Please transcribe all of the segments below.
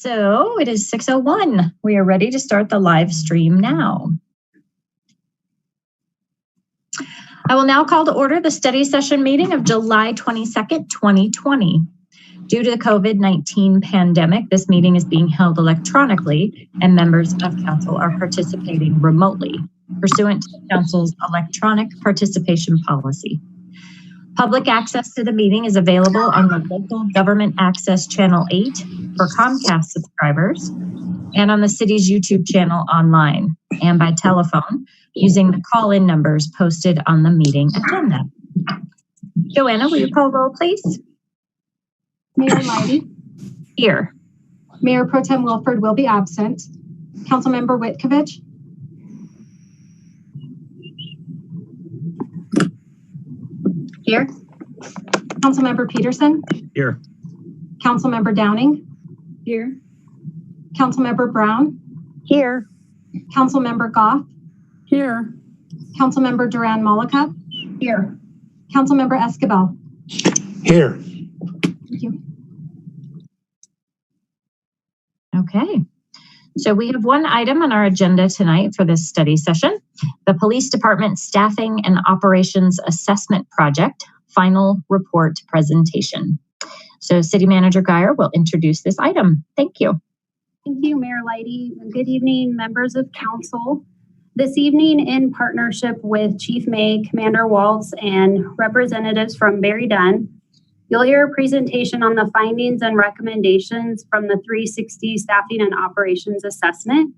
So it is 6:01. We are ready to start the live stream now. I will now call to order the study session meeting of July 22nd, 2020. Due to the COVID-19 pandemic, this meeting is being held electronically and members of council are participating remotely pursuant to the council's electronic participation policy. Public access to the meeting is available on the local government access channel 8 for Comcast subscribers and on the city's YouTube channel online and by telephone using the call-in numbers posted on the meeting agenda. Joanna, will you call roll, please? Mayor Leidy. Here. Mayor Pro Tem Wilford will be absent. Councilmember Witkovich. Here. Councilmember Peterson. Here. Councilmember Downing. Here. Councilmember Brown. Here. Councilmember Goff. Here. Councilmember Duran Mollica. Here. Councilmember Escobar. Here. Thank you. Okay. So we have one item on our agenda tonight for this study session, the Police Department Staffing and Operations Assessment Project Final Report Presentation. So City Manager Geyer will introduce this item. Thank you. Thank you, Mayor Leidy. Good evening, members of council. This evening, in partnership with Chief May, Commander Waltz, and representatives from Barry Dunn, you'll hear a presentation on the findings and recommendations from the 360 Staffing and Operations Assessment.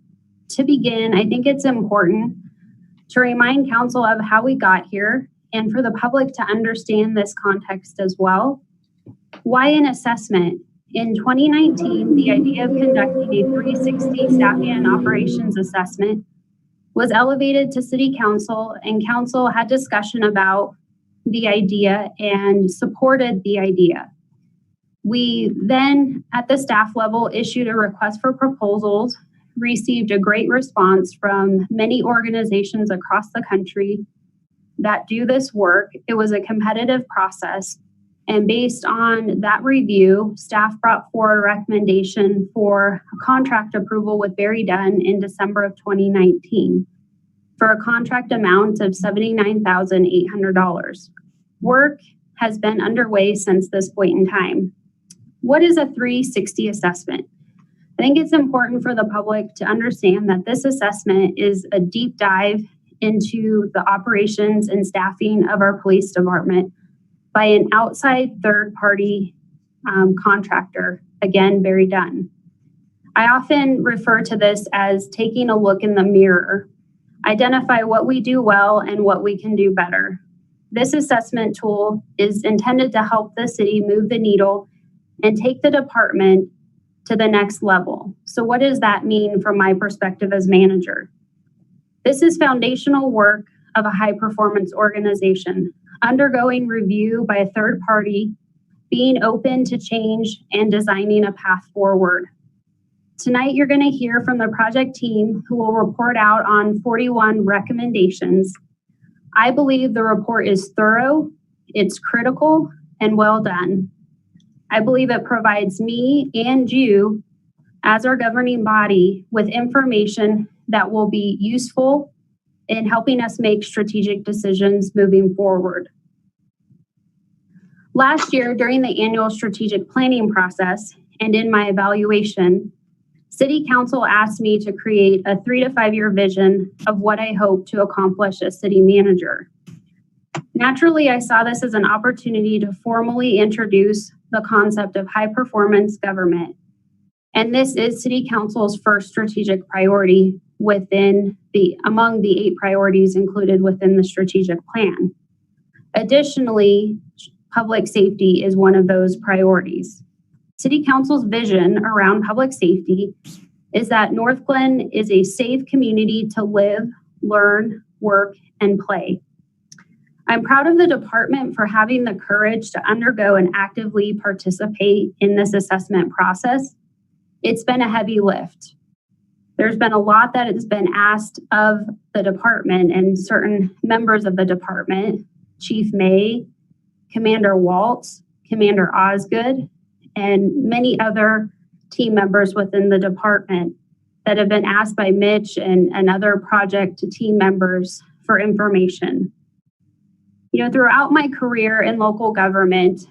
To begin, I think it's important to remind council of how we got here and for the public to understand this context as well. Why an assessment? In 2019, the idea of conducting a 360 Staffing and Operations Assessment was elevated to City Council, and Council had discussion about the idea and supported the idea. We then, at the staff level, issued a request for proposals, received a great response from many organizations across the country that do this work. It was a competitive process. And based on that review, staff brought forward a recommendation for a contract approval with Barry Dunn in December of 2019 for a contract amount of $79,800. Work has been underway since this point in time. What is a 360 assessment? I think it's important for the public to understand that this assessment is a deep dive into the operations and staffing of our police department by an outside third-party contractor, again, Barry Dunn. I often refer to this as taking a look in the mirror, identify what we do well and what we can do better. This assessment tool is intended to help the city move the needle and take the department to the next level. So what does that mean from my perspective as manager? This is foundational work of a high-performance organization, undergoing review by a third party, being open to change, and designing a path forward. Tonight, you're going to hear from the project team who will report out on 41 recommendations. I believe the report is thorough, it's critical, and well done. I believe it provides me and you, as our governing body, with information that will be useful in helping us make strategic decisions moving forward. Last year, during the annual strategic planning process and in my evaluation, City Council asked me to create a 3 to 5 year vision of what I hope to accomplish as city manager. Naturally, I saw this as an opportunity to formally introduce the concept of high performance government. And this is City Council's first strategic priority among the 8 priorities included within the strategic plan. Additionally, public safety is one of those priorities. City Council's vision around public safety is that Northglenn is a safe community to live, learn, work, and play. I'm proud of the department for having the courage to undergo and actively participate in this assessment process. It's been a heavy lift. There's been a lot that has been asked of the department and certain members of the department, Chief May, Commander Waltz, Commander Osgood, and many other team members within the department that have been asked by Mitch and other project team members for information. You know, throughout my career in local government,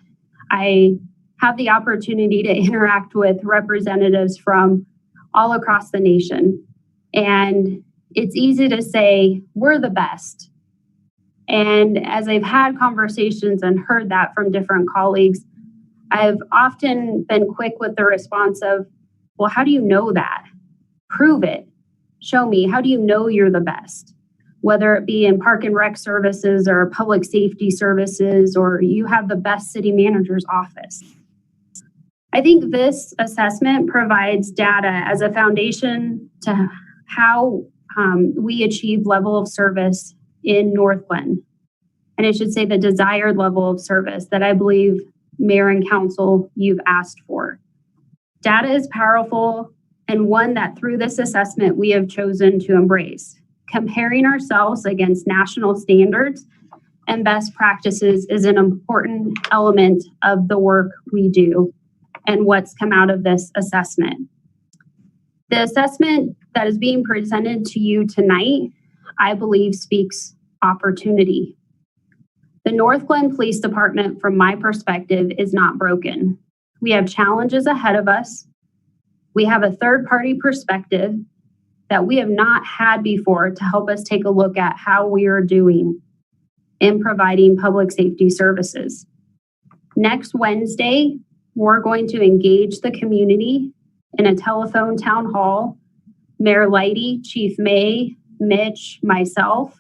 I have the opportunity to interact with representatives from all across the nation. And it's easy to say, we're the best. And as I've had conversations and heard that from different colleagues, I've often been quick with the response of, well, how do you know that? Prove it. Show me. How do you know you're the best? Whether it be in park and rec services or public safety services, or you have the best city manager's office. I think this assessment provides data as a foundation to how we achieve level of service in Northglenn. And I should say the desired level of service that I believe Mayor and Council you've asked for. Data is powerful, and one that through this assessment we have chosen to embrace. Comparing ourselves against national standards and best practices is an important element of the work we do and what's come out of this assessment. The assessment that is being presented to you tonight, I believe, speaks opportunity. The Northglenn Police Department, from my perspective, is not broken. We have challenges ahead of us. We have a third-party perspective that we have not had before to help us take a look at how we are doing in providing public safety services. Next Wednesday, we're going to engage the community in a telephone town hall. Mayor Lighty, Chief May, Mitch, myself.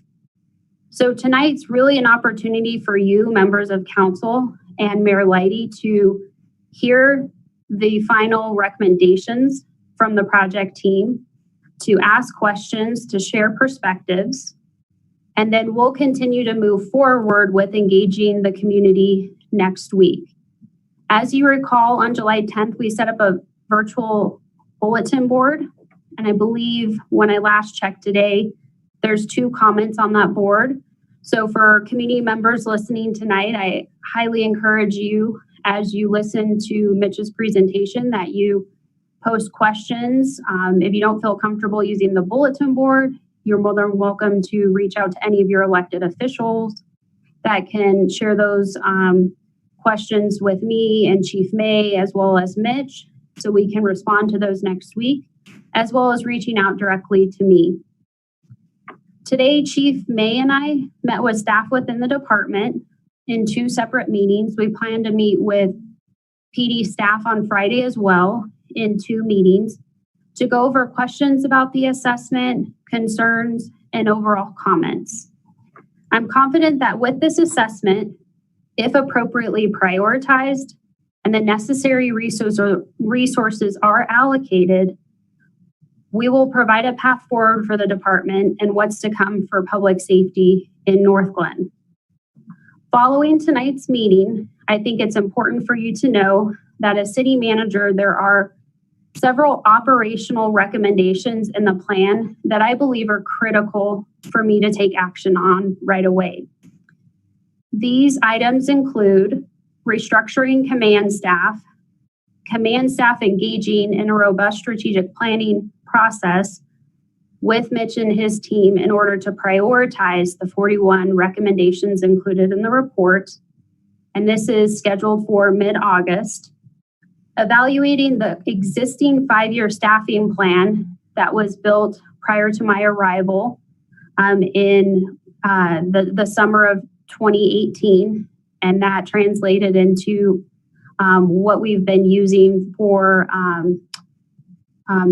So tonight's really an opportunity for you, members of council, and Mayor Lighty to hear the final recommendations from the project team, to ask questions, to share perspectives, and then we'll continue to move forward with engaging the community next week. As you recall, on July 10th, we set up a virtual bulletin board, and I believe when I last checked today, there's 2 comments on that board. So for community members listening tonight, I highly encourage you, as you listen to Mitch's presentation, that you post questions. If you don't feel comfortable using the bulletin board, you're more than welcome to reach out to any of your elected officials that can share those questions with me and Chief May, as well as Mitch, so we can respond to those next week, as well as reaching out directly to me. Today, Chief May and I met with staff within the department in 2 separate meetings. We plan to meet with PD staff on Friday as well in 2 meetings to go over questions about the assessment, concerns, and overall comments. I'm confident that with this assessment, if appropriately prioritized and the necessary resources are allocated, we will provide a path forward for the department and what's to come for public safety in Northglenn. Following tonight's meeting, I think it's important for you to know that as city manager, there are several operational recommendations in the plan that I believe are critical for me to take action on right away. These items include restructuring command staff engaging in a robust strategic planning process with Mitch and his team in order to prioritize the 41 recommendations included in the report. And this is scheduled for mid-August. Evaluating the existing 5-year staffing plan that was built prior to my arrival in the summer of 2018, and that translated into what we've been using for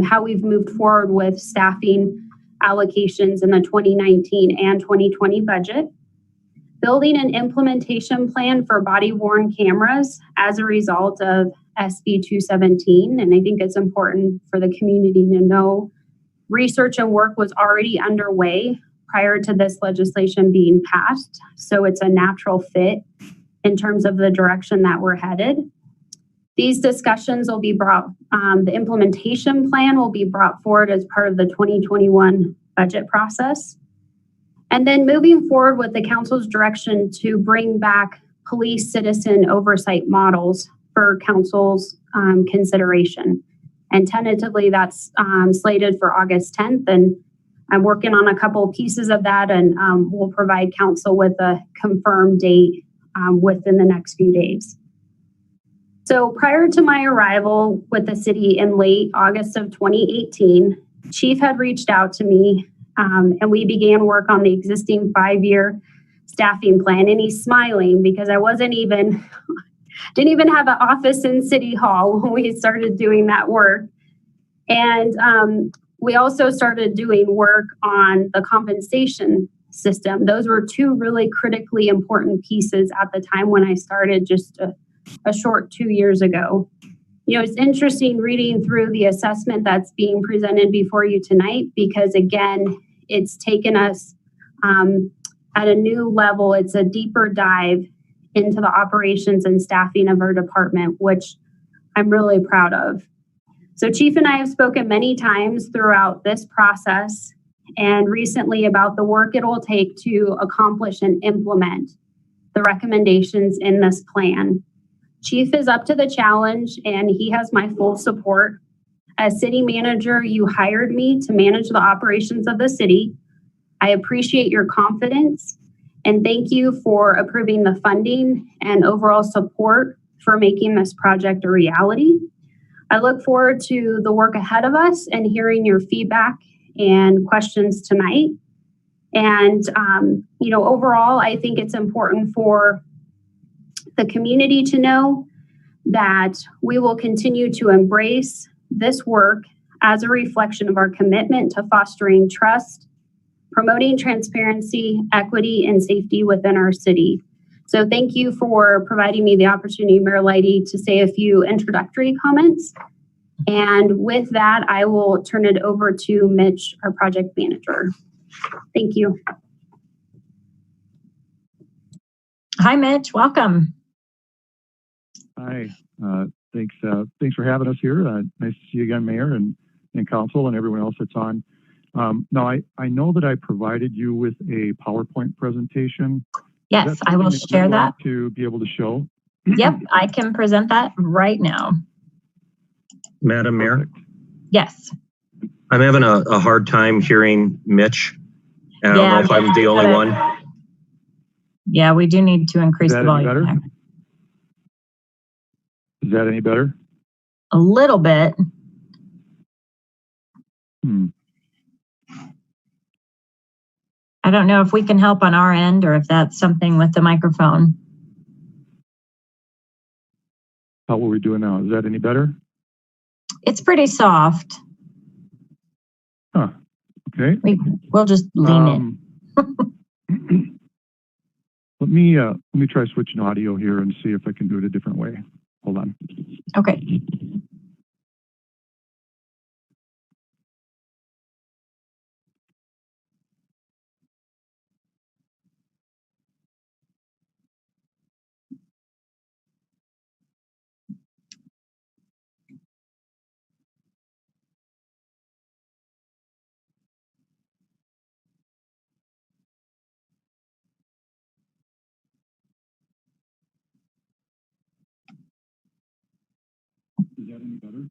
how we've moved forward with staffing allocations in the 2019 and 2020 budget. Building an implementation plan for body-worn cameras as a result of SB 217, and I think it's important for the community to know research and work was already underway prior to this legislation being passed, so it's a natural fit in terms of the direction that we're headed. These discussions will be brought, the implementation plan will be brought forward as part of the 2021 budget process. And then moving forward with the council's direction to bring back police citizen oversight models for council's consideration. And tentatively, that's slated for August 10th. And I'm working on a couple pieces of that, and we'll provide council with a confirmed date within the next few days. So prior to my arrival with the city in late August of 2018, Chief had reached out to me and we began work on the existing 5-year staffing plan. And he's smiling because I didn't even have an office in City Hall when we started doing that work. And we also started doing work on the compensation system. Those were two really critically important pieces at the time when I started just a short 2 years ago. You know, it's interesting reading through the assessment that's being presented before you tonight, because again, it's taken us at a new level. It's a deeper dive into the operations and staffing of our department, which I'm really proud of. So Chief and I have spoken many times throughout this process and recently about the work it will take to accomplish and implement the recommendations in this plan. Chief is up to the challenge and he has my full support. As city manager, you hired me to manage the operations of the city. I appreciate your confidence and thank you for approving the funding and overall support for making this project a reality. I look forward to the work ahead of us and hearing your feedback and questions tonight. And, overall, I think it's important for the community to know that we will continue to embrace this work as a reflection of our commitment to fostering trust, promoting transparency, equity, and safety within our city. So thank you for providing me the opportunity, Mayor Leidy, to say a few introductory comments. And with that, I will turn it over to Mitch, our project manager. Thank you. Hi, Mitch. Welcome. Hi. Thanks for having us here. Nice to see you again, Mayor and Council and everyone else that's on. Now, I know that I provided you with a PowerPoint presentation. Yes, I will share that. To be able to show. Yep, I can present that right now. Madam Mayor? Perfect. Yes. I'm having a hard time hearing Mitch. I don't know if I'm the only one. Yeah, we do need to increase the volume. Better? Is that any better? A little bit. I don't know if we can help on our end or if that's something with the microphone. How are we doing now? Is that any better? It's pretty soft. Huh. Okay. We'll just lean in. Let me try switching audio here and see if I can do it a different way. Hold on. Okay. Is that any better?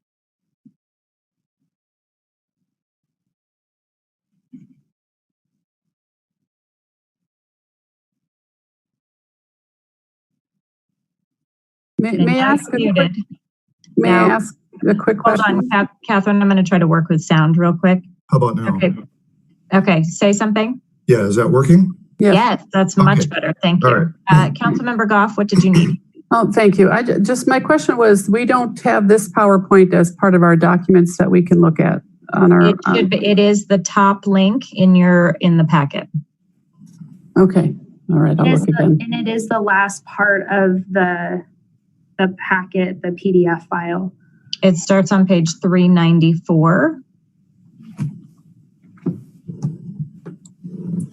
May I ask a quick question? Hold on, Catherine, I'm going to try to work with sound real quick. How about now? Okay, say something. Yeah, is that working? Yes, that's much Okay. better. Thank you. All right. Councilmember Goff, what did you need? Oh, thank you. My question was, we don't have this PowerPoint as part of our documents that we can look at on our. It is the top link in the packet. Okay. All right. I'll look again. And it is the last part of the packet, the PDF file. It starts on page 394.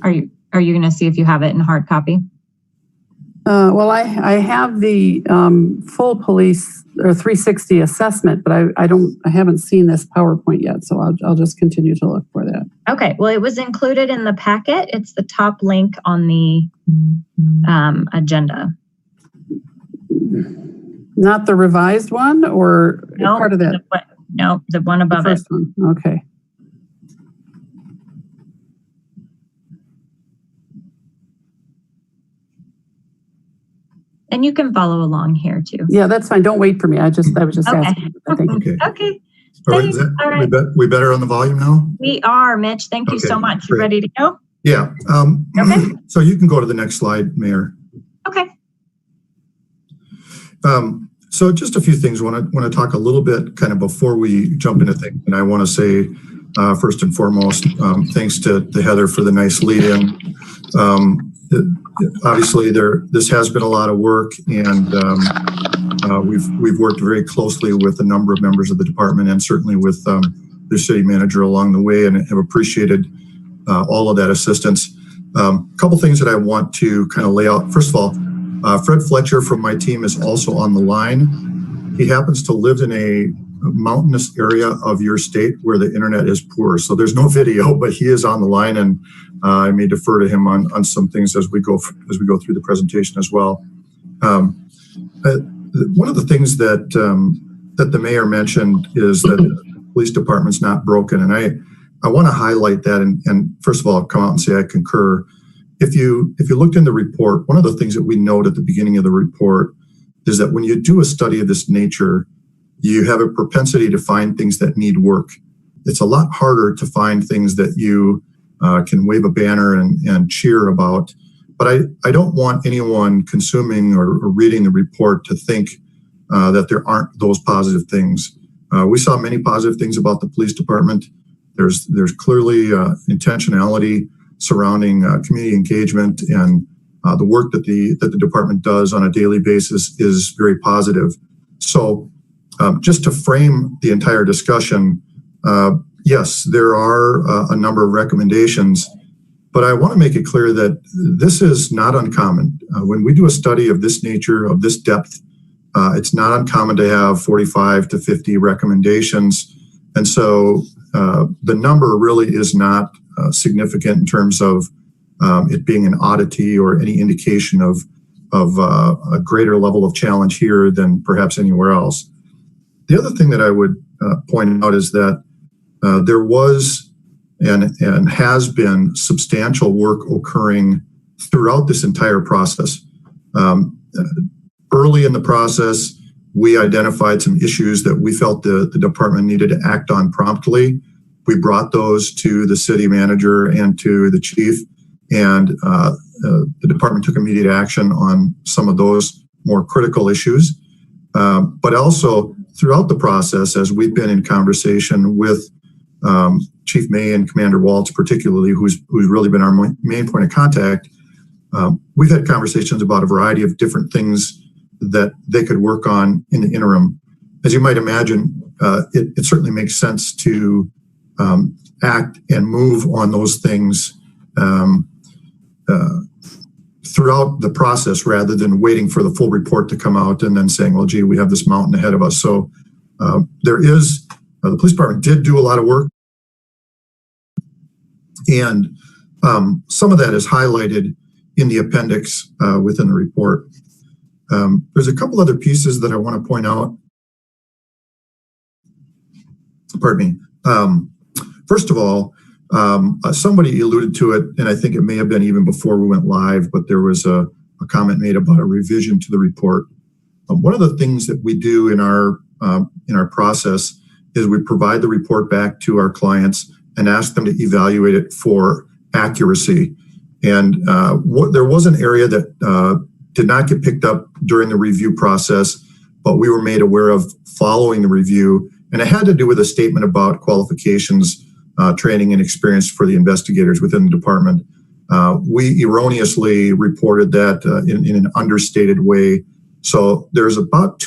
Are you going to see if you have it in hard copy? Well, I have the full police or 360 assessment, but I haven't seen this PowerPoint yet, so I'll just continue to look for that. Okay. Well, it was included in the packet. It's the top link on the agenda. Not the revised one, or No, part of that? No, the one The above it. first one. Okay. And you can follow along here too. Yeah, that's fine. Don't wait for me. I was just Okay. asking. Thank you. Okay. Okay. All right. Thanks. All right. We better on the volume now? We are, Mitch. Thank you Okay, so much. You great. ready to go? Yeah. Okay. So you can go to the next slide, Mayor. Okay. So just a few things. Want to talk a little bit kind of before we jump into things. And I want to say, first and foremost, thanks to Heather for the nice lead in. Obviously, this has been a lot of work, and we've worked very closely with a number of members of the department, and certainly with the city manager along the way, and have appreciated all of that assistance. A couple things that I want to kind of lay out. First of all, Fred Fletcher from my team is also on the line. He happens to live in a mountainous area of your state where the internet is poor, so there's no video, but he is on the line, and I may defer to him on some things as we go through the presentation as well. One of the things that the mayor mentioned is that the police department's not broken, and I want to highlight that. And first of all, come out and say I concur. If you looked in the report, one of the things that we note at the beginning of the report is that when you do a study of this nature, you have a propensity to find things that need work. It's a lot harder to find things that you can wave a banner and cheer about. But I don't want anyone consuming or reading the report to think that there aren't those positive things. We saw many positive things about the police department. There's clearly intentionality surrounding community engagement, and the work that the department does on a daily basis is very positive. So just to frame the entire discussion, yes, there are a number of recommendations, but I want to make it clear that this is not uncommon. When we do a study of this nature, of this depth, it's not uncommon to have 45 to 50 recommendations. And so the number really is not significant in terms of it being an oddity or any indication of a greater level of challenge here than perhaps anywhere else. The other thing that I would point out is that there was and has been substantial work occurring throughout this entire process. Early in the process, we identified some issues that we felt the department needed to act on promptly. We brought those to the city manager and to the chief, and the department took immediate action on some of those more critical issues. But also throughout the process, as we've been in conversation with Chief May and Commander Waltz, particularly, who's really been our main point of contact, we've had conversations about a variety of different things that they could work on in the interim. As you might imagine, it certainly makes sense to act and move on those things throughout the process rather than waiting for the full report to come out and then saying, well, gee, we have this mountain ahead of us. So there is, the police department did do a lot of work, and some of that is highlighted in the appendix within the report. There's a couple other pieces that I want to point out. Pardon me. First of all, somebody alluded to it, and I think it may have been even before we went live, but there was a comment made about a revision to the report. One of the things that we do in our process is we provide the report back to our clients and ask them to evaluate it for accuracy. And there was an area that did not get picked up during the review process, but we were made aware of following the review. And it had to do with a statement about qualifications, training, and experience for the investigators within the department. We erroneously reported that in an understated way. So there's about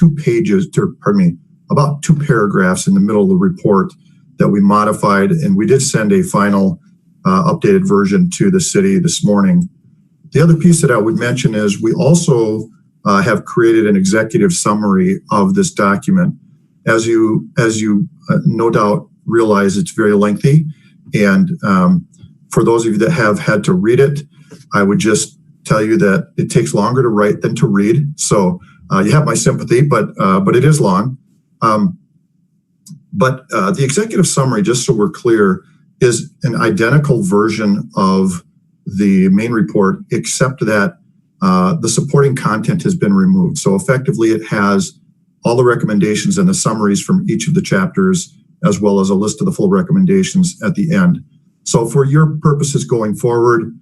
about two paragraphs in the middle of the report that we modified, and we did send a final updated version to the city this morning. The other piece that I would mention is we also have created an executive summary of this document. As you no doubt realize, it's very lengthy, and for those of you that have had to read it, I would just tell you that it takes longer to write than to read. So you have my sympathy, but it is long. But the executive summary, just so we're clear, is an identical version of the main report, except that the supporting content has been removed. So effectively, it has all the recommendations and the summaries from each of the chapters, as well as a list of the full recommendations at the end. So for your purposes going forward,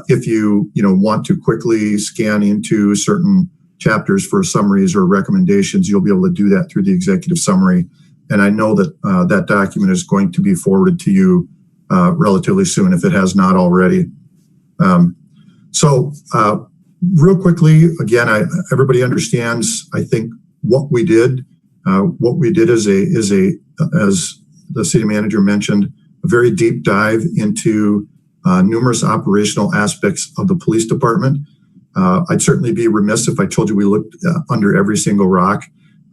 if you want to quickly scan into certain chapters for summaries or recommendations, you'll be able to do that through the executive summary. And I know that that document is going to be forwarded to you relatively soon if it has not already. So real quickly, again, everybody understands, I think, what we did. What we did is as the city manager mentioned, a very deep dive into numerous operational aspects of the police department. I'd certainly be remiss if I told you we looked under every single rock.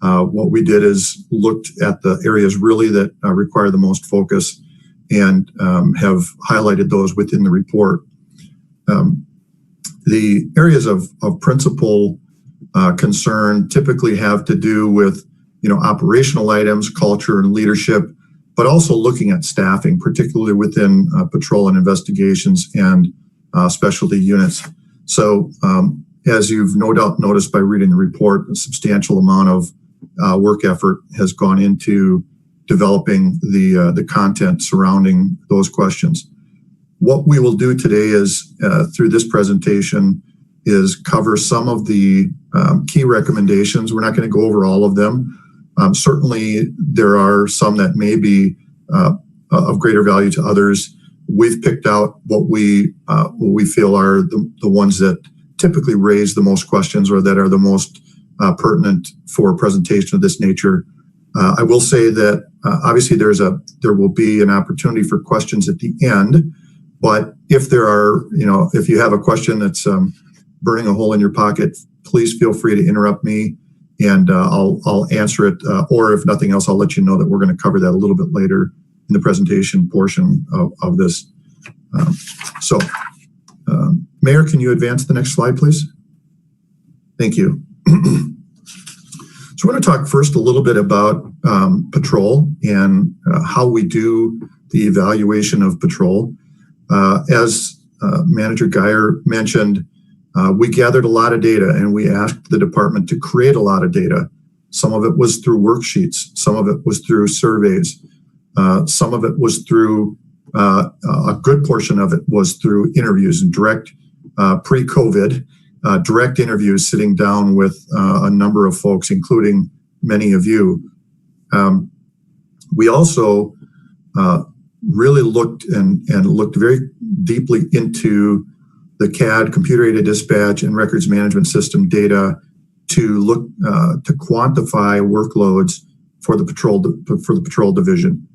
What we did is looked at the areas really that require the most focus and have highlighted those within the report. The areas of principal concern typically have to do with operational items, culture, and leadership, but also looking at staffing, particularly within patrol and investigations and specialty units. So as you've no doubt noticed by reading the report, a substantial amount of work effort has gone into developing the content surrounding those questions. What we will do today is, through this presentation, is cover some of the key recommendations. We're not going to go over all of them. Certainly, there are some that may be of greater value to others. We've picked out what we feel are the ones that typically raise the most questions or that are the most pertinent for a presentation of this nature. I will say that obviously there will be an opportunity for questions at the end, but if there are, if you have a question that's burning a hole in your pocket, please feel free to interrupt me and I'll answer it. Or if nothing else, I'll let you know that we're going to cover that a little bit later in the presentation portion of this. Mayor, can you advance the next slide, please? Thank you. So we're going to talk first a little bit about patrol and how we do the evaluation of patrol. As Manager Geyer mentioned, we gathered a lot of data and we asked the department to create a lot of data. Some of it was through worksheets. Some of it was through surveys. Some of it was through, a good portion of it was through interviews and direct, pre-COVID, direct interviews sitting down with a number of folks, including many of you. We also really looked and looked very deeply into the CAD, computer-aided dispatch, and records management system data to look to quantify workloads for the patrol division.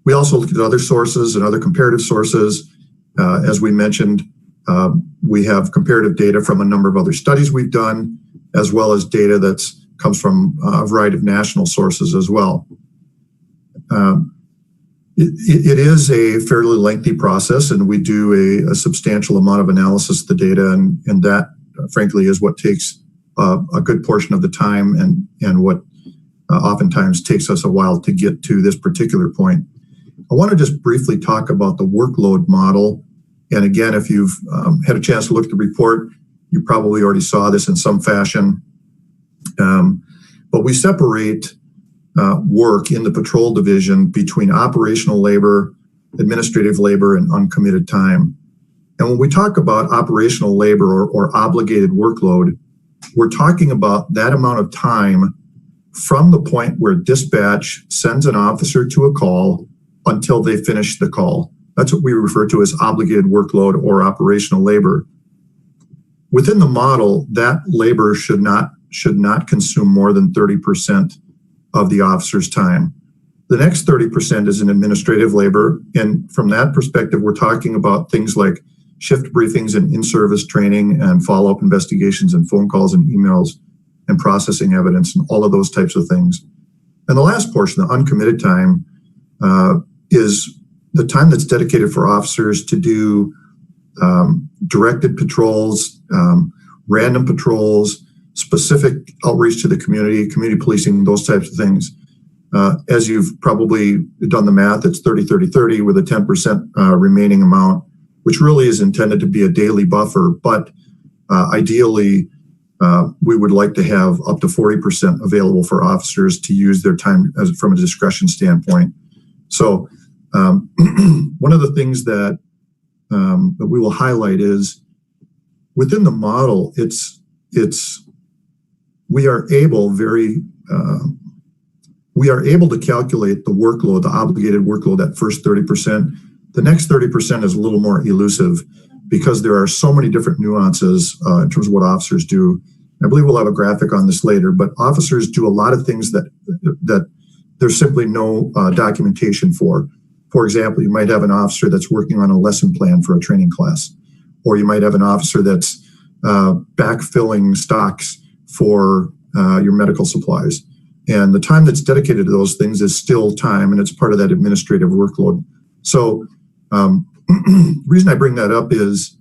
We also looked at other sources and other comparative sources. As we mentioned, we have comparative data from a number of other studies we've done, as well as data that comes from a variety of national sources as well. It is a fairly lengthy process, and we do a substantial amount of analysis of the data, and that, frankly, is what takes a good portion of the time and what oftentimes takes us a while to get to this particular point. I want to just briefly talk about the workload model. And again, if you've had a chance to look at the report, you probably already saw this in some fashion. But we separate work in the patrol division between operational labor, administrative labor, and uncommitted time. And when we talk about operational labor or obligated workload, we're talking about that amount of time from the point where dispatch sends an officer to a call until they finish the call. That's what we refer to as obligated workload or operational labor. Within the model, that labor should not consume more than 30% of the officer's time. The next 30% is in administrative labor. And from that perspective, we're talking about things like shift briefings and in-service training and follow-up investigations and phone calls and emails and processing evidence and all of those types of things. And the last portion, the uncommitted time, is the time that's dedicated for officers to do directed patrols, random patrols, specific outreach to the community policing, those types of things. As you've probably done the math, it's 30-30-30 with a 10% remaining amount, which really is intended to be a daily buffer. But ideally, we would like to have up to 40% available for officers to use their time from a discretion standpoint. So one of the things that we will highlight is within the model, we are able to calculate the workload, the obligated workload, that first 30%. The next 30% is a little more elusive because there are so many different nuances in terms of what officers do. I believe we'll have a graphic on this later, but officers do a lot of things that there's simply no documentation for. For example, you might have an officer that's working on a lesson plan for a training class, or you might have an officer that's backfilling stocks for your medical supplies. And the time that's dedicated to those things is still time, and it's part of that administrative workload. So the reason I bring that up is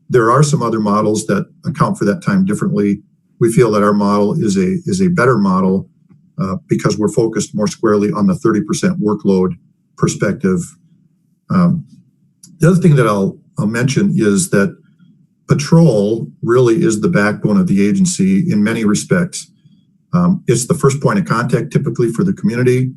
there are some other models that account for that time differently. We feel that our model is a better model because we're focused more squarely on the 30% workload perspective. The other thing that I'll mention is that patrol really is the backbone of the agency in many respects. It's the first point of contact typically for the community,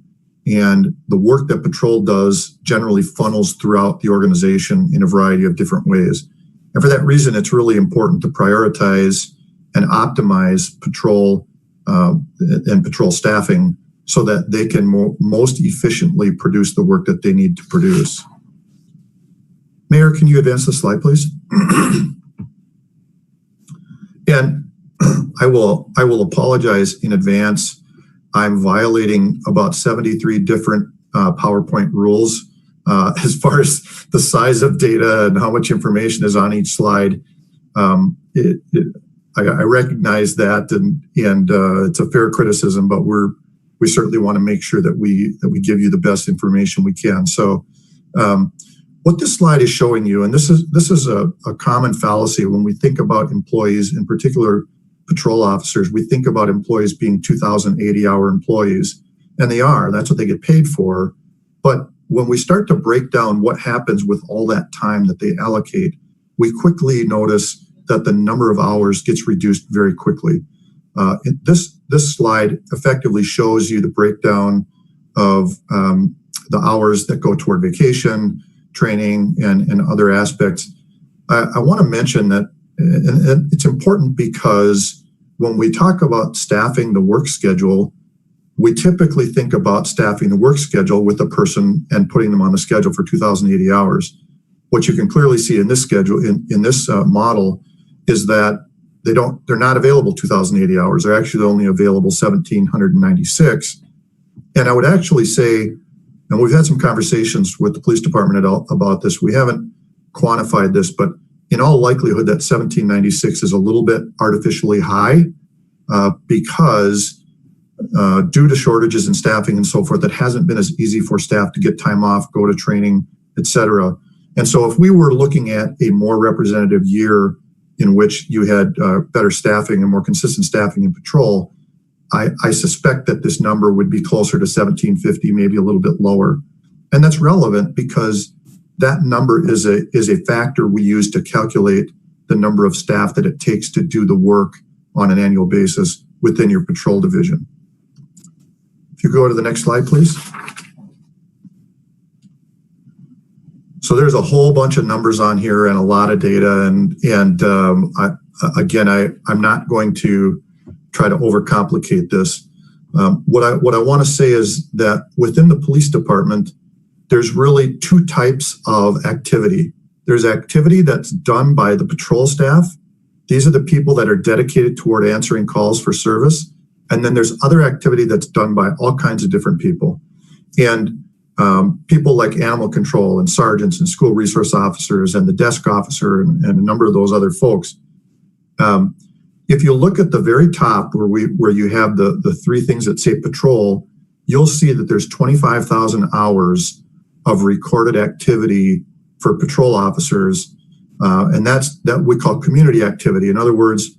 and the work that patrol does generally funnels throughout the organization in a variety of different ways. And for that reason, it's really important to prioritize and optimize patrol and patrol staffing so that they can most efficiently produce the work that they need to produce. Mayor, can you advance the slide, please? And I will apologize in advance. I'm violating about 73 different PowerPoint rules as far as the size of data and how much information is on each slide. I recognize that, and it's a fair criticism, but we certainly want to make sure that we give you the best information we can. So what this slide is showing you, and this is a common fallacy when we think about employees, in particular patrol officers, we think about employees being 2,080-hour employees, and they are. That's what they get paid for. But when we start to break down what happens with all that time that they allocate, we quickly notice that the number of hours gets reduced very quickly. This slide effectively shows you the breakdown of the hours that go toward vacation, training, and other aspects. I want to mention that, and it's important because when we talk about staffing the work schedule, we typically think about staffing the work schedule with a person and putting them on the schedule for 2,080 hours. What you can clearly see in this schedule, in this model, is that they're not available 2,080 hours. They're actually only available 1,796. And I would actually say, and we've had some conversations with the police department about this. We haven't quantified this, but in all likelihood, that 1,796 is a little bit artificially high because due to shortages in staffing and so forth, it hasn't been as easy for staff to get time off, go to training, et cetera. And so if we were looking at a more representative year in which you had better staffing and more consistent staffing in patrol, I suspect that this number would be closer to 1,750, maybe a little bit lower. And that's relevant because that number is a factor we use to calculate the number of staff that it takes to do the work on an annual basis within your patrol division. If you go to the next slide, please. So there's a whole bunch of numbers on here and a lot of data. And I'm not going to try to overcomplicate this. What I want to say is that within the police department, there's really two types of activity. There's activity that's done by the patrol staff. These are the people that are dedicated toward answering calls for service. And then there's other activity that's done by all kinds of different people. And people like animal control and sergeants and school resource officers and the desk officer and a number of those other folks. If you look at the very top where you have the three things that say patrol, you'll see that there's 25,000 hours of recorded activity for patrol officers. And that we call community activity. In other words,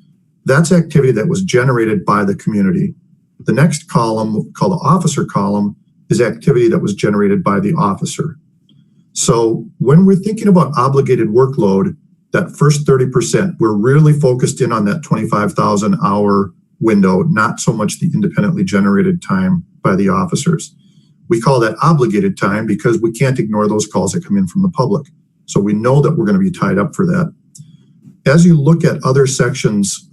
that's activity that was generated by the community. The next column, called the officer column, is activity that was generated by the officer. So when we're thinking about obligated workload, that first 30%, we're really focused in on that 25,000 hour window, not so much the independently generated time by the officers. We call that obligated time because we can't ignore those calls that come in from the public. So we know that we're going to be tied up for that. As you look at other sections,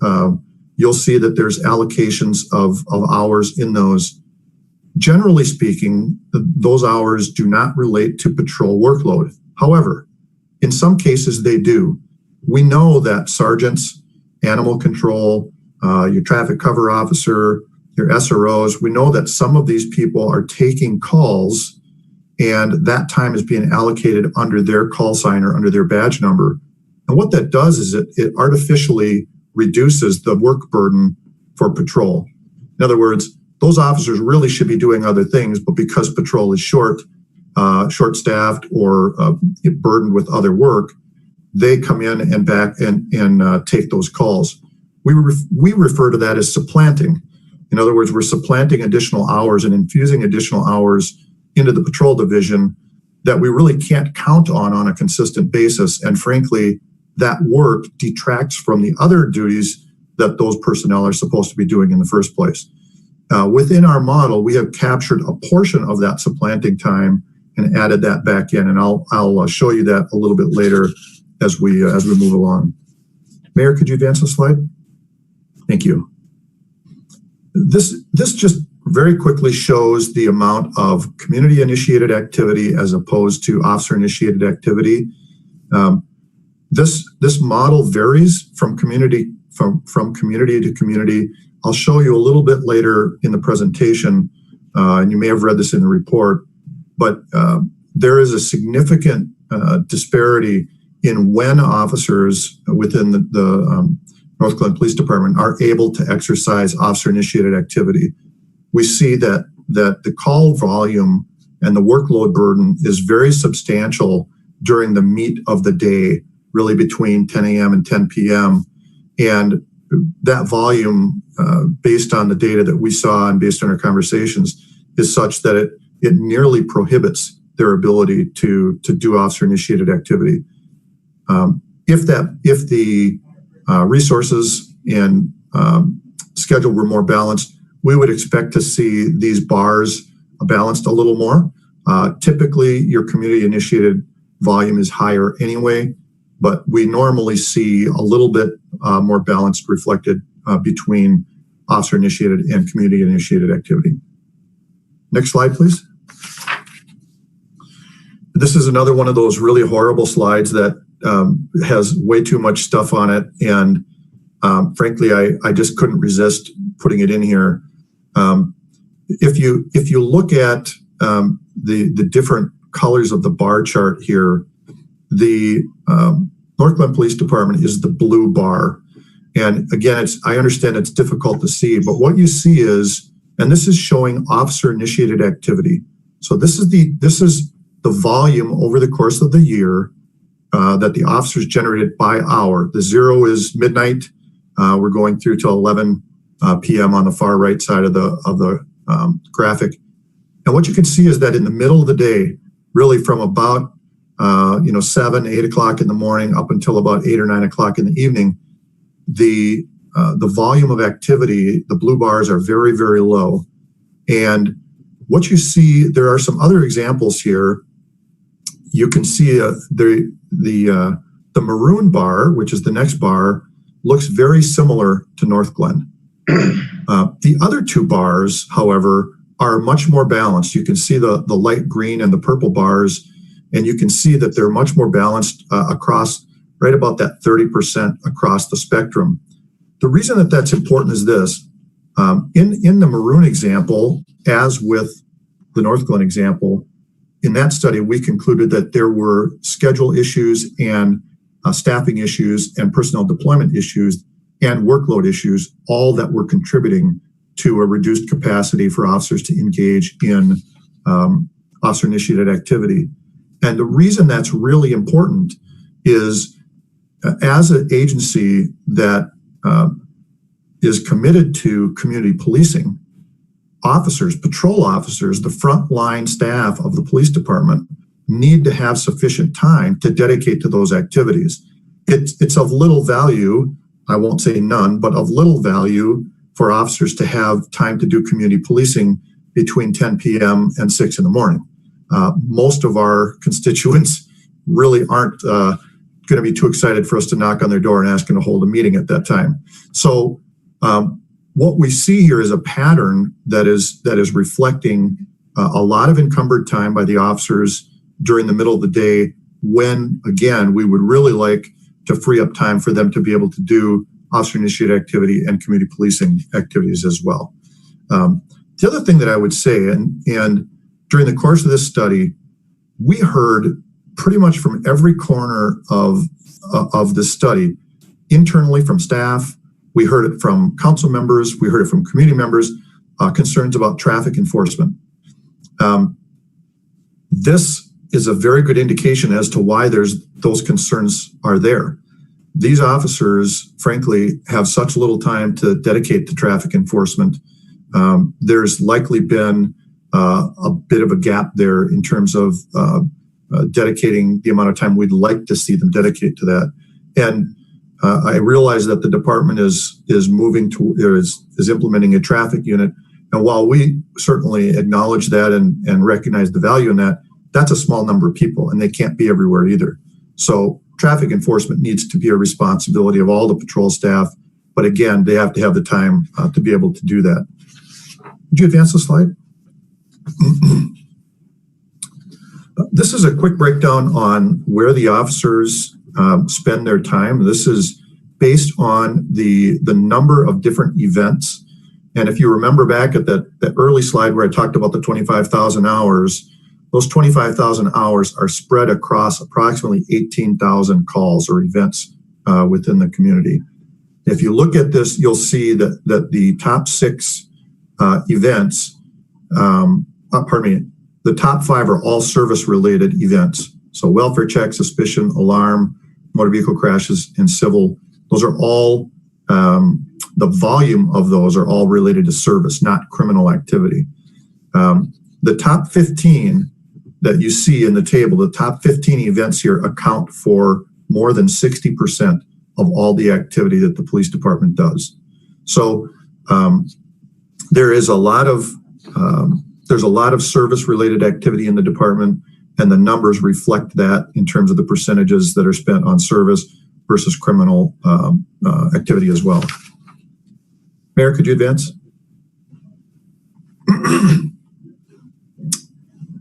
you'll see that there's allocations of hours in those. Generally speaking, those hours do not relate to patrol workload. However, in some cases they do. We know that sergeants, animal control, your traffic cover officer, your SROs, we know that some of these people are taking calls and that time is being allocated under their call sign or under their badge number. And what that does is it artificially reduces the work burden for patrol. In other words, those officers really should be doing other things, but because patrol is short-staffed or burdened with other work, they come in and back and take those calls. We refer to that as supplanting. In other words, we're supplanting additional hours and infusing additional hours into the patrol division that we really can't count on a consistent basis. And frankly, that work detracts from the other duties that those personnel are supposed to be doing in the first place. Within our model, we have captured a portion of that supplanting time and added that back in, and I'll show you that a little bit later as we move along. Mayor, could you advance the slide? Thank you. This just very quickly shows the amount of community-initiated activity as opposed to officer-initiated activity. This model varies from community to community. I'll show you a little bit later in the presentation, and you may have read this in the report, but there is a significant disparity in when officers within the Northglenn Police Department are able to exercise officer-initiated activity. We see that the call volume and the workload burden is very substantial during the meat of the day, really between 10 a.m. and 10 p.m. And that volume, based on the data that we saw and based on our conversations, is such that it nearly prohibits their ability to do officer-initiated activity. If the resources and schedule were more balanced, we would expect to see these bars balanced a little more. Typically, your community-initiated volume is higher anyway, but we normally see a little bit more balanced reflected between officer-initiated and community-initiated activity. Next slide, please. This is another one of those really horrible slides that has way too much stuff on it, and frankly, I just couldn't resist putting it in here. If you look at the different colors of the bar chart here, the Northglenn Police Department is the blue bar, and again, I understand it's difficult to see, but what you see is, and this is showing officer-initiated activity. So this is the volume over the course of the year that the officers generated by hour. The zero is midnight. We're going through till 11 p.m. on the far right side of the graphic. And what you can see is that in the middle of the day, really from about 7, 8 o'clock in the morning up until about 8 or 9 o'clock in the evening, the volume of activity, the blue bars are very, very low. And what you see, there are some other examples here. You can see the maroon bar, which is the next bar, looks very similar to Northglenn. The other two bars, however, are much more balanced. You can see the light green and the purple bars, and you can see that they're much more balanced across right about that 30% across the spectrum. The reason that that's important is this. In the maroon example, as with the Northglenn example, in that study, we concluded that there were schedule issues and staffing issues and personnel deployment issues and workload issues, all that were contributing to a reduced capacity for officers to engage in officer-initiated activity. And the reason that's really important is as an agency that is committed to community policing, officers, patrol officers, the frontline staff of the police department need to have sufficient time to dedicate to those activities. It's of little value, I won't say none, but of little value for officers to have time to do community policing between 10 p.m. and 6 in the morning. Most of our constituents really aren't going to be too excited for us to knock on their door and ask them to hold a meeting at that time. So what we see here is a pattern that is reflecting a lot of encumbered time by the officers during the middle of the day, when, again, we would really like to free up time for them to be able to do officer-initiated activity and community policing activities as well. The other thing that I would say, and during the course of this study, we heard pretty much from every corner of the study, internally from staff, we heard it from council members, we heard it from community members, concerns about traffic enforcement. This is a very good indication as to why those concerns are there. These officers, frankly, have such little time to dedicate to traffic enforcement. There's likely been a bit of a gap there in terms of dedicating the amount of time we'd like to see them dedicate to that. And I realize that the department is moving to, is implementing a traffic unit. And while we certainly acknowledge that and recognize the value in that, that's a small number of people and they can't be everywhere either. So traffic enforcement needs to be a responsibility of all the patrol staff. But again, they have to have the time to be able to do that. Would you advance the slide? This is a quick breakdown on where the officers spend their time. This is based on the number of different events. And if you remember back at that early slide where I talked about the 25,000 hours, those 25,000 hours are spread across approximately 18,000 calls or events within the community. If you look at this, you'll see that the top 6 events, the top 5 are all service-related events. So welfare check, suspicion, alarm, motor vehicle crashes, and civil. Those are all, the volume of those are all related to service, not criminal activity. The top 15 that you see in the table, the top 15 events here account for more than 60% of all the activity that the police department does. So there is a lot of there's a lot of service-related activity in the department, and the numbers reflect that in terms of the percentages that are spent on service versus criminal activity as well. Mayor, could you advance?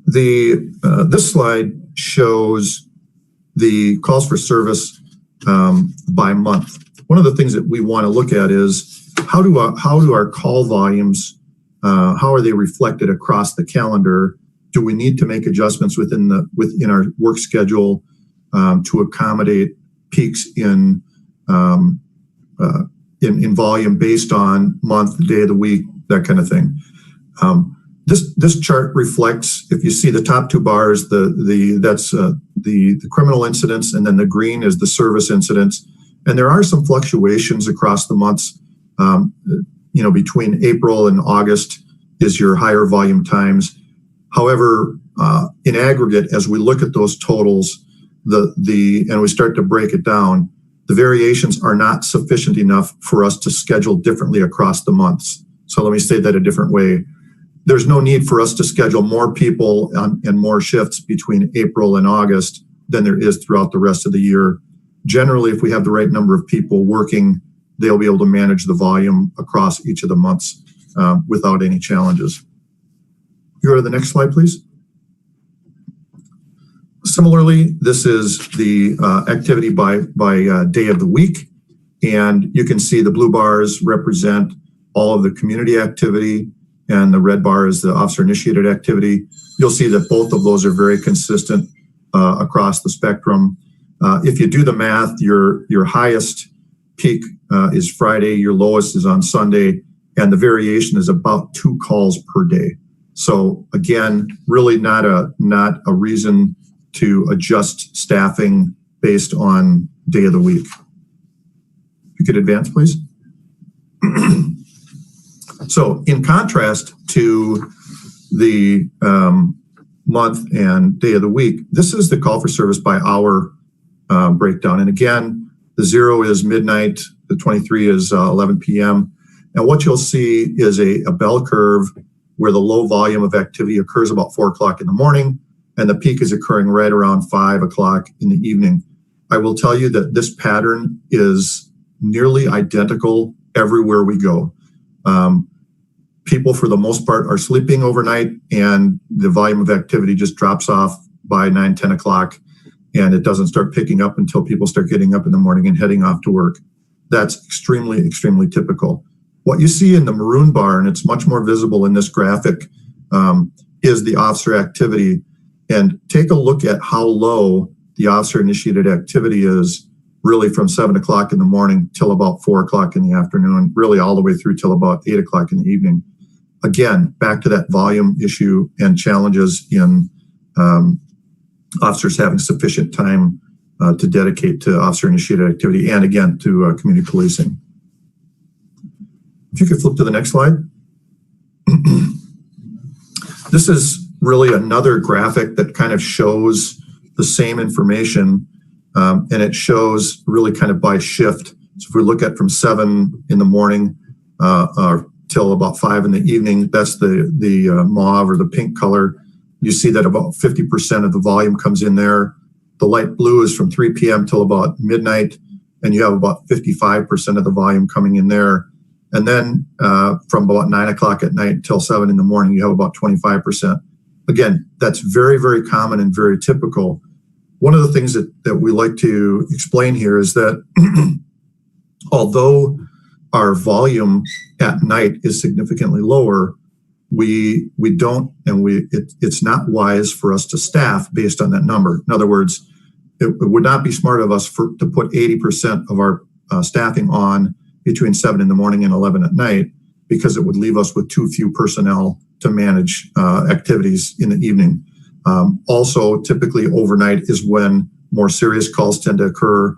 This slide shows the calls for service by month. One of the things that we want to look at is how do our call volumes, how are they reflected across the calendar? Do we need to make adjustments within our work schedule to accommodate peaks in volume based on month, day of the week, that kind of thing? This chart reflects, if you see the top 2 bars, that's the criminal incidents, and then the green is the service incidents. And there are some fluctuations across the months. Between April and August is your higher volume times. However, in aggregate, as we look at those totals, and we start to break it down, the variations are not sufficient enough for us to schedule differently across the months. So let me say that a different way. There's no need for us to schedule more people and more shifts between April and August than there is throughout the rest of the year. Generally, if we have the right number of people working, they'll be able to manage the volume across each of the months without any challenges. You go to the next slide, please. Similarly, this is the activity by day of the week. And you can see the blue bars represent all of the community activity, and the red bar is the officer-initiated activity. You'll see that both of those are very consistent across the spectrum. If you do the math, your highest peak is Friday, your lowest is on Sunday, and the variation is about 2 calls per day. So again, really not a reason to adjust staffing based on day of the week. If you could advance, please. So in contrast to the month and day of the week, this is the call for service by hour breakdown. And again, the 0 is midnight, the 23 is 11 p.m. And what you'll see is a bell curve where the low volume of activity occurs about 4 o'clock in the morning, and the peak is occurring right around 5 o'clock in the evening. I will tell you that this pattern is nearly identical everywhere we go. People, for the most part, are sleeping overnight, and the volume of activity just drops off by 9, 10 o'clock, and it doesn't start picking up until people start getting up in the morning and heading off to work. That's extremely, extremely typical. What you see in the maroon bar, and it's much more visible in this graphic, is the officer activity. And take a look at how low the officer-initiated activity is, really from 7 o'clock in the morning till about 4 o'clock in the afternoon, really all the way through till about 8 o'clock in the evening. Again, back to that volume issue and challenges in officers having sufficient time to dedicate to officer-initiated activity, and again, to community policing. If you could flip to the next slide. This is really another graphic that kind of shows the same information, and it shows really kind of by shift. So if we look at from 7 in the morning till about 5 in the evening, that's the mauve or the pink color. You see that about 50% of the volume comes in there. The light blue is from 3 p.m. till about midnight, and you have about 55% of the volume coming in there. And then from about 9 o'clock at night till 7 in the morning, you have about 25%. Again, that's very, very common and very typical. One of the things that we like to explain here is that although our volume at night is significantly lower, we don't, and it's not wise for us to staff based on that number. In other words, it would not be smart of us to put 80% of our staffing on between 7 in the morning and 11 at night, because it would leave us with too few personnel to manage activities in the evening. Also, typically overnight is when more serious calls tend to occur,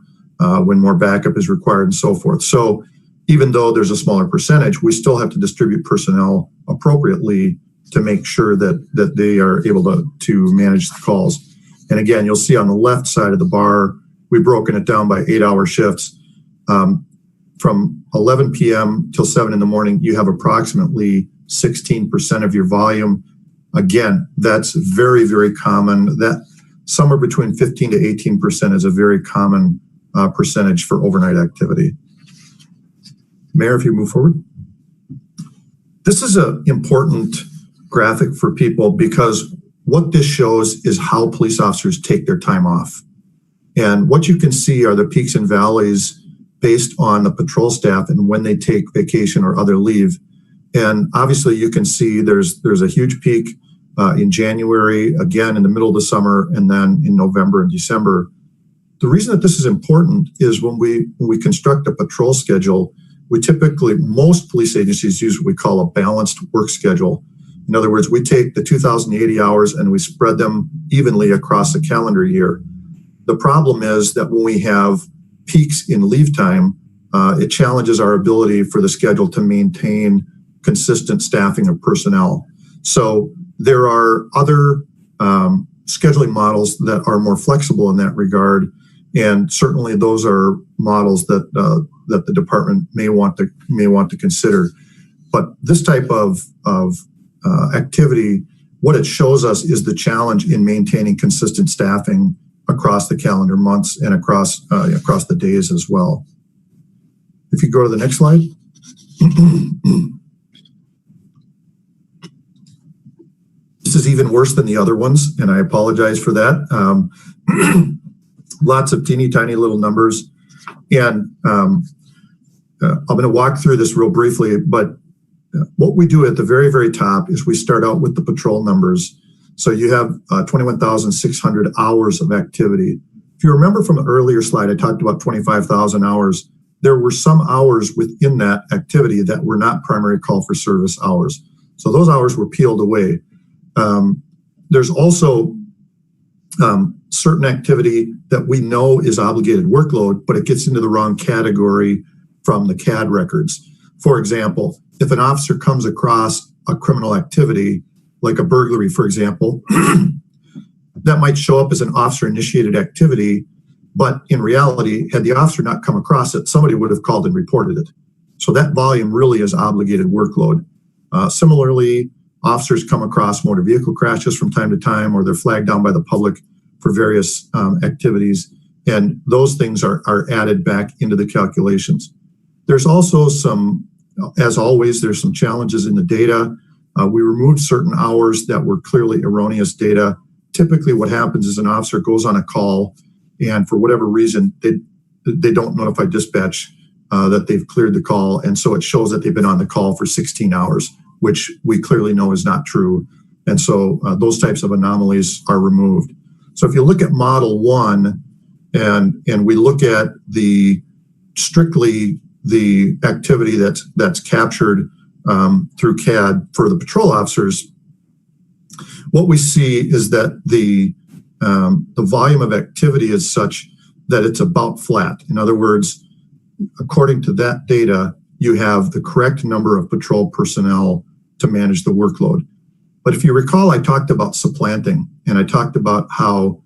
when more backup is required and so forth. So even though there's a smaller percentage, we still have to distribute personnel appropriately to make sure that they are able to manage the calls. And again, you'll see on the left side of the bar, we've broken it down by 8-hour shifts. From 11 p.m. till 7 in the morning, you have approximately 16% of your volume. Again, that's very, very common. That somewhere between 15 to 18% is a very common percentage for overnight activity. Mayor, if you move forward. This is an important graphic for people, because what this shows is how police officers take their time off. And what you can see are the peaks and valleys based on the patrol staff and when they take vacation or other leave. And obviously you can see there's a huge peak in January, again in the middle of the summer, and then in November and December. The reason that this is important is when we construct a patrol schedule, we typically, most police agencies use what we call a balanced work schedule. In other words, we take the 2,080 hours and we spread them evenly across a calendar year. The problem is that when we have peaks in leave time, it challenges our ability for the schedule to maintain consistent staffing of personnel. So there are other scheduling models that are more flexible in that regard, and certainly those are models that the department may want to consider. But this type of activity, what it shows us is the challenge in maintaining consistent staffing across the calendar months and across the days as well. If you go to the next slide. This is even worse than the other ones, and I apologize for that. Lots of teeny tiny little numbers. And I'm going to walk through this real briefly, but what we do at the very, very top is we start out with the patrol numbers. So you have 21,600 hours of activity. If you remember from the earlier slide, I talked about 25,000 hours. There were some hours within that activity that were not primary call for service hours. So those hours were peeled away. There's also certain activity that we know is obligated workload, but it gets into the wrong category from the CAD records. For example, if an officer comes across a criminal activity, like a burglary, for example, that might show up as an officer-initiated activity, but in reality, had the officer not come across it, somebody would have called and reported it. So that volume really is obligated workload. Similarly, officers come across motor vehicle crashes from time to time, or they're flagged down by the public for various activities, and those things are added back into the calculations. There's also some, as always, there's some challenges in the data. We removed certain hours that were clearly erroneous data. Typically what happens is an officer goes on a call, and for whatever reason, they don't notify dispatch that they've cleared the call, and so it shows that they've been on the call for 16 hours, which we clearly know is not true. And so those types of anomalies are removed. So if you look at Model 1 and we look at strictly the activity that's captured through CAD for the patrol officers, what we see is that the volume of activity is such that it's about flat. In other words, according to that data, you have the correct number of patrol personnel to manage the workload. But if you recall, I talked about supplanting, and I talked about how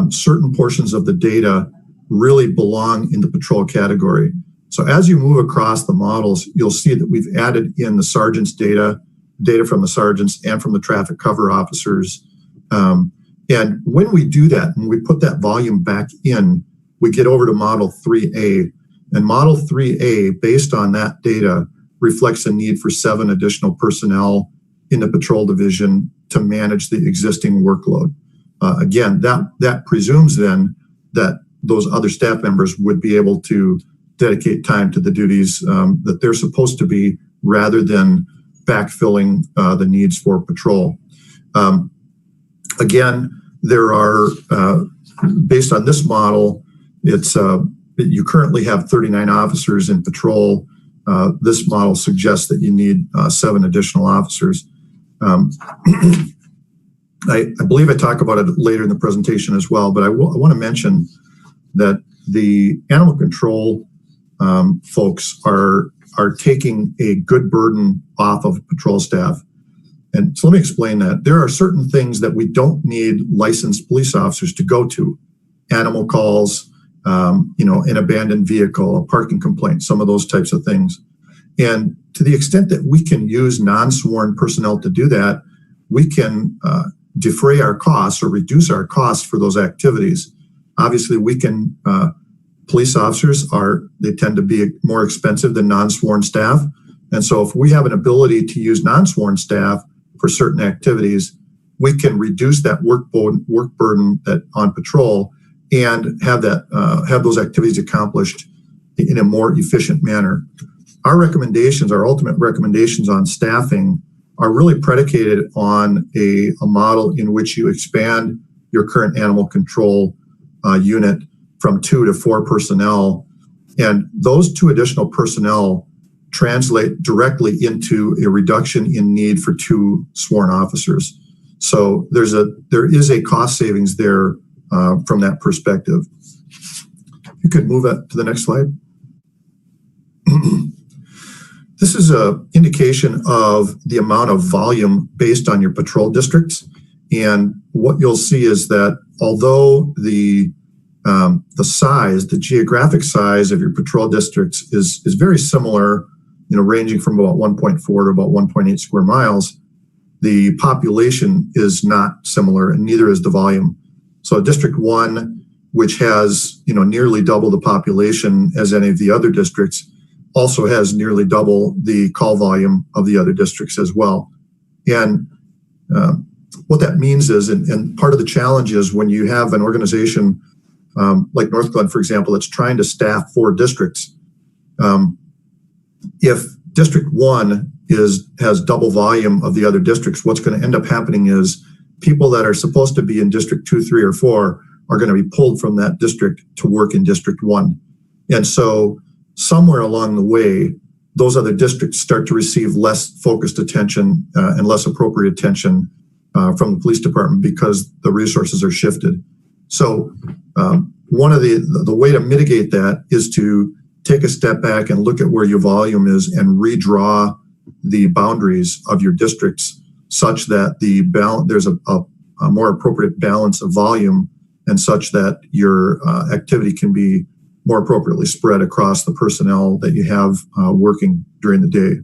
certain portions of the data really belong in the patrol category. So as you move across the models, you'll see that we've added in the sergeant's data from the sergeants and from the traffic cover officers. And when we do that, and we put that volume back in, we get over to Model 3A. And Model 3A, based on that data, reflects a need for 7 additional personnel in the patrol division to manage the existing workload. Again, that presumes then that those other staff members would be able to dedicate time to the duties that they're supposed to be, rather than backfilling the needs for patrol. Again, there are, based on this model, it's you currently have 39 officers in patrol. This model suggests that you need 7 additional officers. I believe I talk about it later in the presentation as well, but I want to mention that the animal control folks are taking a good burden off of patrol staff. And so let me explain that. There are certain things that we don't need licensed police officers to go to. Animal calls, an abandoned vehicle, a parking complaint, some of those types of things. And to the extent that we can use non-sworn personnel to do that, we can defray our costs or reduce our costs for those activities. Obviously, we can, police officers they tend to be more expensive than non-sworn staff. And so if we have an ability to use non-sworn staff for certain activities, we can reduce that work burden that on patrol and have those activities accomplished in a more efficient manner. Our recommendations, our ultimate recommendations on staffing, are really predicated on a model in which you expand your current animal control unit from 2 to 4 personnel. And those 2 additional personnel translate directly into a reduction in need for 2 sworn officers. So there is a cost savings there from that perspective. You could move that to the next slide. This is an indication of the amount of volume based on your patrol districts. And what you'll see is that although the size, the geographic size of your patrol districts is very similar, ranging from about 1.4 to about 1.8 square miles, the population is not similar, and neither is the volume. So District 1, which has nearly double the population as any of the other districts, also has nearly double the call volume of the other districts as well. And what that means is, and part of the challenge is when you have an organization like Northglenn, for example, that's trying to staff 4 districts, if District 1 has double volume of the other districts, what's going to end up happening is people that are supposed to be in District 2, 3, or 4 are going to be pulled from that district to work in District 1. And so somewhere along the way, those other districts start to receive less focused attention and less appropriate attention from the police department because the resources are shifted. So one of the way to mitigate that is to take a step back and look at where your volume is and redraw the boundaries of your districts such that there's a more appropriate balance of volume and such that your activity can be more appropriately spread across the personnel that you have working during the day.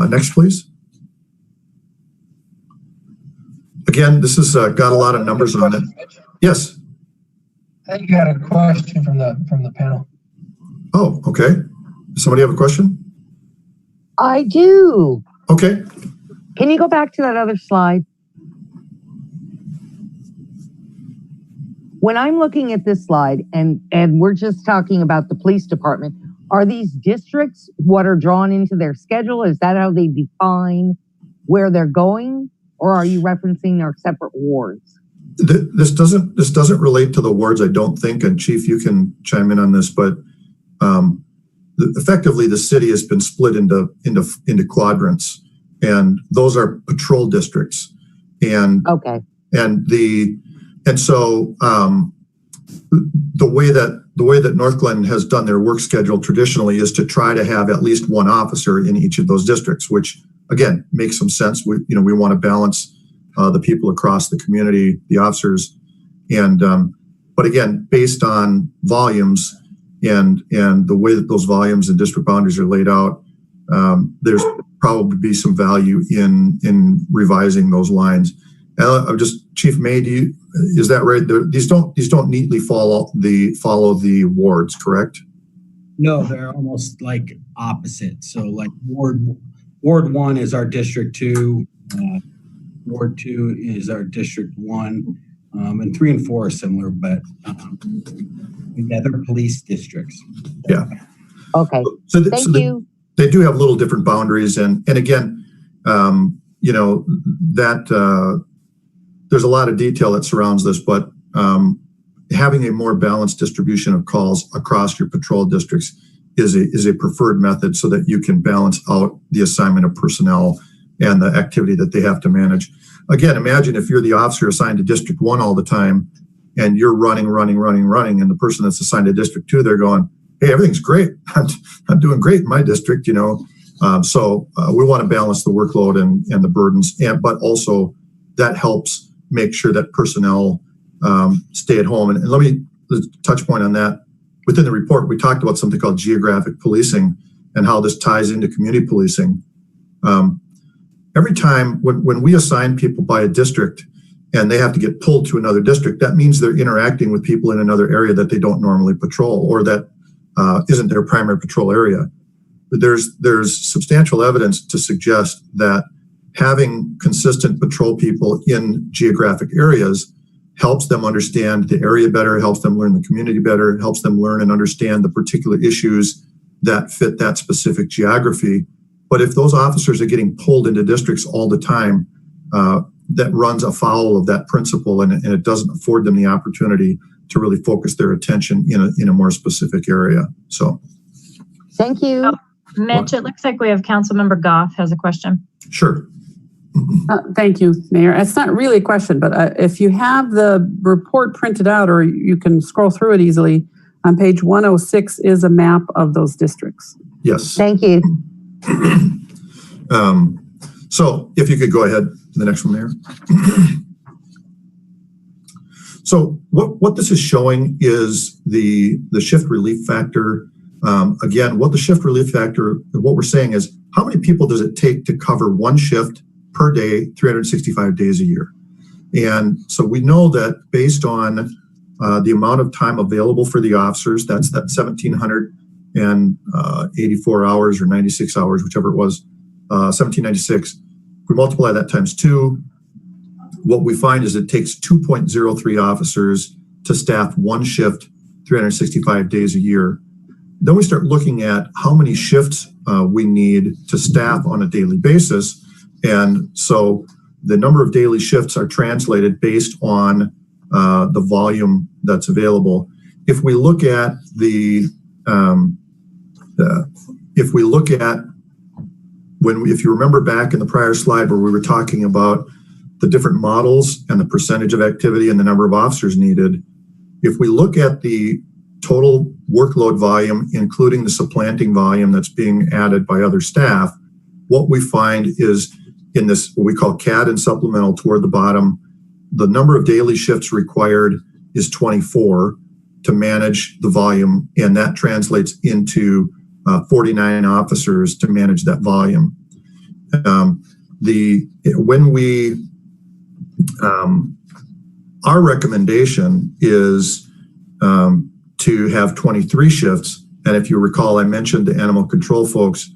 Next, please. Again, this has got a lot of numbers on it. Yes. I think you had a question from the panel. Oh, okay. Does somebody have a question? I do. Okay. Can you go back to that other slide? When I'm looking at this slide and we're just talking about the police department, are these districts what are drawn into their schedule? Is that how they define where they're going? Or are you referencing their separate wards? This doesn't relate to the wards, I don't think. And Chief, you can chime in on this, but effectively the city has been split into quadrants, and those are patrol districts. And okay. So the way that Northglenn has done their work schedule traditionally is to try to have at least one officer in each of those districts, which again makes some sense. We want to balance the people across the community, the officers, and but again, based on volumes and the way that those volumes and district boundaries are laid out, there's probably be some value in revising those lines. Chief May, is that right? These don't neatly follow the wards, correct? No, they're almost like opposite. So like Ward 1 is our District 2, Ward 2 is our District 1, and 3 and 4 are similar, but they're police districts. Yeah. Okay. Thank you. They do have little different boundaries, and again, that there's a lot of detail that surrounds this, but having a more balanced distribution of calls across your patrol districts is a preferred method so that you can balance out the assignment of personnel and the activity that they have to manage. Again, imagine if you're the officer assigned to District 1 all the time and you're running, and the person that's assigned to District 2, they're going, hey, everything's great. I'm doing great in my district, So we want to balance the workload and the burdens, but also that helps make sure that personnel stay at home. And let me touch point on that. Within the report, we talked about something called geographic policing and how this ties into community policing. Every time when we assign people by a district and they have to get pulled to another district, that means they're interacting with people in another area that they don't normally patrol or that isn't their primary patrol area. But there's substantial evidence to suggest that having consistent patrol people in geographic areas helps them understand the area better, helps them learn the community better, helps them learn and understand the particular issues that fit that specific geography. But if those officers are getting pulled into districts all the time, that runs afoul of that principle, and it doesn't afford them the opportunity to really focus their attention in a more specific area. So, thank you. Oh, Mitch, it looks like we have Councilmember Goff has a question. Sure. Thank you, Mayor. It's not really a question, but if you have the report printed out, or you can scroll through it easily, on page 106 is a map of those districts. Yes. Thank you. So if you could go ahead to the next one, Mayor. So what this is showing is the shift relief factor. Again, what the shift relief factor, what we're saying is how many people does it take to cover one shift per day, 365 days a year? And so we know that based on the amount of time available for the officers, that's that 1,784 hours or 96 hours, whichever it was, 1796. If we multiply that times 2, what we find is it takes 2.03 officers to staff one shift 365 days a year. Then we start looking at how many shifts we need to staff on a daily basis. And so the number of daily shifts are translated based on the volume that's available. If we look at if you remember back in the prior slide where we were talking about the different models and the percentage of activity and the number of officers needed, if we look at the total workload volume, including the supplanting volume that's being added by other staff, what we find is in this, what we call CAD and supplemental toward the bottom, the number of daily shifts required is 24 to manage the volume, and that translates into 49 officers to manage that volume. Our recommendation is to have 23 shifts, and if you recall, I mentioned the animal control folks.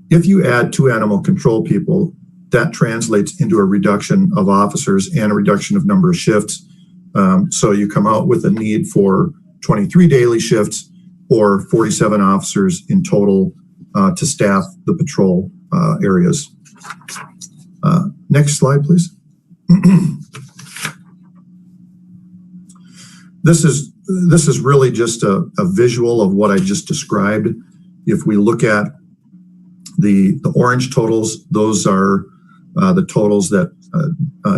If you add 2 animal control people, that translates into a reduction of officers and a reduction of number of shifts. So you come out with a need for 23 daily shifts or 47 officers in total to staff the patrol areas. Next slide, please. This is really just a visual of what I just described. If we look at the orange totals, those are the totals that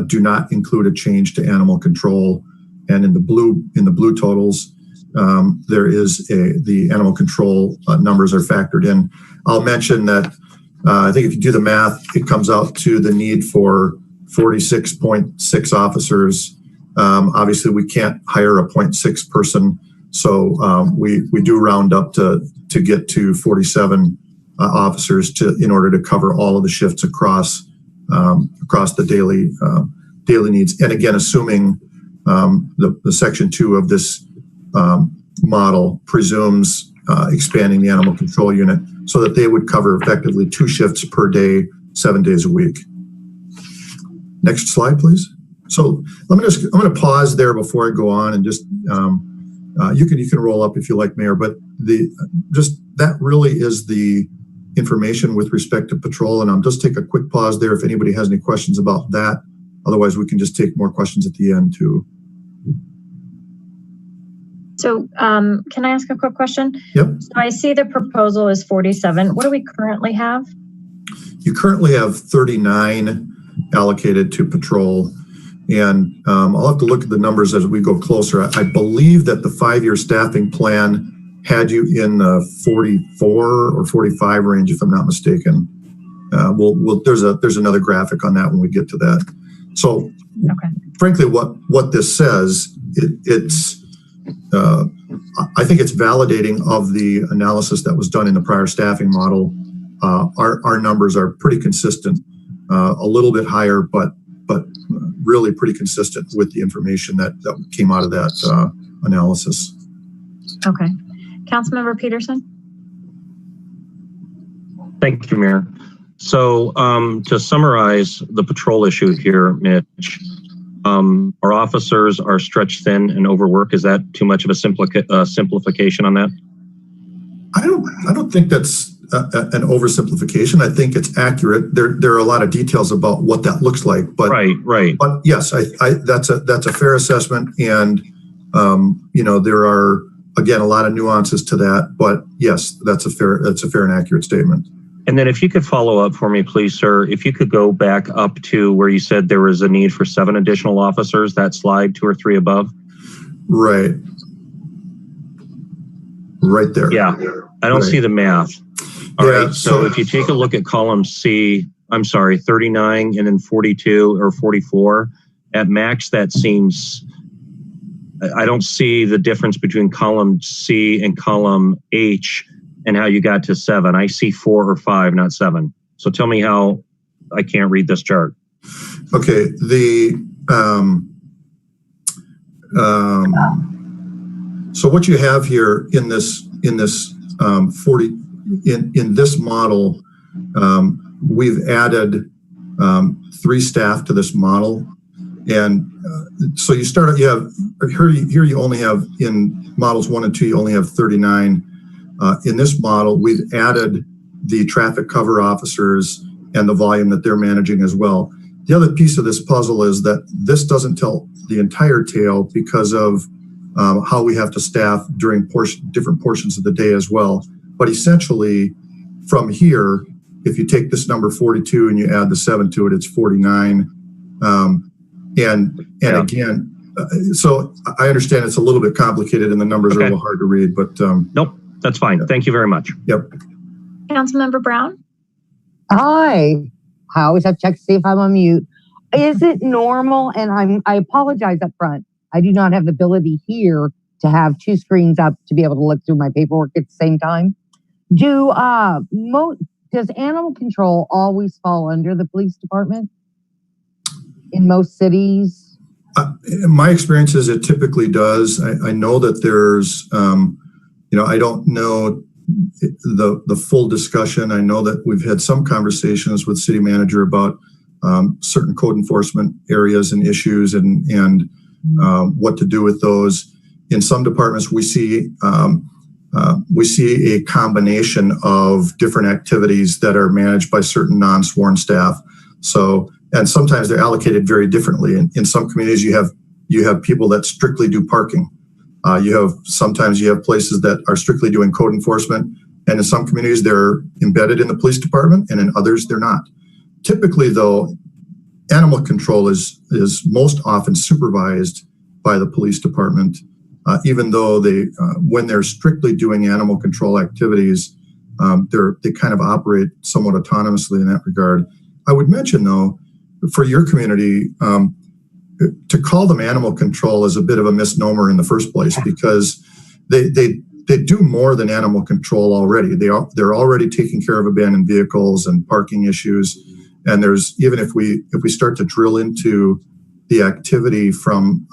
do not include a change to animal control, and in the blue totals, there is the animal control numbers are factored in. I'll mention that I think if you do the math, it comes out to the need for 46.6 officers. Obviously, we can't hire a 0.6 person, so we do round up to get to 47 officers in order to cover all of the shifts across the daily needs. And again, assuming the section 2 of this model presumes expanding the animal control unit so that they would cover effectively 2 shifts per day, 7 days a week. Next slide, please. So I'm going to pause there before I go on and just you can roll up if you like, Mayor. But that really is the information with respect to patrol, and I'll just take a quick pause there if anybody has any questions about that. Otherwise, we can just take more questions at the end too. So can I ask a quick question? Yep. So I see the proposal is 47. What do we currently have? You currently have 39 allocated to patrol. And I'll have to look at the numbers as we go closer. I believe that the 5-year staffing plan had you in the 44 or 45 range, if I'm not mistaken. There's another graphic on that when we get to that. So, okay. Frankly, what this says, I think it's validating of the analysis that was done in the prior staffing model. Our numbers are pretty consistent, a little bit higher, but really pretty consistent with the information that came out of that analysis. Okay. Councilmember Peterson. Thank you, Mayor. So to summarize the patrol issue here, Mitch, our officers are stretched thin and overworked. Is that too much of a simplification on that? I don't think that's an oversimplification. I think it's accurate. There are a lot of details about what that looks like, but right. But yes, that's a fair assessment, and there are again a lot of nuances to that. But yes, that's a fair and accurate statement. And then if you could follow up for me, please, sir, if you could go back up to where you said there was a need for 7 additional officers, that slide 2 or 3 above. Right there. Yeah, I don't see the math. All right, so if you take a look at column C, I'm sorry, 39 and then 42 or 44, at max that seems, I don't see the difference between column C and column H and how you got to 7. I see 4 or 5, not 7. So tell me how I can't read this chart. Okay, so what you have here in this 40 in this model, we've added 3 staff to this model, and so you have here you only have in models 1 and 2 you only have 39. In this model, we've added the traffic cover officers and the volume that they're managing as well. The other piece of this puzzle is that this doesn't tell the entire tale because of how we have to staff during different portions of the day as well. But essentially, from here, if you take this number 42 and you add the 7 to it, it's 49. And again, So I understand it's a little bit complicated and the numbers are a little hard to read, but nope, that's fine. Thank you very much. Yep. Councilmember Brown? Hi. I always have to check to see if I'm on mute. Is it normal? And I apologize up front. I do not have the ability here to have two screens up to be able to look through my paperwork at the same time. Does animal control always fall under the police department in most cities? In my experience is it typically does. I know that there's, I don't know the full discussion. I know that we've had some conversations with city manager about certain code enforcement areas and issues and what to do with those. In some departments, we see a combination of different activities that are managed by certain non-sworn staff. So, and sometimes they're allocated very differently. In some communities, you have people that strictly do parking. Sometimes you have places that are strictly doing code enforcement, and in some communities they're embedded in the police department, and in others they're not. Typically, though, animal control is most often supervised by the police department, even though when they're strictly doing animal control activities, they kind of operate somewhat autonomously in that regard. I would mention, though, for your community, to call them animal control is a bit of a misnomer in the first place, because they do more than animal control already. They're already taking care of abandoned vehicles and parking issues. And there's, even if we start to drill into the activity from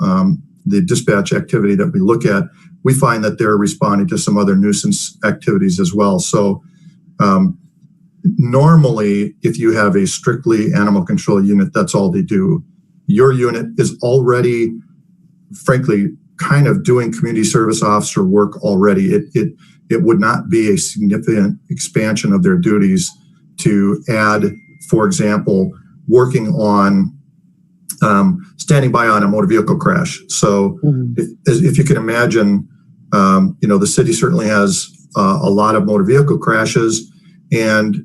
the dispatch activity that we look at, we find that they're responding to some other nuisance activities as well. So normally, if you have a strictly animal control unit, that's all they do. Your unit is already, frankly, kind of doing community service officer work already. It would not be a significant expansion of their duties to add, for example, working on standing by on a motor vehicle crash. So if you can imagine, the city certainly has a lot of motor vehicle crashes, and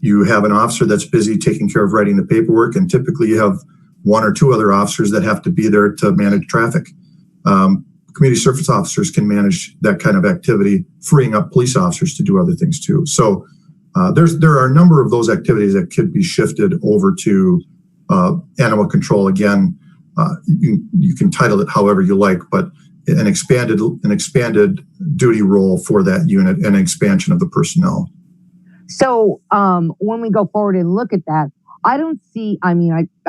you have an officer that's busy taking care of writing the paperwork, and typically you have one or two other officers that have to be there to manage traffic. Community service officers can manage that kind of activity, freeing up police officers to do other things too. So there are a number of those activities that could be shifted over to animal control. Again, you can title it however you like, but an expanded duty role for that unit and an expansion of the personnel. So when we go forward and look at that, I don't see, I'm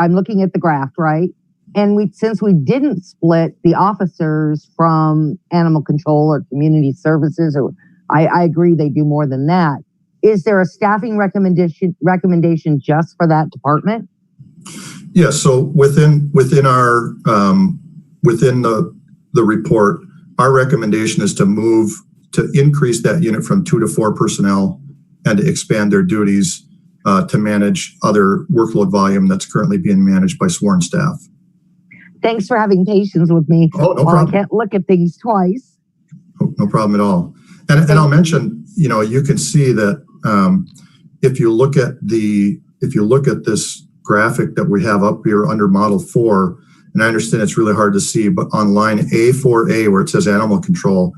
looking at the graph, right? And since we didn't split the officers from animal control or community services, or I agree they do more than that. Is there a staffing recommendation just for that department? Yeah, so within our within the report, our recommendation is to increase that unit from 2 to 4 personnel and to expand their duties to manage other workload volume that's currently being managed by sworn staff. Thanks for having patience with me. Oh, no problem. I can't look at things twice. No problem at all. And I'll mention, you can see that if you look at this graphic that we have up here under Model 4, and I understand it's really hard to see, but on line A4A where it says animal control,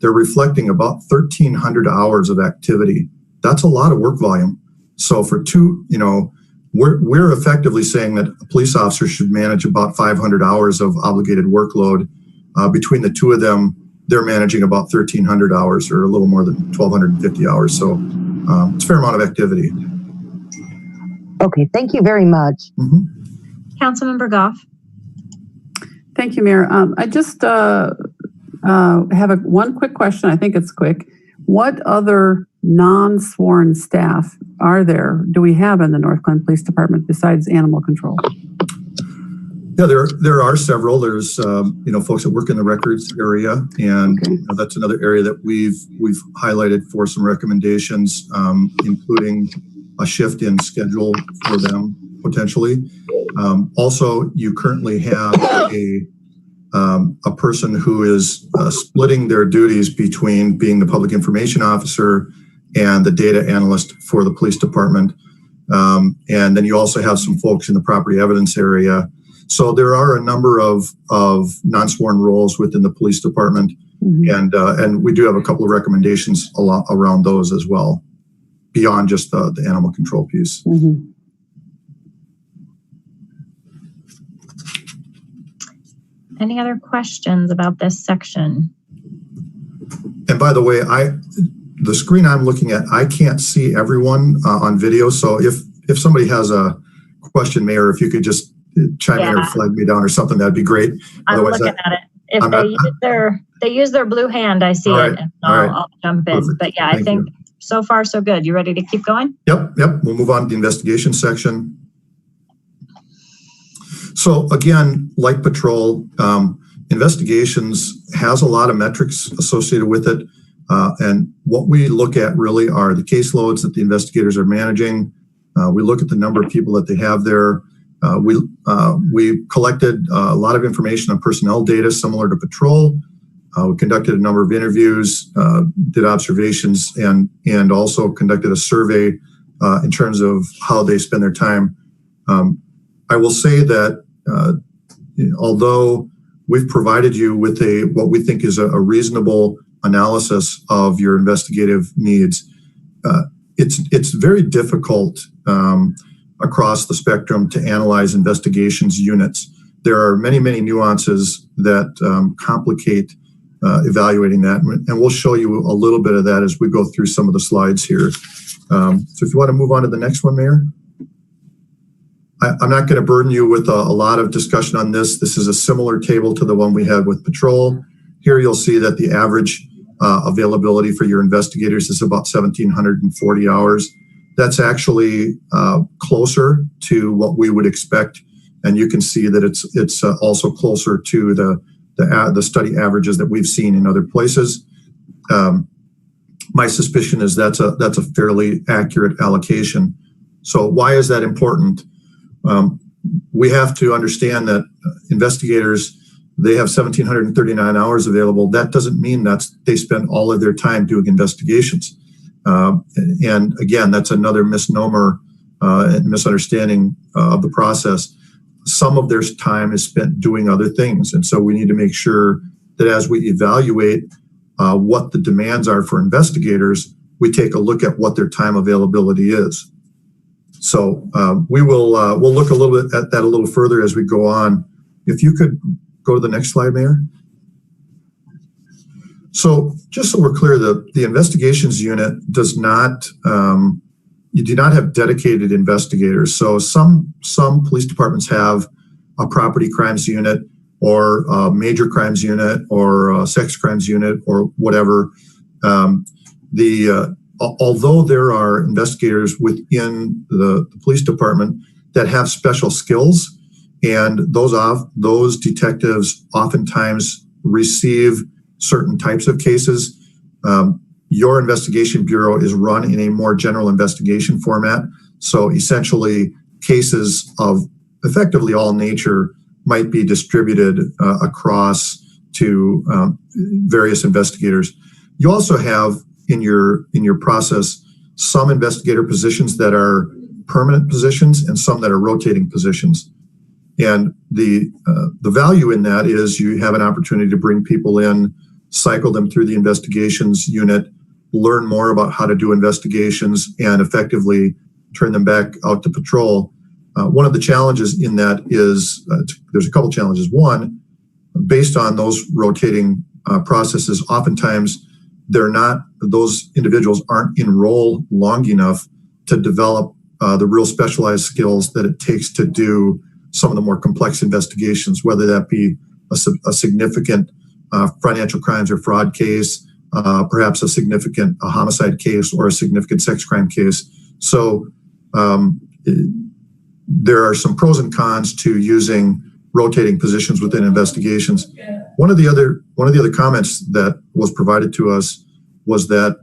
they're reflecting about 1,300 hours of activity. That's a lot of work volume. So for we're effectively saying that a police officer should manage about 500 hours of obligated workload. Between the two of them, they're managing about 1,300 hours, or a little more than 1,250 hours. So it's a fair amount of activity. Okay, thank you very much. Councilmember Goff. Thank you, Mayor. I just have one quick question. I think it's quick. What other non-sworn staff do we have in the Northglenn Police Department besides animal control? Yeah, there are several. There's folks that work in the records area, and that's another area that we've highlighted for some recommendations, including a shift in schedule for them potentially. Also, you currently have a person who is splitting their duties between being the public information officer and the data analyst for the police department. And then you also have some folks in the property evidence area. So there are a number of non-sworn roles within the police department, and we do have a couple of recommendations around those as well, beyond just the animal control piece. Any other questions about this section? And by the way, the screen I'm looking at, I can't see everyone on video. So if somebody has a question, Mayor, if you could just chime in or flag me down or something, that'd be great. I'm looking at it. If they use their blue hand, I see it, and I'll jump in. Perfect. But yeah, I think so far so good. You ready to keep going? Yep. We'll move on to the investigation section. So again, like patrol, investigations has a lot of metrics associated with it. And what we look at really are the caseloads that the investigators are managing. We look at the number of people that they have there. We collected a lot of information on personnel data similar to patrol. We conducted a number of interviews, did observations, and also conducted a survey in terms of how they spend their time. I will say that although we've provided you with what we think is a reasonable analysis of your investigative needs, it's very difficult across the spectrum to analyze investigations units. There are many, many nuances that complicate evaluating that, and we'll show you a little bit of that as we go through some of the slides here. So if you want to move on to the next one, Mayor. I'm not going to burden you with a lot of discussion on this. This is a similar table to the one we had with patrol. Here you'll see that the average availability for your investigators is about 1,740 hours. That's actually closer to what we would expect, and you can see that it's also closer to the study averages that we've seen in other places. My suspicion is that's a fairly accurate allocation. So why is that important? We have to understand that investigators, they have 1,739 hours available. That doesn't mean they spend all of their time doing investigations. And again, that's another misnomer and misunderstanding of the process. Some of their time is spent doing other things. And so we need to make sure that as we evaluate what the demands are for investigators, we take a look at what their time availability is. So we'll look a little bit at that a little further as we go on. If you could go to the next slide, Mayor. So just so we're clear, the investigations unit does not, you do not have dedicated investigators. So some police departments have a property crimes unit or a major crimes unit or a sex crimes unit or whatever. Although there are investigators within the police department that have special skills, and those detectives oftentimes receive certain types of cases, your investigation bureau is run in a more general investigation format. So essentially, cases of effectively all nature might be distributed across to various investigators. You also have in your process some investigator positions that are permanent positions and some that are rotating positions. And the value in that is you have an opportunity to bring people in, cycle them through the investigations unit, learn more about how to do investigations, and effectively turn them back out to patrol. One of the challenges in that is, there's a couple challenges. One, based on those rotating processes, oftentimes those individuals aren't in role long enough to develop the real specialized skills that it takes to do some of the more complex investigations, whether that be a significant financial crimes or fraud case, perhaps a significant homicide case, or a significant sex crime case. So there are some pros and cons to using rotating positions within investigations. One of the other comments that was provided to us was that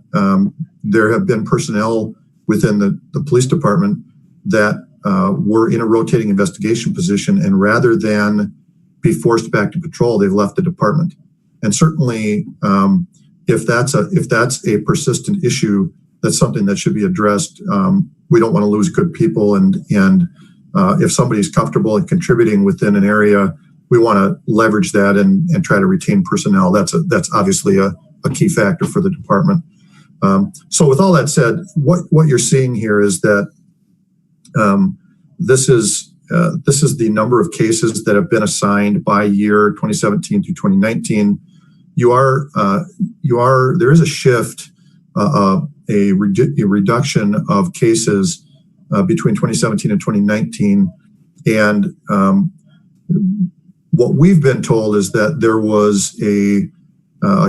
there have been personnel within the police department that were in a rotating investigation position, and rather than be forced back to patrol, they've left the department. And certainly, if that's a persistent issue, that's something that should be addressed. We don't want to lose good people, and if somebody's comfortable in contributing within an area, we want to leverage that and try to retain personnel. That's obviously a key factor for the department. So with all that said, what you're seeing here is that this is the number of cases that have been assigned by year 2017 through 2019. There is a shift, a reduction of cases between 2017 and 2019, and what we've been told is that there was a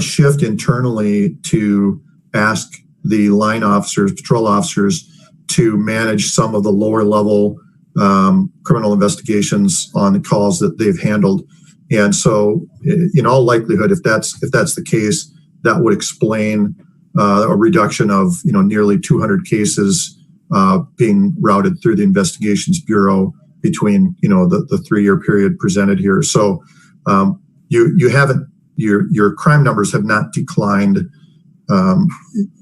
shift internally to ask the line officers, patrol officers, to manage some of the lower level criminal investigations on the calls that they've handled. And so in all likelihood, if that's the case, that would explain a reduction of nearly 200 cases being routed through the Investigations Bureau between the 3-year period presented here. So you haven't, your crime numbers have not declined.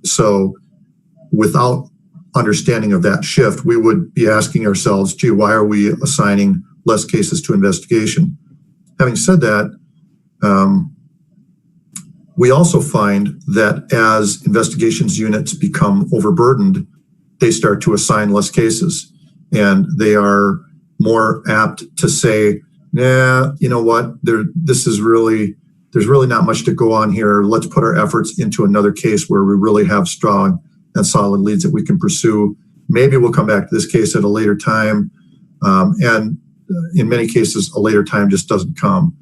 So without understanding of that shift, we would be asking ourselves, gee, why are we assigning less cases to investigation? Having said that, we also find that as investigations units become overburdened, they start to assign less cases, and they are more apt to say, "Yeah, you know what? There's really not much to go on here. Let's put our efforts into another case where we really have strong and solid leads that we can pursue. Maybe we'll come back to this case at a later time." And in many cases, a later time just doesn't come.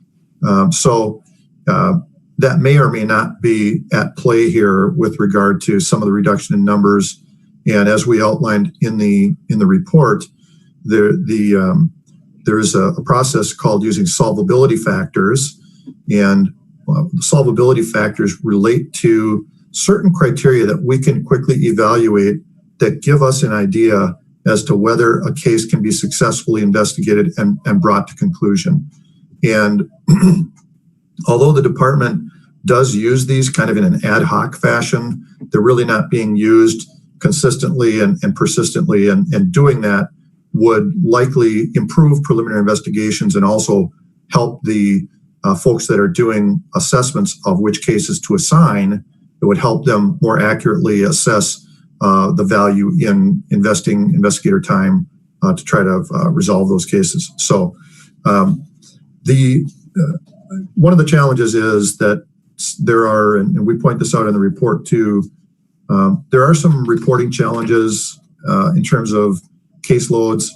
So that may or may not be at play here with regard to some of the reduction in numbers. And as we outlined in the report, there is a process called using solvability factors, and solvability factors relate to certain criteria that we can quickly evaluate that give us an idea as to whether a case can be successfully investigated and brought to conclusion. And although the department does use these kind of in an ad hoc fashion, they're really not being used consistently and persistently, and doing that would likely improve preliminary investigations and also help the folks that are doing assessments of which cases to assign. It would help them more accurately assess the value in investing investigator time to try to resolve those cases. So one of the challenges is that there are, and we point this out in the report too, there are some reporting challenges in terms of caseloads,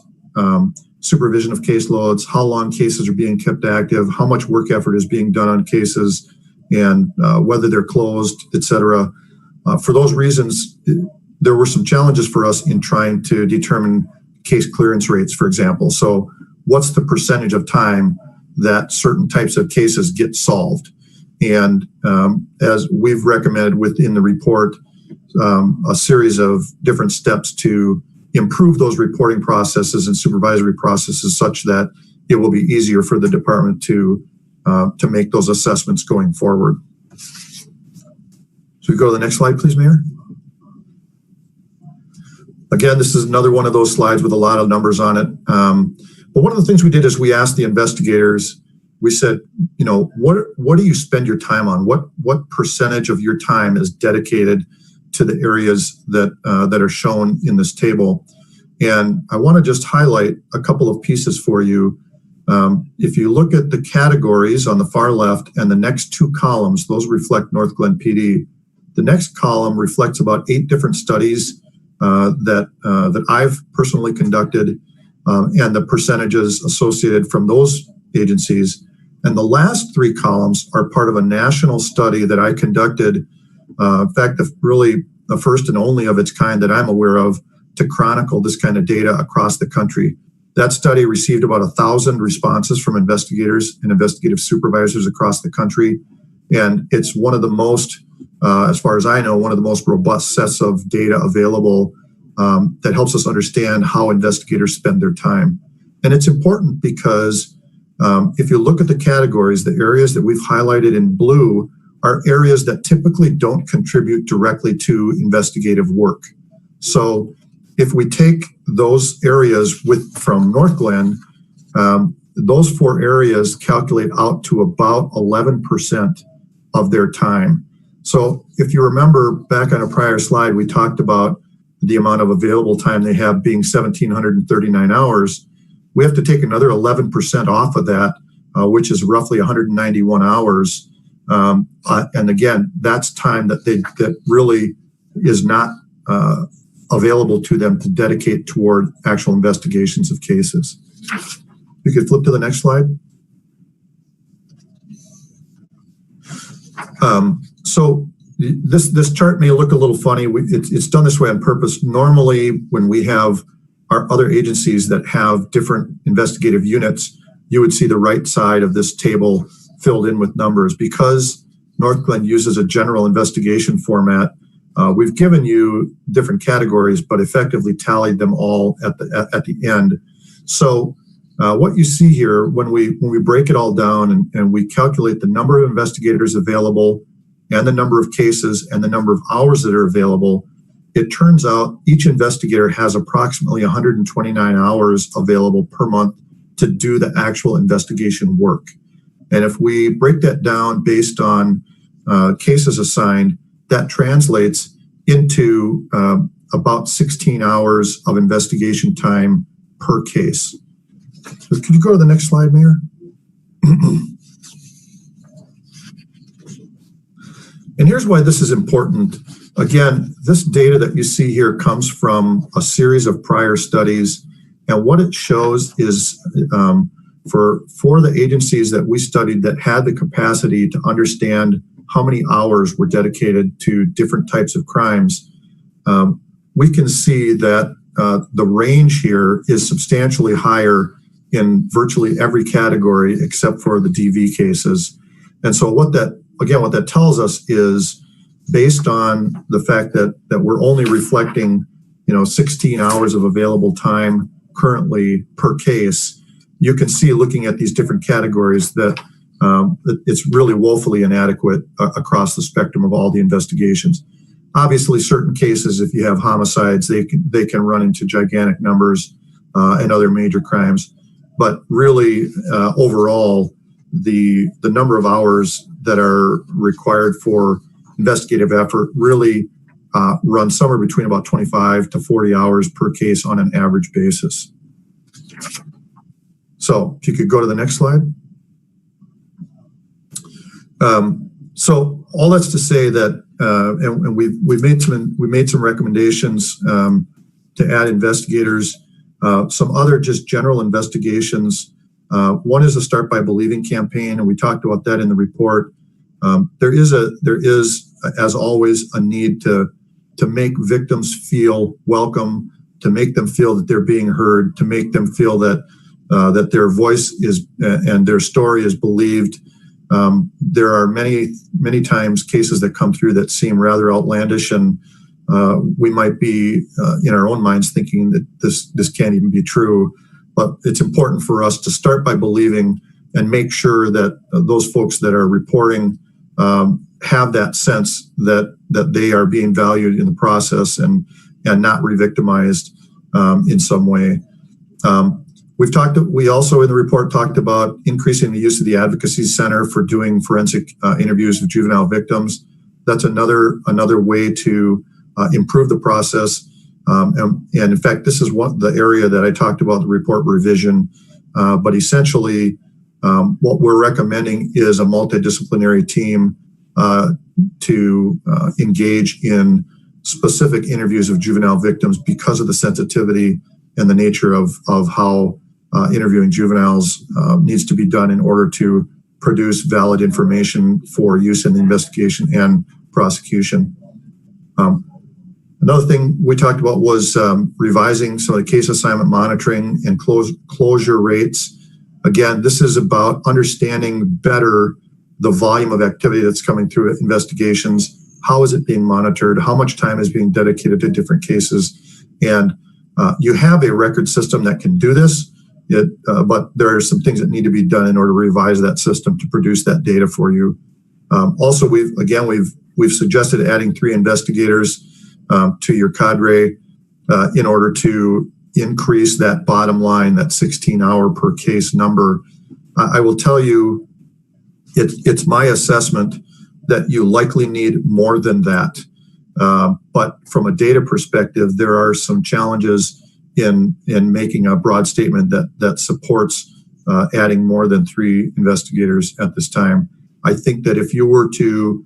supervision of caseloads, how long cases are being kept active, how much work effort is being done on cases, and whether they're closed, et cetera. For those reasons, there were some challenges for us in trying to determine case clearance rates, for example. So what's the percentage of time that certain types of cases get solved? And as we've recommended within the report, a series of different steps to improve those reporting processes and supervisory processes such that it will be easier for the department to make those assessments going forward. So we go to the next slide, please, Mayor. Again, this is another one of those slides with a lot of numbers on it. But one of the things we did is we asked the investigators, we said, what do you spend your time on? What percentage of your time is dedicated to the areas that are shown in this table? And I want to just highlight a couple of pieces for you. If you look at the categories on the far left and the next two columns, those reflect Northglenn PD. The next column reflects about 8 different studies that I've personally conducted, and the percentages associated from those agencies. And the last 3 columns are part of a national study that I conducted, in fact, really the first and only of its kind that I'm aware of to chronicle this kind of data across the country. That study received about 1,000 responses from investigators and investigative supervisors across the country. And it's one of the most, as far as I know, one of the most robust sets of data available that helps us understand how investigators spend their time. And it's important because if you look at the categories, the areas that we've highlighted in blue are areas that typically don't contribute directly to investigative work. So if we take those areas from Northglenn, those 4 areas calculate out to about 11% of their time. So if you remember back on a prior slide, we talked about the amount of available time they have being 1,739 hours. We have to take another 11% off of that, which is roughly 191 hours. And again, that's time that really is not available to them to dedicate toward actual investigations of cases. You could flip to the next slide. So this chart may look a little funny. It's done this way on purpose. Normally, when we have our other agencies that have different investigative units, you would see the right side of this table filled in with numbers. Because Northglenn uses a general investigation format, we've given you different categories, but effectively tallied them all at the end. So what you see here, when we break it all down and we calculate the number of investigators available and the number of cases and the number of hours that are available, it turns out each investigator has approximately 129 hours available per month to do the actual investigation work. And if we break that down based on cases assigned, that translates into about 16 hours of investigation time per case. So could you go to the next slide, Mayor? And here's why this is important. Again, this data that you see here comes from a series of prior studies. And what it shows is for the agencies that we studied that had the capacity to understand how many hours were dedicated to different types of crimes, we can see that the range here is substantially higher in virtually every category except for the DV cases. And so what that tells us is, based on the fact that we're only reflecting 16 hours of available time currently per case, you can see, looking at these different categories, that it's really woefully inadequate across the spectrum of all the investigations. Obviously, certain cases, if you have homicides, they can run into gigantic numbers and other major crimes. But really, overall, the number of hours that are required for investigative effort really run somewhere between about 25 to 40 hours per case on an average basis. So if you could go to the next slide. So all that's to say that, and we made some recommendations to add investigators. Some other just general investigations. One is a Start by Believing campaign, and we talked about that in the report. There is, as always, a need to make victims feel welcome, to make them feel that they're being heard, to make them feel that their voice is and their story is believed. There are many times cases that come through that seem rather outlandish, and we might be in our own minds thinking that this can't even be true. But it's important for us to start by believing and make sure that those folks that are reporting have that sense that they are being valued in the process and not re-victimized in some way. We also in the report talked about increasing the use of the Advocacy Center for doing forensic interviews of juvenile victims. That's another way to improve the process. And in fact, this is the area that I talked about, the report revision. But essentially, what we're recommending is a multidisciplinary team to engage in specific interviews of juvenile victims because of the sensitivity and the nature of how interviewing juveniles needs to be done in order to produce valid information for use in the investigation and prosecution. Another thing we talked about was revising some of the case assignment monitoring and closure rates. Again, this is about understanding better the volume of activity that's coming through investigations. How is it being monitored? How much time is being dedicated to different cases? And you have a record system that can do this, but there are some things that need to be done in order to revise that system to produce that data for you. Also, we've suggested adding 3 investigators to your cadre in order to increase that bottom line, that 16-hour per case number. I will tell you, it's my assessment that you likely need more than that. But from a data perspective, there are some challenges in making a broad statement that supports adding more than 3 investigators at this time. I think that if you were to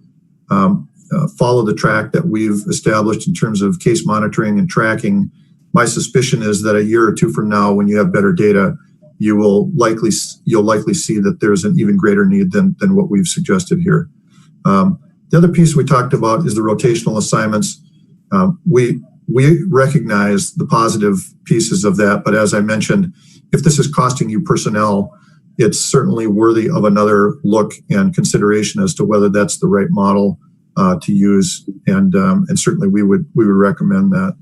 follow the track that we've established in terms of case monitoring and tracking, my suspicion is that a year or 2 from now, when you have better data, you'll likely see that there's an even greater need than what we've suggested here. The other piece we talked about is the rotational assignments. We recognize the positive pieces of that, but as I mentioned, if this is costing you personnel, it's certainly worthy of another look and consideration as to whether that's the right model to use, and certainly we would recommend that.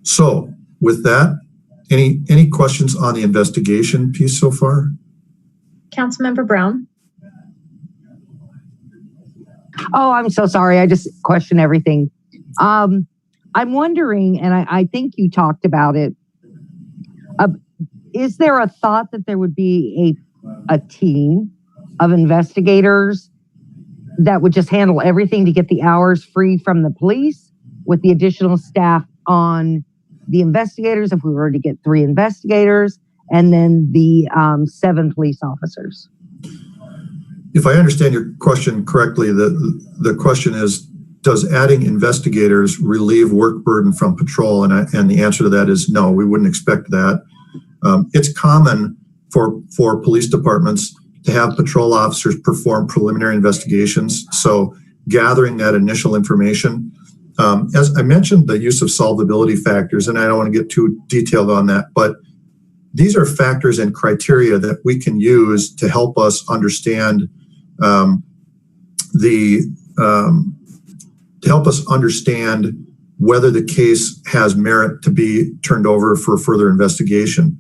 So with that, any questions on the investigation piece so far? Councilmember Brown. Oh, I'm so sorry. I just question everything. I'm wondering, and I think you talked about it. Is there a thought that there would be a team of investigators that would just handle everything to get the hours free from the police, with the additional staff on the investigators, if we were to get 3 investigators, and then the 7 police officers? If I understand your question correctly, the question is, does adding investigators relieve work burden from patrol? And the answer to that is no, we wouldn't expect that. It's common for police departments to have patrol officers perform preliminary investigations. So gathering that initial information, as I mentioned, the use of solvability factors, and I don't want to get too detailed on that, but these are factors and criteria that we can use to help us understand whether the case has merit to be turned over for further investigation.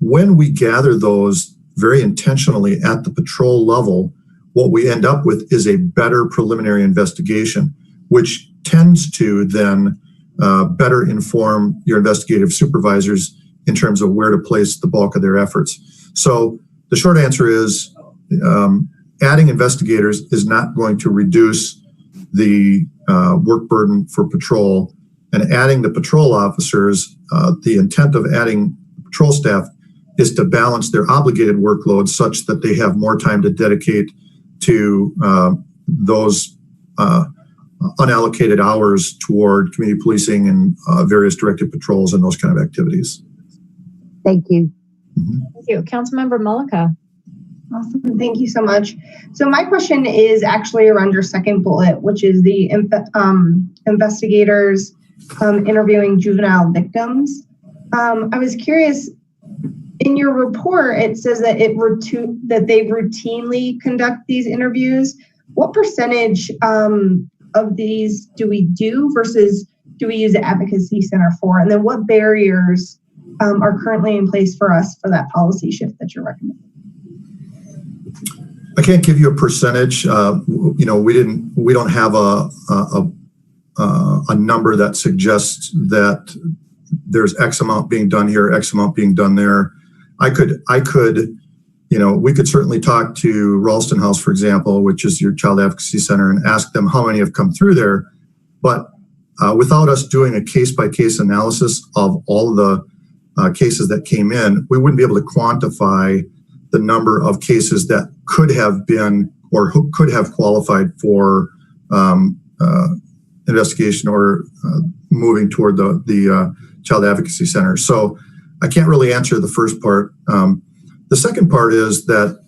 When we gather those very intentionally at the patrol level, what we end up with is a better preliminary investigation, which tends to then better inform your investigative supervisors in terms of where to place the bulk of their efforts. So the short answer is adding investigators is not going to reduce the work burden for patrol, and adding the patrol officers, the intent of adding patrol staff is to balance their obligated workload such that they have more time to dedicate to those unallocated hours toward community policing and various directed patrols and those kind of activities. Thank you. Thank you. Councilmember Mullica. Awesome. Thank you so much. So my question is actually around your second bullet, which is the investigators interviewing juvenile victims. I was curious, in your report, it says that that they routinely conduct these interviews. What percentage of these do we do versus do we use the Advocacy Center for? And then what barriers are currently in place for us for that policy shift that you're recommending? I can't give you a percentage. We don't have a number that suggests that there's X amount being done here, X amount being done there. We could certainly talk to Ralston House, for example, which is your child advocacy center, and ask them how many have come through there. But without us doing a case-by-case analysis of all of the cases that came in, we wouldn't be able to quantify the number of cases that could have been or who could have qualified for investigation or moving toward the Child Advocacy Center. So I can't really answer the first part. The second part is that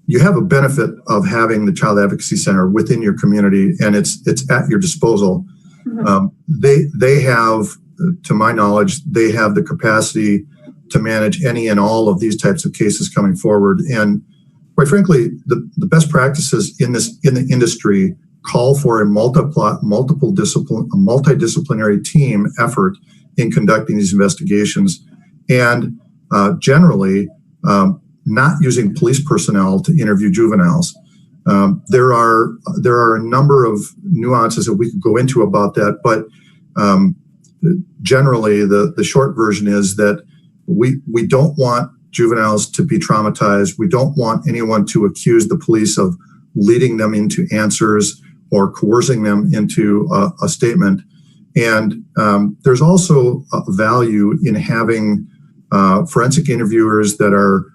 you have a benefit of having the Child Advocacy Center within your community, and it's at your disposal. Mm-hmm. They have, to my knowledge, they have the capacity to manage any and all of these types of cases coming forward. And quite frankly, the best practices in the industry call for a multidisciplinary team effort in conducting these investigations, and generally not using police personnel to interview juveniles. There are a number of nuances that we could go into about that, but generally the short version is that we don't want juveniles to be traumatized. We don't want anyone to accuse the police of leading them into answers or coercing them into a statement. And there's also a value in having forensic interviewers that are,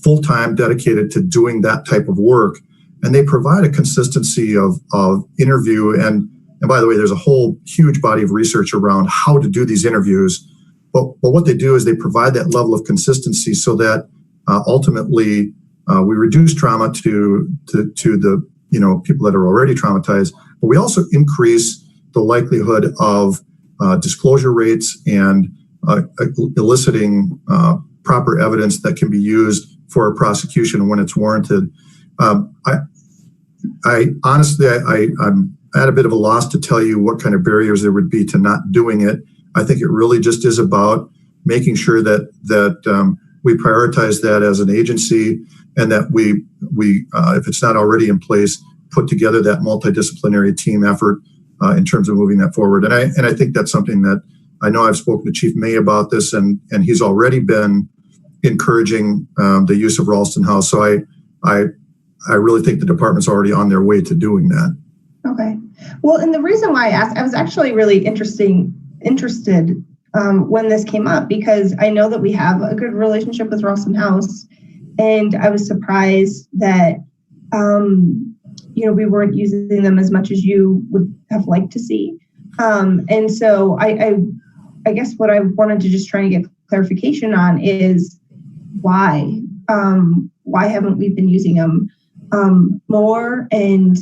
full-time dedicated to doing that type of work. And they provide a consistency of interview. And by the way, there's a whole huge body of research around how to do these interviews. But what they do is they provide that level of consistency so that ultimately we reduce trauma to the people that are already traumatized. But we also increase the likelihood of disclosure rates and eliciting proper evidence that can be used for a prosecution when it's warranted. I honestly, I'm at a bit of a loss to tell you what kind of barriers there would be to not doing it. I think it really just is about making sure that we prioritize that as an agency, and that we if it's not already in place, put together that multidisciplinary team effort in terms of moving that forward. And I think that's something that I know I've spoken to Chief May about this, and he's already been encouraging the use of Ralston House. So I really think the department's already on their way to doing that. Okay. Well, and the reason why I asked, I was actually really interested when this came up, because I know that we have a good relationship with Ralston House, and I was surprised that we weren't using them as much as you would have liked to see. And so I guess what I wanted to just try and get clarification on is why haven't we been using them more, and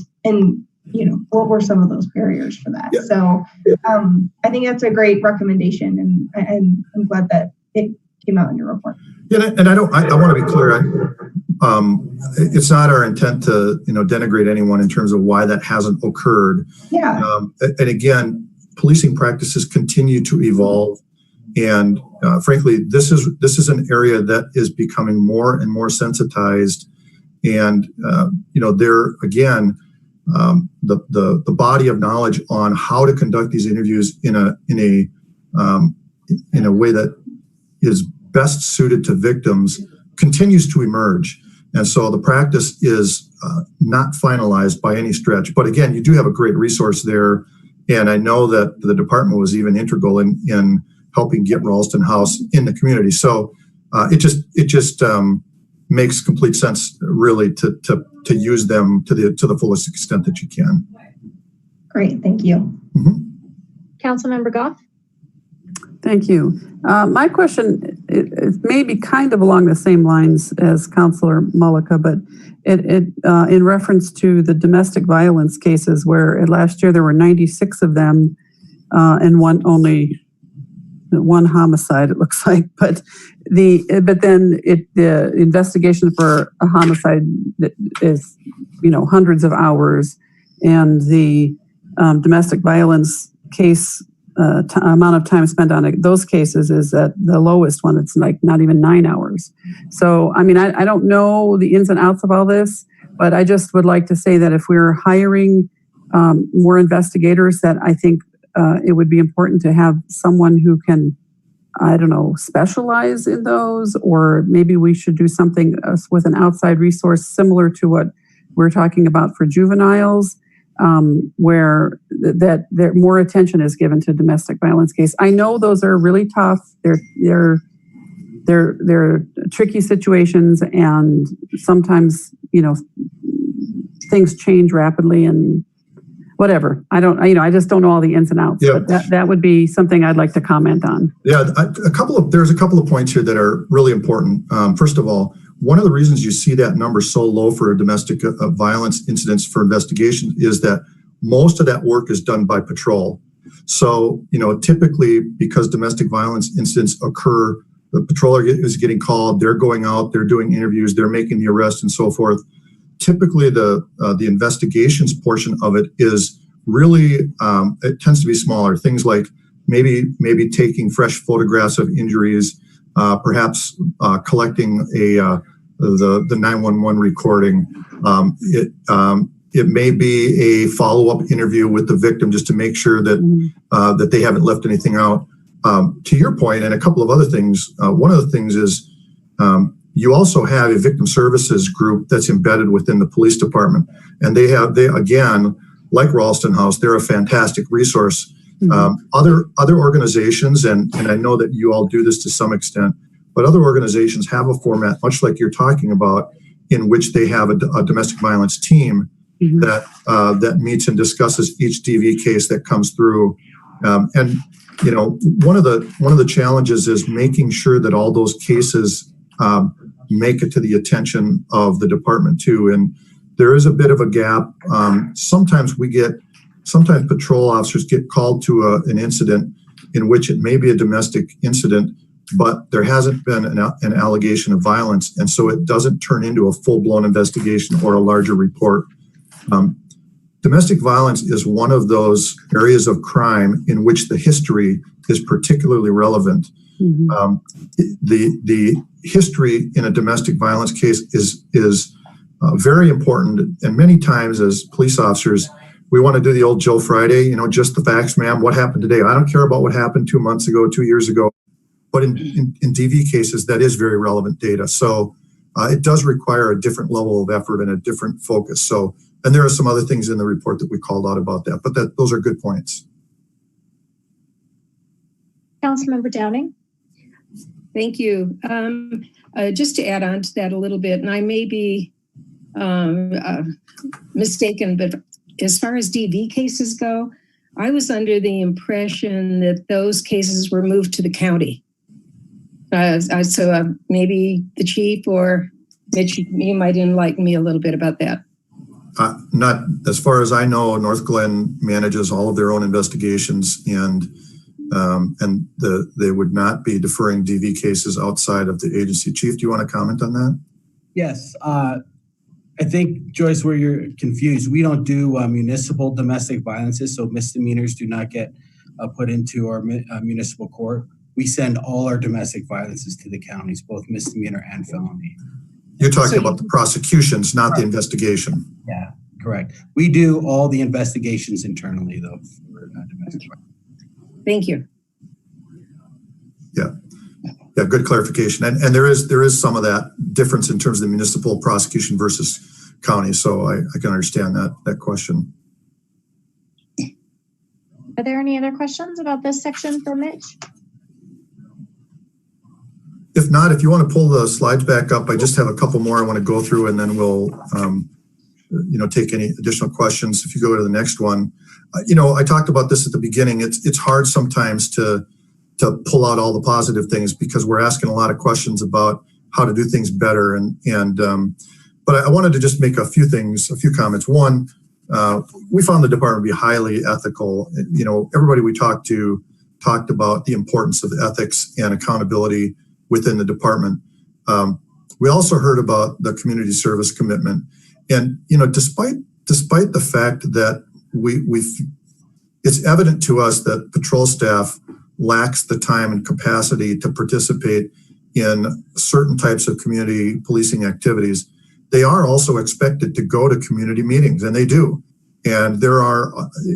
what were some of those barriers for that? Yeah. So I think that's a great recommendation, and I'm glad that it came out in your report. Yeah, and I want to be clear. It's not our intent to denigrate anyone in terms of why that hasn't occurred. Yeah. And again, policing practices continue to evolve, and frankly, this is an area that is becoming more and more sensitized. And there again, the body of knowledge on how to conduct these interviews in a way that is best suited to victims continues to emerge. And so the practice is not finalized by any stretch. But again, you do have a great resource there. And I know that the department was even integral in helping get Ralston House in the community. So it just makes complete sense, really, to use them to the fullest extent that you can. Great, thank you. Mm-hmm. Councilmember Goff. Thank you. My question it may be kind of along the same lines as Councilor Mullica, but it in reference to the domestic violence cases, where last year there were 96 of them, and only one homicide, it looks like. But then the investigation for a homicide is hundreds of hours, and the domestic violence case amount of time spent on those cases is at the lowest one. It's like not even 9 hours. So, I mean, I don't know the ins and outs of all this, but I just would like to say that if we're hiring more investigators, that I think it would be important to have someone who can, specialize in those, or maybe we should do something with an outside resource similar to what we're talking about for juveniles, where that more attention is given to domestic violence case. I know those are really tough. They're tricky situations, and sometimes things change rapidly and whatever. I just don't know all the ins and outs. Yeah. But that would be something I'd like to comment on. Yeah, there's a couple of points here that are really important. First of all, one of the reasons you see that number so low for domestic violence incidents for investigation is that most of that work is done by patrol. So, typically, because domestic violence incidents occur, the patroller is getting called, they're going out, they're doing interviews, they're making the arrest and so forth. Typically, the investigations portion of it is really, it tends to be smaller. Things like maybe taking fresh photographs of injuries, perhaps collecting the 911 recording. It may be a follow-up interview with the victim just to make sure that that they haven't left anything out. To your point, and a couple of other things, one of the things is you also have a victim services group that's embedded within the police department, and they again, like Ralston House, they're a fantastic resource. Other organizations, and I know that you all do this to some extent, but other organizations have a format, much like you're talking about, in which they have a domestic violence team that meets and discusses each DV case that comes through. And you know, one of the challenges is making sure that all those cases make it to the attention of the department too. And there is a bit of a gap. Sometimes patrol officers get called to an incident in which it may be a domestic incident, but there hasn't been an allegation of violence, and so it doesn't turn into a full-blown investigation or a larger report. Domestic violence is one of those areas of crime in which the history is particularly relevant. The history in a domestic violence case is very important, and many times as police officers, we want to do the old Joe Friday, you know, just the facts, ma'am. What happened today? I don't care about what happened 2 months ago, 2 years ago. But in DV cases, that is very relevant data. So it does require a different level of effort and a different focus. So, and there are some other things in the report that we called out about that, but those are good points. Councilmember Downing. Thank you. Just to add on to that a little bit, and I may be mistaken, but as far as DV cases go, I was under the impression that those cases were moved to the county. So maybe the chief or Mitch, you might enlighten me a little bit about that. Not as far as I know, Northglenn manages all of their own investigations, and they would not be deferring DV cases outside of the agency. Chief, do you want to comment on that? Yes. I think, Joyce, where you're confused, we don't do municipal domestic violences, so misdemeanors do not get put into our municipal court. We send all our domestic violences to the counties, both misdemeanor and felony. You're talking about the prosecutions, not the investigation. Yeah, correct. We do all the investigations internally, though, for domestic violence. Thank you. Yeah, good clarification. And there is some of that difference in terms of the municipal prosecution versus county. So I can understand that question. Are there any other questions about this section for Mitch? If not, if you want to pull the slides back up, I just have a couple more I want to go through, and then we'll take any additional questions. If you go to the next one, I talked about this at the beginning. It's hard sometimes to pull out all the positive things because we're asking a lot of questions about how to do things better. But I wanted to just make a few comments. One, we found the department to be highly ethical. Everybody we talked to talked about the importance of ethics and accountability within the department. We also heard about the community service commitment. And, despite the fact that it's evident to us that patrol staff lacks the time and capacity to participate in certain types of community policing activities, they are also expected to go to community meetings, and they do. And there are,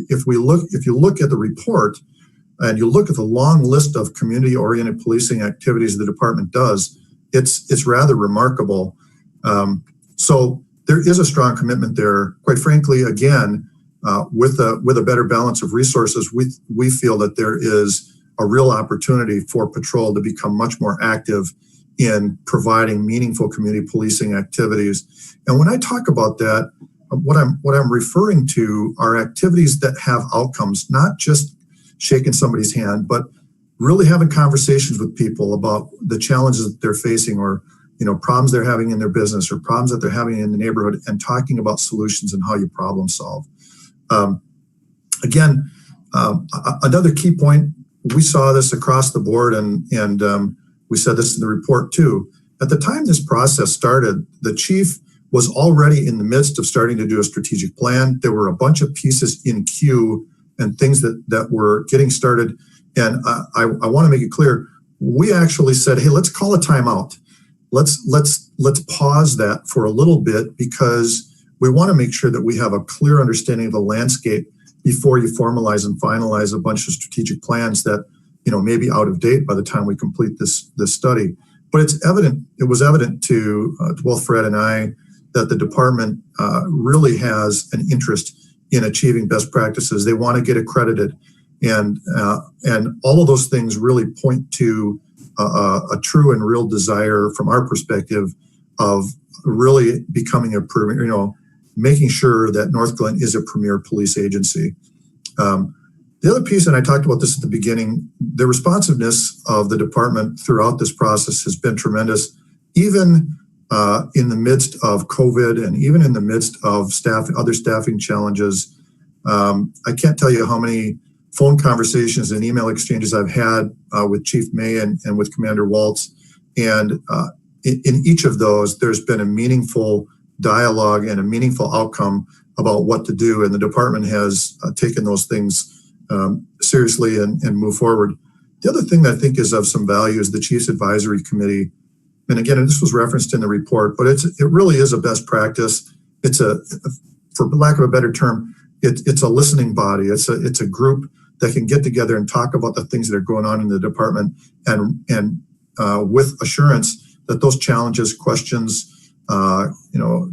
if you look at the report and you look at the long list of community-oriented policing activities the department does, it's rather remarkable. So there is a strong commitment there. Quite frankly, again, with a better balance of resources, we feel that there is a real opportunity for patrol to become much more active in providing meaningful community policing activities. And when I talk about that, what I'm referring to are activities that have outcomes, not just shaking somebody's hand, but really having conversations with people about the challenges that they're facing, or problems they're having in their business, or problems that they're having in the neighborhood, and talking about solutions and how you problem solve. Again, another key point, we saw this across the board, and we said this in the report too. At the time this process started, the chief was already in the midst of starting to do a strategic plan. There were a bunch of pieces in queue and things that were getting started. And I want to make it clear, we actually said, hey, let's call a timeout. Let's let's pause that for a little bit, because we want to make sure that we have a clear understanding of the landscape before you formalize and finalize a bunch of strategic plans that, may be out of date by the time we complete this study. But it was evident to both Fred and I that the department really has an interest in achieving best practices. They want to get accredited, and all of those things really point to a true and real desire from our perspective of really becoming a premier, making sure that Northglenn is a premier police agency. The other piece, and I talked about this at the beginning, the responsiveness of the department throughout this process has been tremendous, even in the midst of COVID and even in the midst of other staffing challenges. I can't tell you how many phone conversations and email exchanges I've had with Chief May and with Commander Waltz. And in each of those, there's been a meaningful dialogue and a meaningful outcome about what to do. And the department has taken those things seriously and move forward. The other thing that I think is of some value is the Chiefs Advisory Committee. And again, this was referenced in the report, but it really is a best practice. It's for lack of a better term, it's a listening body. It's a group that can get together and talk about the things that are going on in the department, and with assurance that those challenges, questions,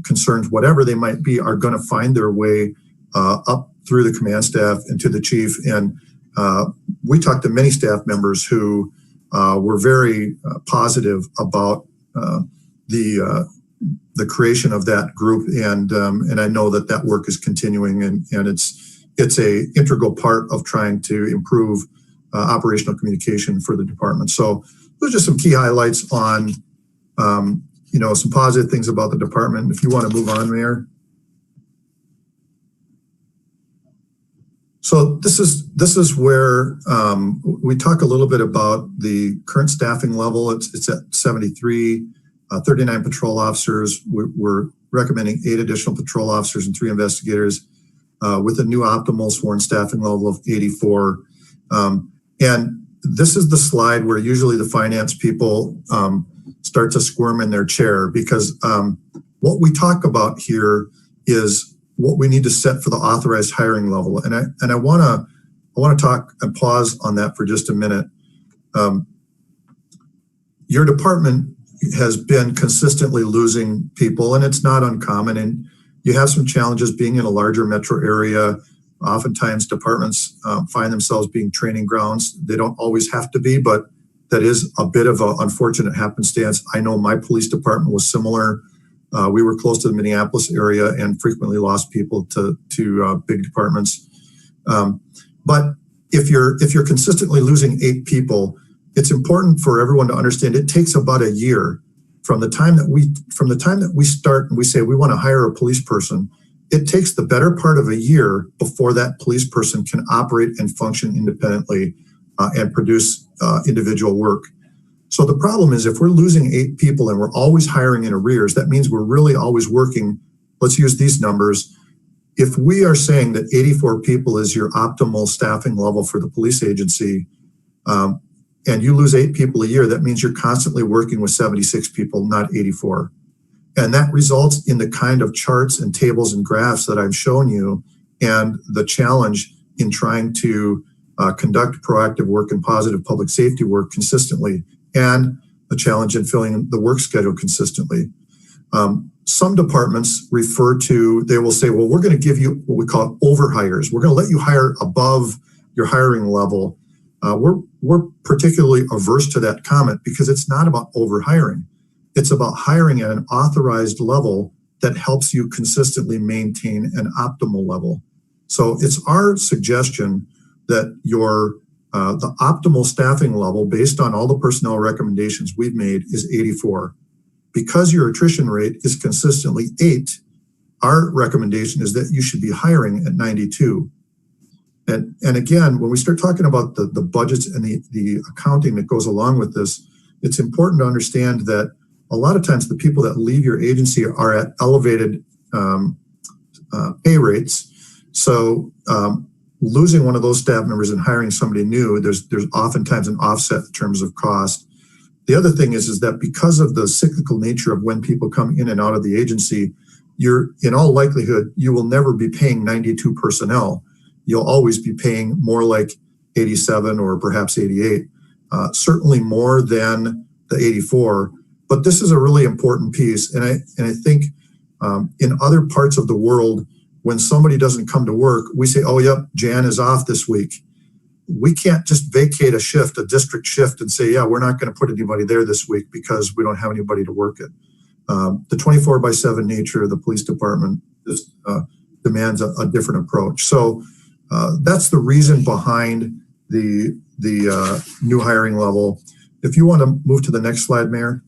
concerns, whatever they might be, are going to find their way up through the command staff and to the chief. And we talked to many staff members who were very positive about the creation of that group, and I know that work is continuing, and it's a integral part of trying to improve operational communication for the department. So those are just some key highlights on some positive things about the department. If you want to move on, Mayor. So this is where we talk a little bit about the current staffing level. It's at 73, 39 patrol officers. We're recommending 8 additional patrol officers and 3 investigators with a new optimal sworn staffing level of 84. And this is the slide where usually the finance people start to squirm in their chair, because what we talk about here is what we need to set for the authorized hiring level. And I want to talk and pause on that for just a minute. Your department has been consistently losing people, and it's not uncommon. And you have some challenges being in a larger metro area. Oftentimes departments find themselves being training grounds. They don't always have to be, but that is a bit of an unfortunate happenstance. I know my police department was similar. We were close to the Minneapolis area and frequently lost people to big departments. But if you're consistently losing 8 people, it's important for everyone to understand it takes about a year from the time that we start and we say we want to hire a police person. It takes the better part of a year before that police person can operate and function independently and produce individual work. So the problem is, if we're losing 8 people and we're always hiring in arrears, that means we're really always working. Let's use these numbers. If we are saying that 84 people is your optimal staffing level for the police agency, and you lose 8 people a year, that means you're constantly working with 76 people, not 84. And that results in the kind of charts and tables and graphs that I've shown you, and the challenge in trying to conduct proactive work and positive public safety work consistently, and the challenge in filling the work schedule consistently. Some departments they will say, well, we're going to give you what we call overhires. We're going to let you hire above your hiring level. We're particularly averse to that comment, because it's not about overhiring. It's about hiring at an authorized level that helps you consistently maintain an optimal level. So it's our suggestion that the optimal staffing level, based on all the personnel recommendations we've made, is 84. Because your attrition rate is consistently 8, our recommendation is that you should be hiring at 92. And again, when we start talking about the budgets and the accounting that goes along with this, it's important to understand that a lot of times the people that leave your agency are at elevated pay rates. So losing one of those staff members and hiring somebody new, there's oftentimes an offset in terms of cost. The other thing is that because of the cyclical nature of when people come in and out of the agency, you're, in all likelihood, you will never be paying 92 personnel. You'll always be paying more like 87 or perhaps 88, certainly more than the 84. But this is a really important piece. And I think in other parts of the world, when somebody doesn't come to work, we say, oh, yep, Jan is off this week. We can't just vacate a shift, a district shift, and say, yeah, we're not going to put anybody there this week because we don't have anybody to work it. The 24/7 nature of the police department just demands a different approach. So that's the reason behind the new hiring level. If you want to move to the next slide, Mayor.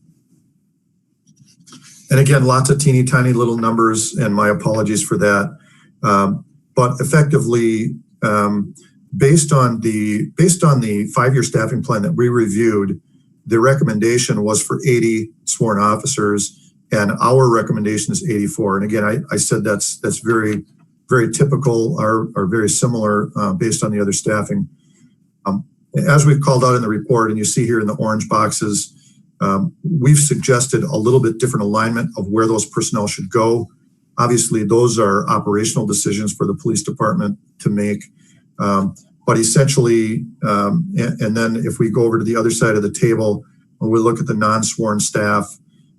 And again, lots of teeny tiny little numbers, and my apologies for that. But effectively, based on the 5-year staffing plan that we reviewed, the recommendation was for 80 sworn officers, and our recommendation is 84. And again, I said that's very, very typical or very similar based on the other staffing. As we've called out in the report, and you see here in the orange boxes, we've suggested a little bit different alignment of where those personnel should go. Obviously, those are operational decisions for the police department to make. But essentially, and then if we go over to the other side of the table, when we look at the non-sworn staff,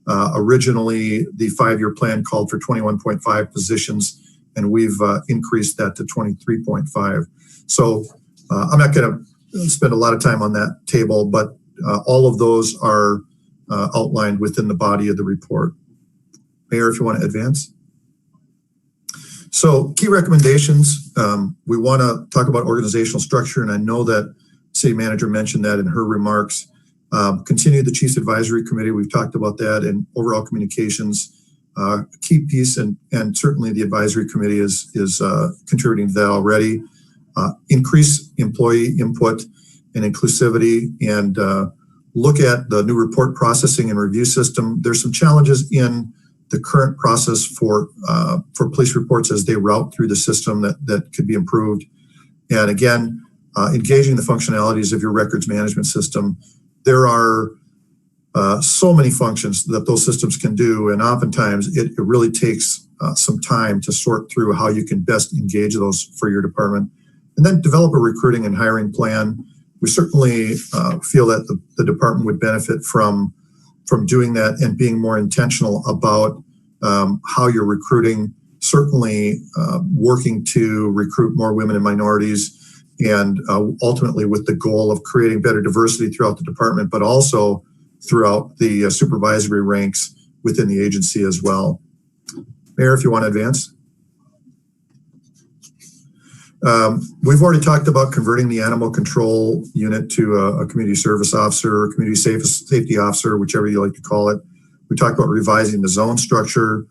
originally the 5-year plan called for 21.5 positions, and we've increased that to 23.5. So I'm not going to spend a lot of time on that table, but all of those are outlined within the body of the report. Mayor, if you want to advance. So key recommendations, we want to talk about organizational structure, and I know that City Manager mentioned that in her remarks. Continue the Chiefs Advisory Committee, we've talked about that, and overall communications, key piece, and certainly the Advisory Committee is contributing to that already. Increase employee input and inclusivity, and look at the new report processing and review system. There's some challenges in the current process for police reports as they route through the system that could be improved. And again, engaging the functionalities of your records management system. There are so many functions that those systems can do, and oftentimes it really takes some time to sort through how you can best engage those for your department. And then develop a recruiting and hiring plan. We certainly feel that the department would benefit from doing that and being more intentional about how you're recruiting, certainly working to recruit more women and minorities, and ultimately with the goal of creating better diversity throughout the department, but also throughout the supervisory ranks within the agency as well. Mayor, if you want to advance. We've already talked about converting the animal control unit to a community service officer, or community safety officer, whichever you like to call it. We talked about revising the zone structure,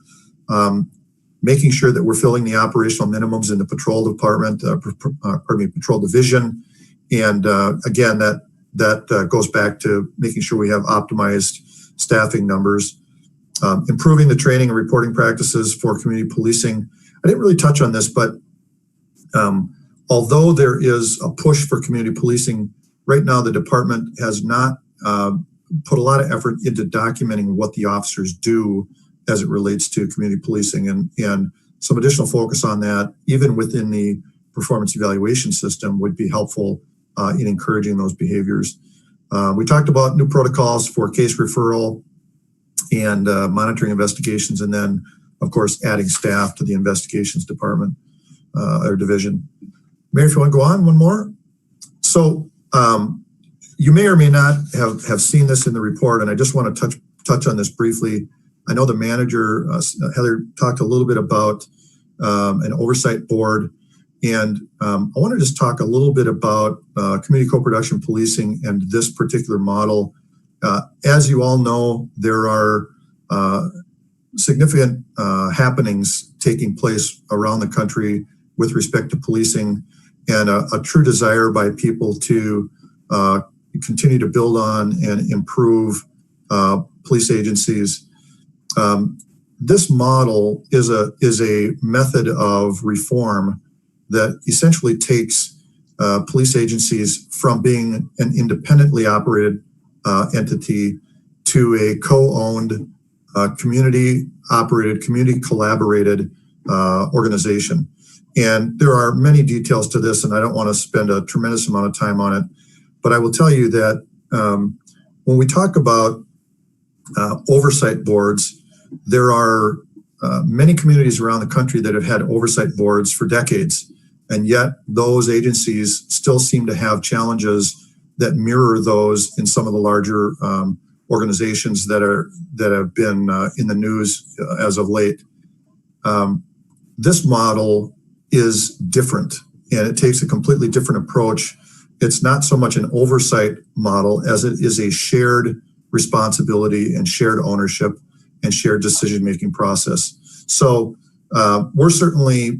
making sure that we're filling the operational minimums in the patrol department, patrol division. And again, that goes back to making sure we have optimized staffing numbers, improving the training and reporting practices for community policing. I didn't really touch on this, but although there is a push for community policing, right now the department has not put a lot of effort into documenting what the officers do as it relates to community policing, and some additional focus on that, even within the performance evaluation system, would be helpful in encouraging those behaviors. We talked about new protocols for case referral and monitoring investigations, and then, of course, adding staff to the investigations department or division. Mayor, if you want to go on one more. So you may or may not have seen this in the report, and I just want to touch on this briefly. I know the manager, Heather, talked a little bit about an oversight board, and I want to just talk a little bit about community co-production policing and this particular model. As you all know, there are significant happenings taking place around the country with respect to policing, and a true desire by people to continue to build on and improve police agencies. This model is a method of reform that essentially takes police agencies from being an independently operated entity to a co-owned, community-operated, community-collaborated organization. And there are many details to this, and I don't want to spend a tremendous amount of time on it, but I will tell you that when we talk about oversight boards, there are many communities around the country that have had oversight boards for decades, and yet those agencies still seem to have challenges that mirror those in some of the larger organizations that have been in the news as of late. This model is different, and it takes a completely different approach. It's not so much an oversight model as it is a shared responsibility and shared ownership and shared decision-making process. So we're certainly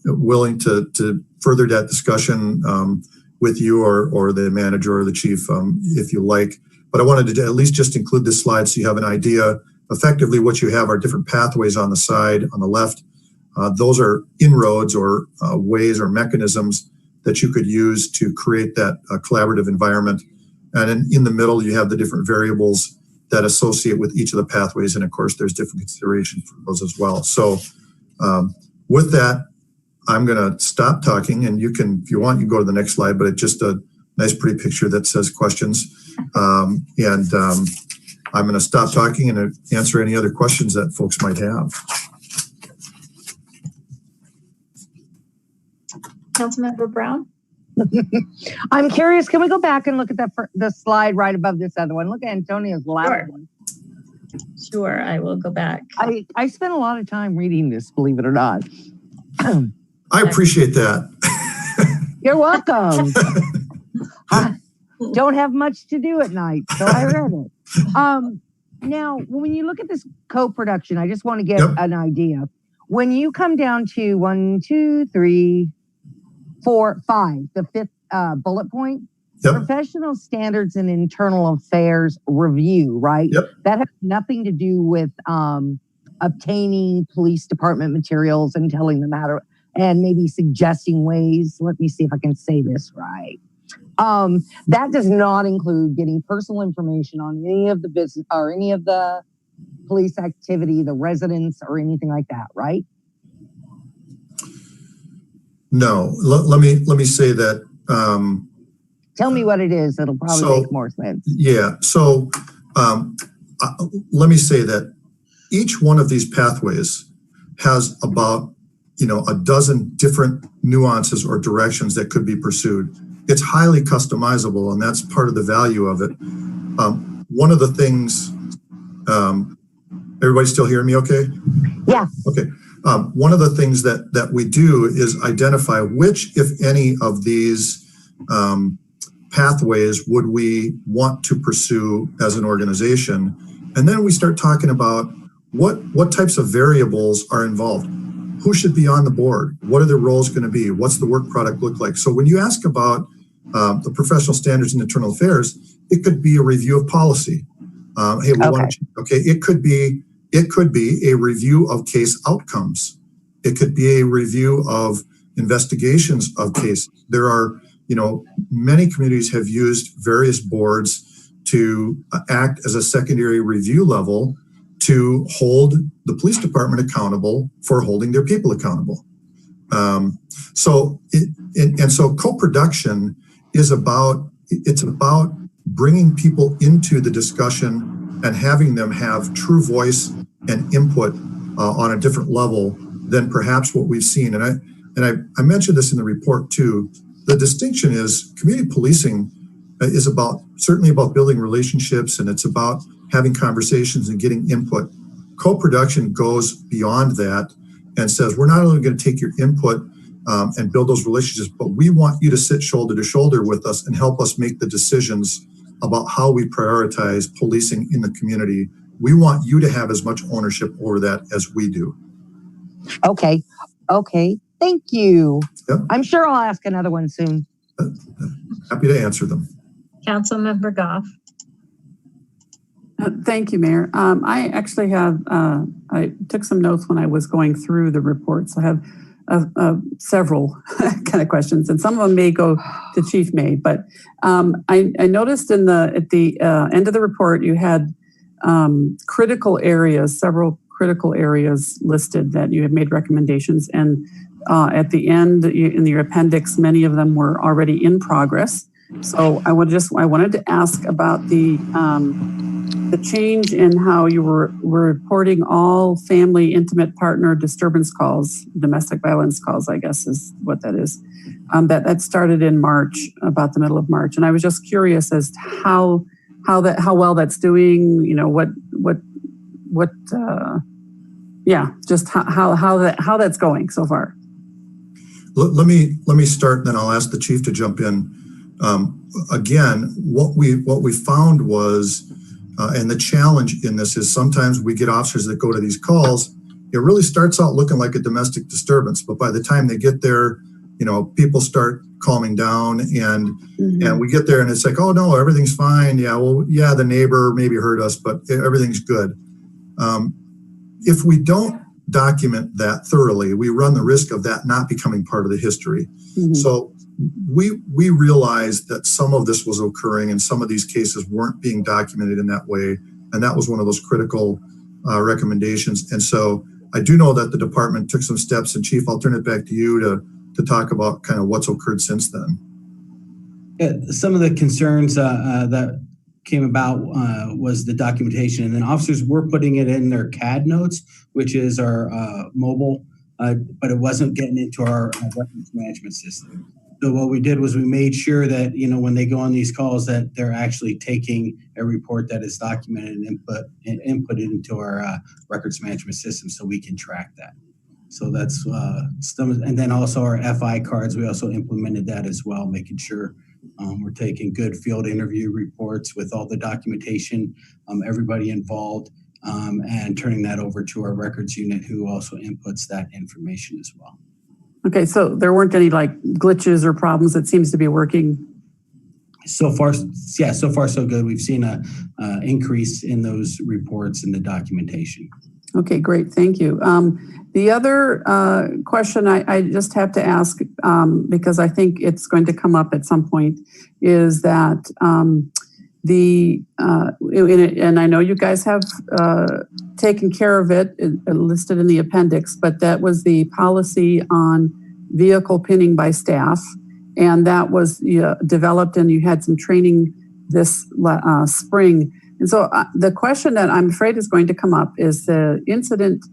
willing to further that discussion with you or the manager or the chief if you like. But I wanted to at least just include this slide so you have an idea. Effectively, what you have are different pathways on the side, on the left. Those are inroads or ways or mechanisms that you could use to create that collaborative environment. And in the middle, you have the different variables that associate with each of the pathways. And of course, there's different considerations for those as well. So with that, I'm going to stop talking, and you can, if you want, you go to the next slide, but it's just a nice, pretty picture that says questions. I'm going to stop talking and answer any other questions that folks might have. Councilmember Brown? I'm curious, can we go back and look at the slide right above this other one? Look at Antonio's last one. Sure, I will go back. I spent a lot of time reading this, believe it or not. I appreciate that. You're welcome. I don't have much to do at night, so I read it. Now, when you look at this co-production, I just want to get an idea. When you come down to 1, 2, 3, 4, 5, the fifth bullet point, professional standards and internal affairs review, right? That has nothing to do with obtaining police department materials and telling them how to, and maybe suggesting ways. Let me see if I can say this right. That does not include getting personal information on any of the business or any of the police activity, the residents, or anything like that, right? No, let me say that. Tell me what it is. It'll probably make more sense. Yeah. So let me say that each one of these pathways has about a dozen different nuances or directions that could be pursued. It's highly customizable, and that's part of the value of it. One of the things, everybody still hearing me okay? Yeah. Okay. One of the things that we do is identify which, if any, of these pathways would we want to pursue as an organization. And then we start talking about what types of variables are involved. Who should be on the board? What are their roles going to be? What's the work product look like? So when you ask about the professional standards and internal affairs, it could be a review of policy. Hey, we want to, it could be a review of case outcomes. It could be a review of investigations of cases. There are, many communities have used various boards to act as a secondary review level to hold the police department accountable for holding their people accountable. So co-production is about bringing people into the discussion and having them have true voice and input on a different level than perhaps what we've seen. And I mentioned this in the report too. The distinction is community policing is certainly about building relationships, and it's about having conversations and getting input. Co-production goes beyond that and says, we're not only going to take your input and build those relationships, but we want you to sit shoulder to shoulder with us and help us make the decisions about how we prioritize policing in the community. We want you to have as much ownership over that as we do. Okay. Thank you. Yep. I'm sure I'll ask another one soon. Happy to answer them. Councilmember Goff. Thank you, Mayor. I actually have, I took some notes when I was going through the reports. I have several kind of questions, and some of them may go to Chief May. But I noticed at the end of the report you had critical areas, several critical areas listed that you had made recommendations, and at the end in your appendix, many of them were already in progress. So I wanted to ask about the change in how you were reporting all family, intimate partner disturbance calls, domestic violence calls, I guess is what that is. That started in March, about the middle of March, and I was just curious as to how well that's doing. You know, just how that's going so far. Let me start, and then I'll ask the chief to jump in. Again, what we found was, and the challenge in this is sometimes we get officers that go to these calls. It really starts out looking like a domestic disturbance, but by the time they get there, you know, people start calming down, and we get there and it's like, oh no, everything's fine. Yeah, well, yeah, the neighbor maybe hurt us, but everything's good. If we don't document that thoroughly, we run the risk of that not becoming part of the history. So we realized that some of this was occurring and some of these cases weren't being documented in that way. And that was one of those critical recommendations. And so I do know that the department took some steps, and Chief, I'll turn it back to you to talk about kind of what's occurred since then. Yeah, some of the concerns that came about was the documentation, and then officers were putting it in their CAD notes, which is our mobile, but it wasn't getting into our records management system. So what we did was we made sure that, you know, when they go on these calls, that they're actually taking a report that is documented and input it into our records management system so we can track that. So that's some, and then also our FI cards, we also implemented that as well, making sure we're taking good field interview reports with all the documentation, everybody involved, and turning that over to our records unit, who also inputs that information as well. Okay, so there weren't any like glitches or problems. It seems to be working. So far, yeah, so far so good. We've seen a increase in those reports and the documentation. Okay, great, thank you. The other question I just have to ask, because I think it's going to come up at some point, is that and I know you guys have taken care of it, listed in the appendix, but that was the policy on vehicle pinning by staff, and that was developed, and you had some training this spring. And so the question that I'm afraid is going to come up is the incident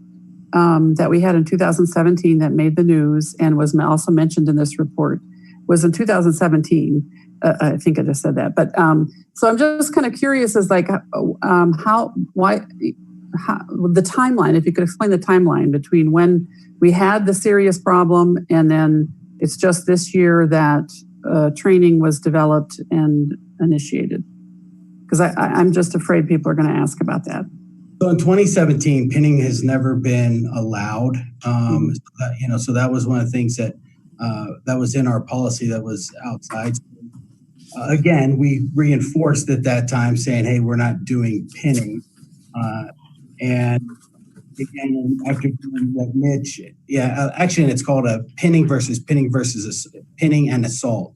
that we had in 2017 that made the news and was also mentioned in this report was in 2017. I think I just said that, but so I'm just kind of curious as like how the timeline, if you could explain the timeline between when we had the serious problem and then it's just this year that training was developed and initiated. Because I'm just afraid people are going to ask about that. So in 2017, pinning has never been allowed. So that was one of the things that was in our policy that was outside. Again, we reinforced at that time saying, hey, we're not doing pinning. And again, after doing what Mitch, actually, it's called a pinning versus pinning and assault.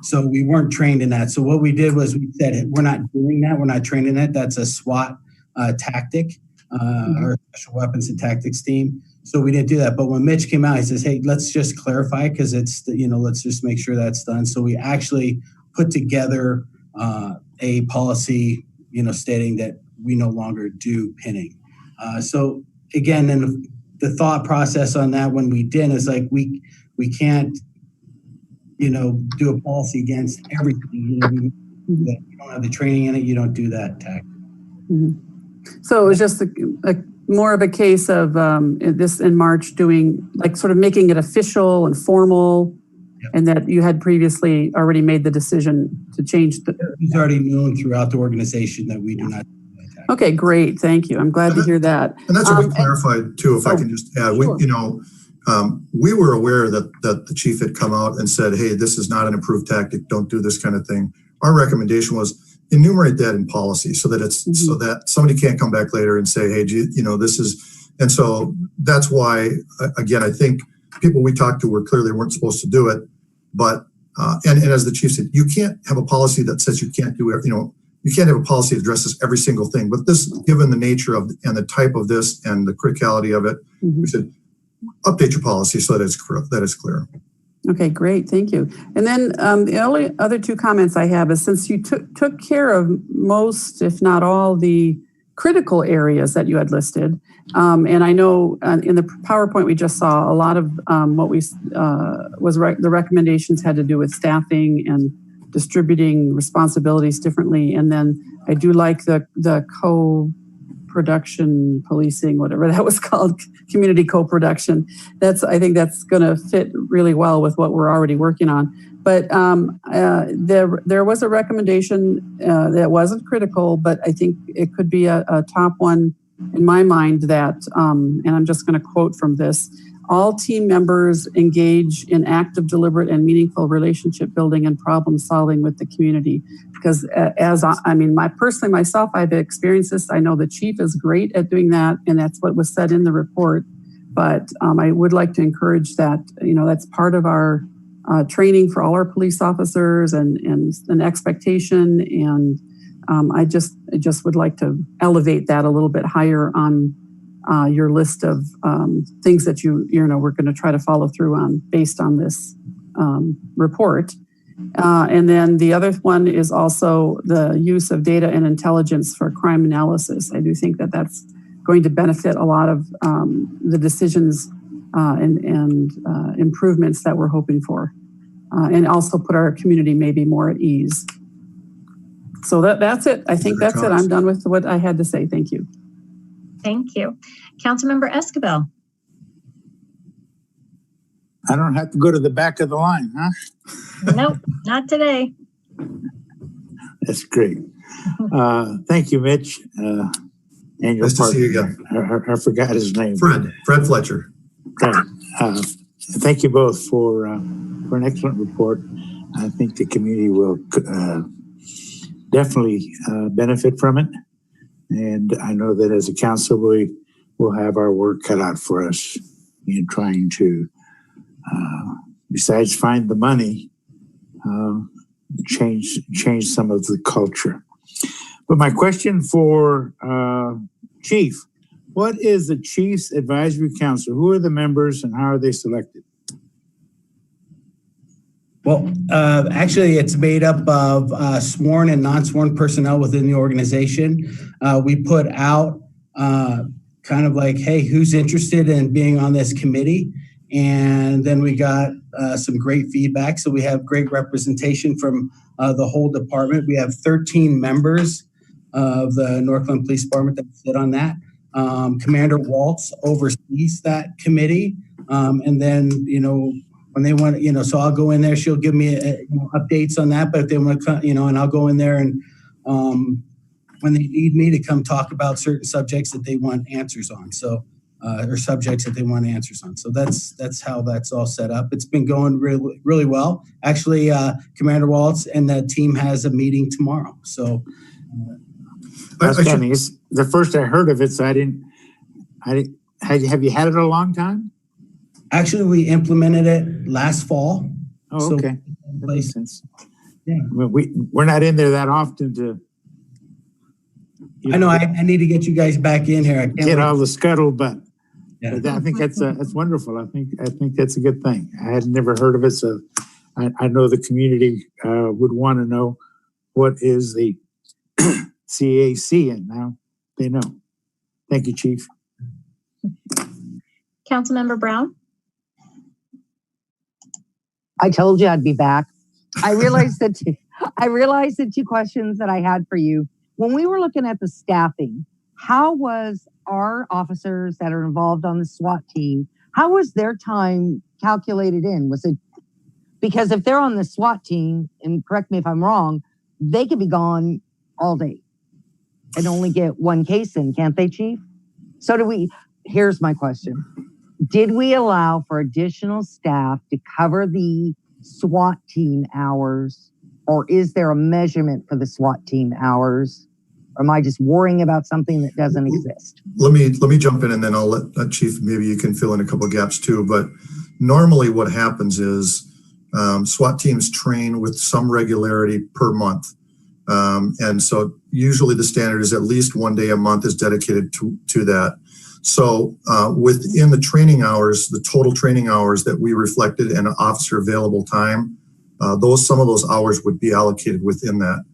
So we weren't trained in that. So what we did was we said, we're not doing that. We're not trained in that. That's a SWAT tactic, or Special Weapons and Tactics team. So we didn't do that. But when Mitch came out, he says, hey, let's just clarify, because it's, let's just make sure that's done. So we actually put together a policy, stating that we no longer do pinning. So again, then the thought process on that when we did is like, we can't, do a policy against everything. You don't have the training in it, you don't do that tactic. So it was just more of a case of this in March doing, like, sort of making it official and formal, and that you had previously already made the decision to change the... It's already known throughout the organization that we do not do that tactic. Okay, great, thank you. I'm glad to hear that. And that's what we clarified too, if I can just add. Sure. We were aware that the chief had come out and said, hey, this is not an approved tactic, don't do this kind of thing. Our recommendation was enumerate that in policy so that it's so that somebody can't come back later and say, hey, this is, and so that's why, again, I think people we talked to were clearly weren't supposed to do it. But, and as the chief said, you can't have a policy that says you can't do it, you can't have a policy that addresses every single thing. But this, given the nature of and the type of this and the criticality of it, we said update your policy so that it's clear. Okay, great, thank you. And then the only other two comments I have is since you took care of most, if not all, the critical areas that you had listed, and I know in the PowerPoint we just saw a lot of what we the recommendations had to do with staffing and distributing responsibilities differently, and then I do like the co-production policing, whatever that was called, community co-production. I think that's going to fit really well with what we're already working on. But there was a recommendation that wasn't critical, but I think it could be a top one in my mind that, and I'm just going to quote from this, all team members engage in active, deliberate, and meaningful relationship building and problem solving with the community. Because personally myself, I've experienced this. I know the chief is great at doing that, and that's what was said in the report. But I would like to encourage that, that's part of our training for all our police officers and an expectation. And I just would like to elevate that a little bit higher on your list of things that we're going to try to follow through on based on this report. And then the other one is also the use of data and intelligence for crime analysis. I do think that that's going to benefit a lot of the decisions and improvements that we're hoping for, and also put our community maybe more at ease. So that's it. I think that's it. I'm done with what I had to say. Thank you. Thank you. Councilmember Escobar. I don't have to go to the back of the line, huh? Nope, not today. That's great. Thank you, Mitch. And your nice to see you again. I forgot his name. Fred Fletcher. Fred. Thank you both for an excellent report. I think the community will definitely benefit from it. And I know that as a council, we will have our work cut out for us in trying to, besides find the money, change some of the culture. But my question for Chief, what is the Chief's Advisory Council? Who are the members and how are they selected? Well, actually, it's made up of sworn and non-sworn personnel within the organization. We put out kind of like, hey, who's interested in being on this committee? And then we got some great feedback. So we have great representation from the whole department. We have 13 members of the Northglenn Police Department that sit on that. Commander Waltz oversees that committee. And then, when they want, so I'll go in there, she'll give me updates on that, but if they want to come, and I'll go in there and when they need me to come talk about certain subjects that they want answers on. So, or subjects that they want answers on. So that's how that's all set up. It's been going really, really well. Actually, Commander Waltz and the team has a meeting tomorrow. So it's the first I heard of it, so I didn't, have you had it a long time? Actually, we implemented it last fall. Oh, okay. That makes sense. Yeah. We're not in there that often to. I know. I need to get you guys back in here. I can't get all the scuttlebutt. Yeah. I think that's wonderful. I think that's a good thing. I had never heard of it, so I know the community would want to know what is the CAC, and now they know. Thank you, Chief. Councilmember Brown. I told you I'd be back. I realized the two questions that I had for you. When we were looking at the staffing, how was our officers that are involved on the SWAT team, how was their time calculated in? Was it, because if they're on the SWAT team, and correct me if I'm wrong, they could be gone all day and only get one case in, can't they, Chief? So here's my question. Did we allow for additional staff to cover the SWAT team hours, or is there a measurement for the SWAT team hours? Or am I just worrying about something that doesn't exist? Let me jump in, and then I'll let Chief, maybe you can fill in a couple of gaps too. But normally what happens is SWAT teams train with some regularity per month. And so usually the standard is at least 1 day a month is dedicated to that. So within the training hours, the total training hours that we reflected and officer available time, some of those hours would be allocated within that.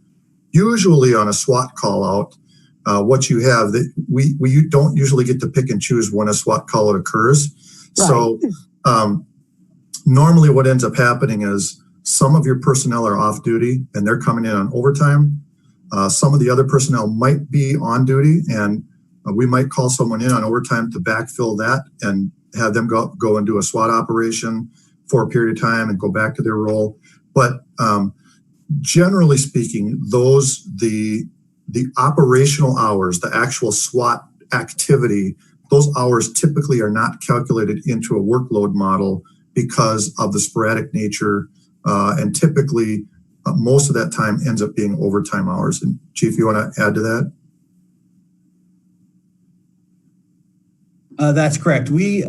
Usually on a SWAT call out, what you have that we don't usually get to pick and choose when a SWAT call out occurs. Right. So normally what ends up happening is some of your personnel are off duty and they're coming in on overtime. Some of the other personnel might be on duty, and we might call someone in on overtime to backfill that and have them go and do a SWAT operation for a period of time and go back to their role. But generally speaking, the operational hours, the actual SWAT activity, those hours typically are not calculated into a workload model because of the sporadic nature, and typically most of that time ends up being overtime hours. And Chief, you want to add to that? That's correct. We're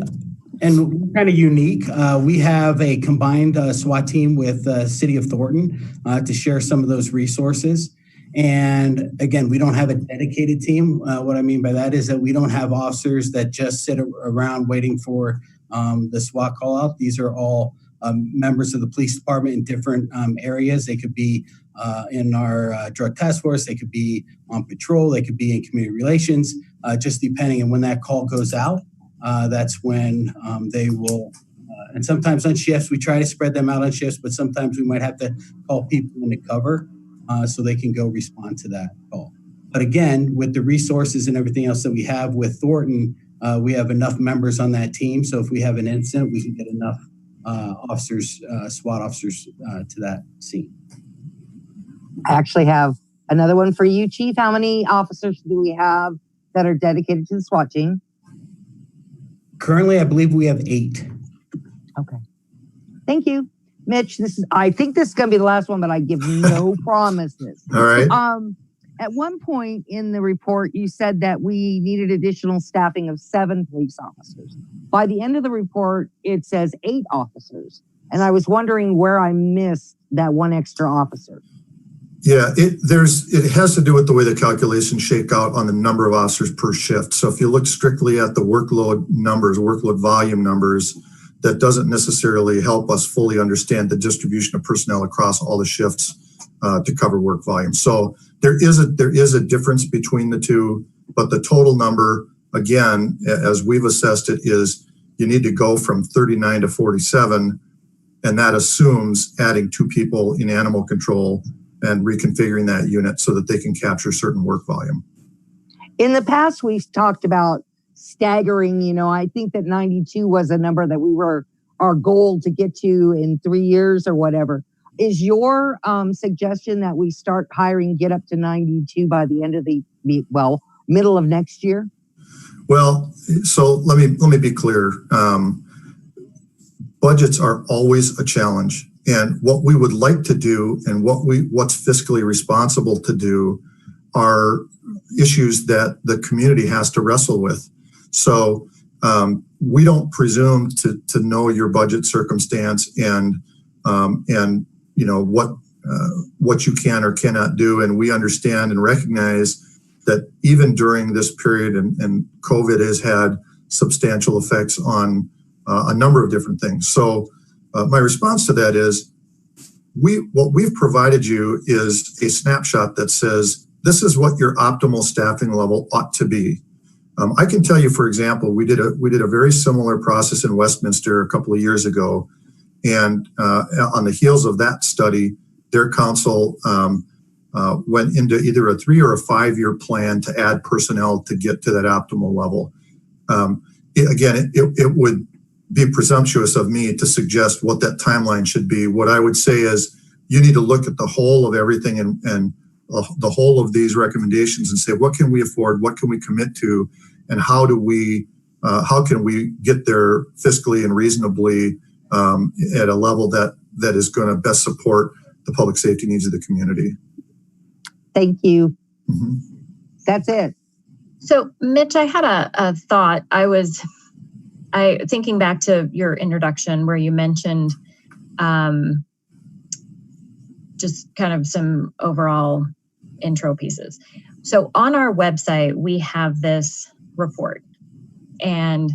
kind of unique. We have a combined SWAT team with City of Thornton to share some of those resources. And again, we don't have a dedicated team. What I mean by that is that we don't have officers that just sit around waiting for the SWAT call out. These are all members of the police department in different areas. They could be in our drug task force. They could be on patrol. They could be in community relations, just depending on when that call goes out. That's when they will, and sometimes on shifts, we try to spread them out on shifts, but sometimes we might have to call people in to cover so they can go respond to that call. But again, with the resources and everything else that we have with Thornton, we have enough members on that team. So if we have an incident, we can get enough officers, SWAT officers to that scene. I actually have another one for you, Chief. How many officers do we have that are dedicated to the SWAT team? Currently, I believe we have 8. Okay. Thank you. Mitch, I think this is going to be the last one, but I give no promises. All right. At one point in the report, you said that we needed additional staffing of 7 police officers. By the end of the report, it says 8 officers. And I was wondering where I missed that 1 extra officer. Yeah, it has to do with the way the calculations shake out on the number of officers per shift. So if you look strictly at the workload numbers, workload volume numbers, that doesn't necessarily help us fully understand the distribution of personnel across all the shifts to cover work volume. So there is a difference between the two, but the total number, again, as we've assessed it, is you need to go from 39 to 47, and that assumes adding 2 people in animal control and reconfiguring that unit so that they can capture certain work volume. In the past, we've talked about staggering, I think that 92 was a number that our goal to get to in 3 years or whatever. Is your suggestion that we start hiring, get up to 92 by the end of middle of next year? Well, so let me be clear. Budgets are always a challenge. And what we would like to do and what's fiscally responsible to do are issues that the community has to wrestle with. So we don't presume to know your budget circumstance and what you can or cannot do. And we understand and recognize that even during this period, and COVID has had substantial effects on a number of different things. So my response to that is what we've provided you is a snapshot that says this is what your optimal staffing level ought to be. I can tell you, for example, we did a very similar process in Westminster a couple of years ago, and on the heels of that study, their council went into either a 3 or a 5-year plan to add personnel to get to that optimal level. It would be presumptuous of me to suggest what that timeline should be. What I would say is you need to look at the whole of everything and the whole of these recommendations and say, what can we afford? What can we commit to? And how can we get there fiscally and reasonably at a level that is going to best support the public safety needs of the community? Thank you. Mm-hmm. That's it. So, Mitch, I had a thought. thinking back to your introduction where you mentioned just kind of some overall intro pieces. So on our website, we have this report, and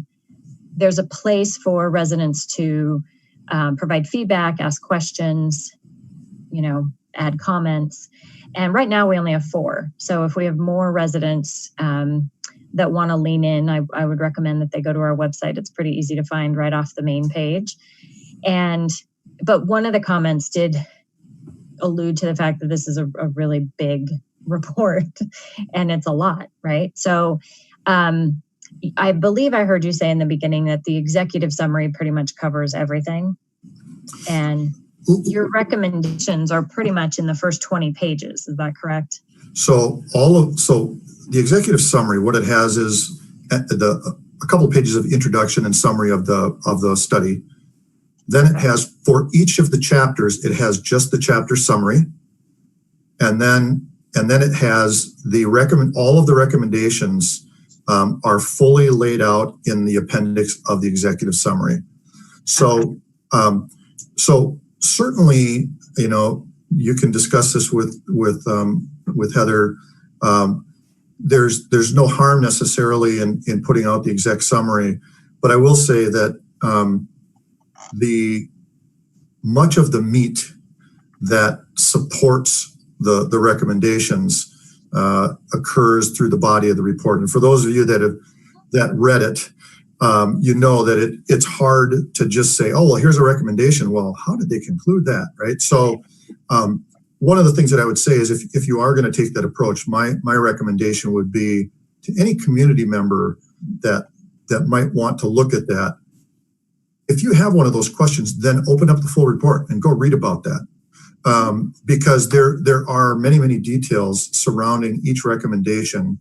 there's a place for residents to provide feedback, ask questions, add comments. And right now we only have 4. So if we have more residents that want to lean in, I would recommend that they go to our website. It's pretty easy to find right off the main page. But one of the comments did allude to the fact that this is a really big report and it's a lot, right? So I believe I heard you say in the beginning that the executive summary pretty much covers everything. And your recommendations are pretty much in the first 20 pages. Is that correct? So the executive summary, what it has is a couple of pages of introduction and summary of the study. Then it has, for each of the chapters, it has just the chapter summary. And then it has all of the recommendations are fully laid out in the appendix of the executive summary. So, so certainly, you can discuss this with Heather. There's no harm necessarily in putting out the exec summary, but I will say that much of the meat that supports the recommendations occurs through the body of the report. And for those of you that read it, that it's hard to just say, oh, well, here's a recommendation. Well, how did they conclude that, right? So one of the things that I would say is if you are going to take that approach, my recommendation would be to any community member that might want to look at that. If you have one of those questions, then open up the full report and go read about that. Because there are many, many details surrounding each recommendation.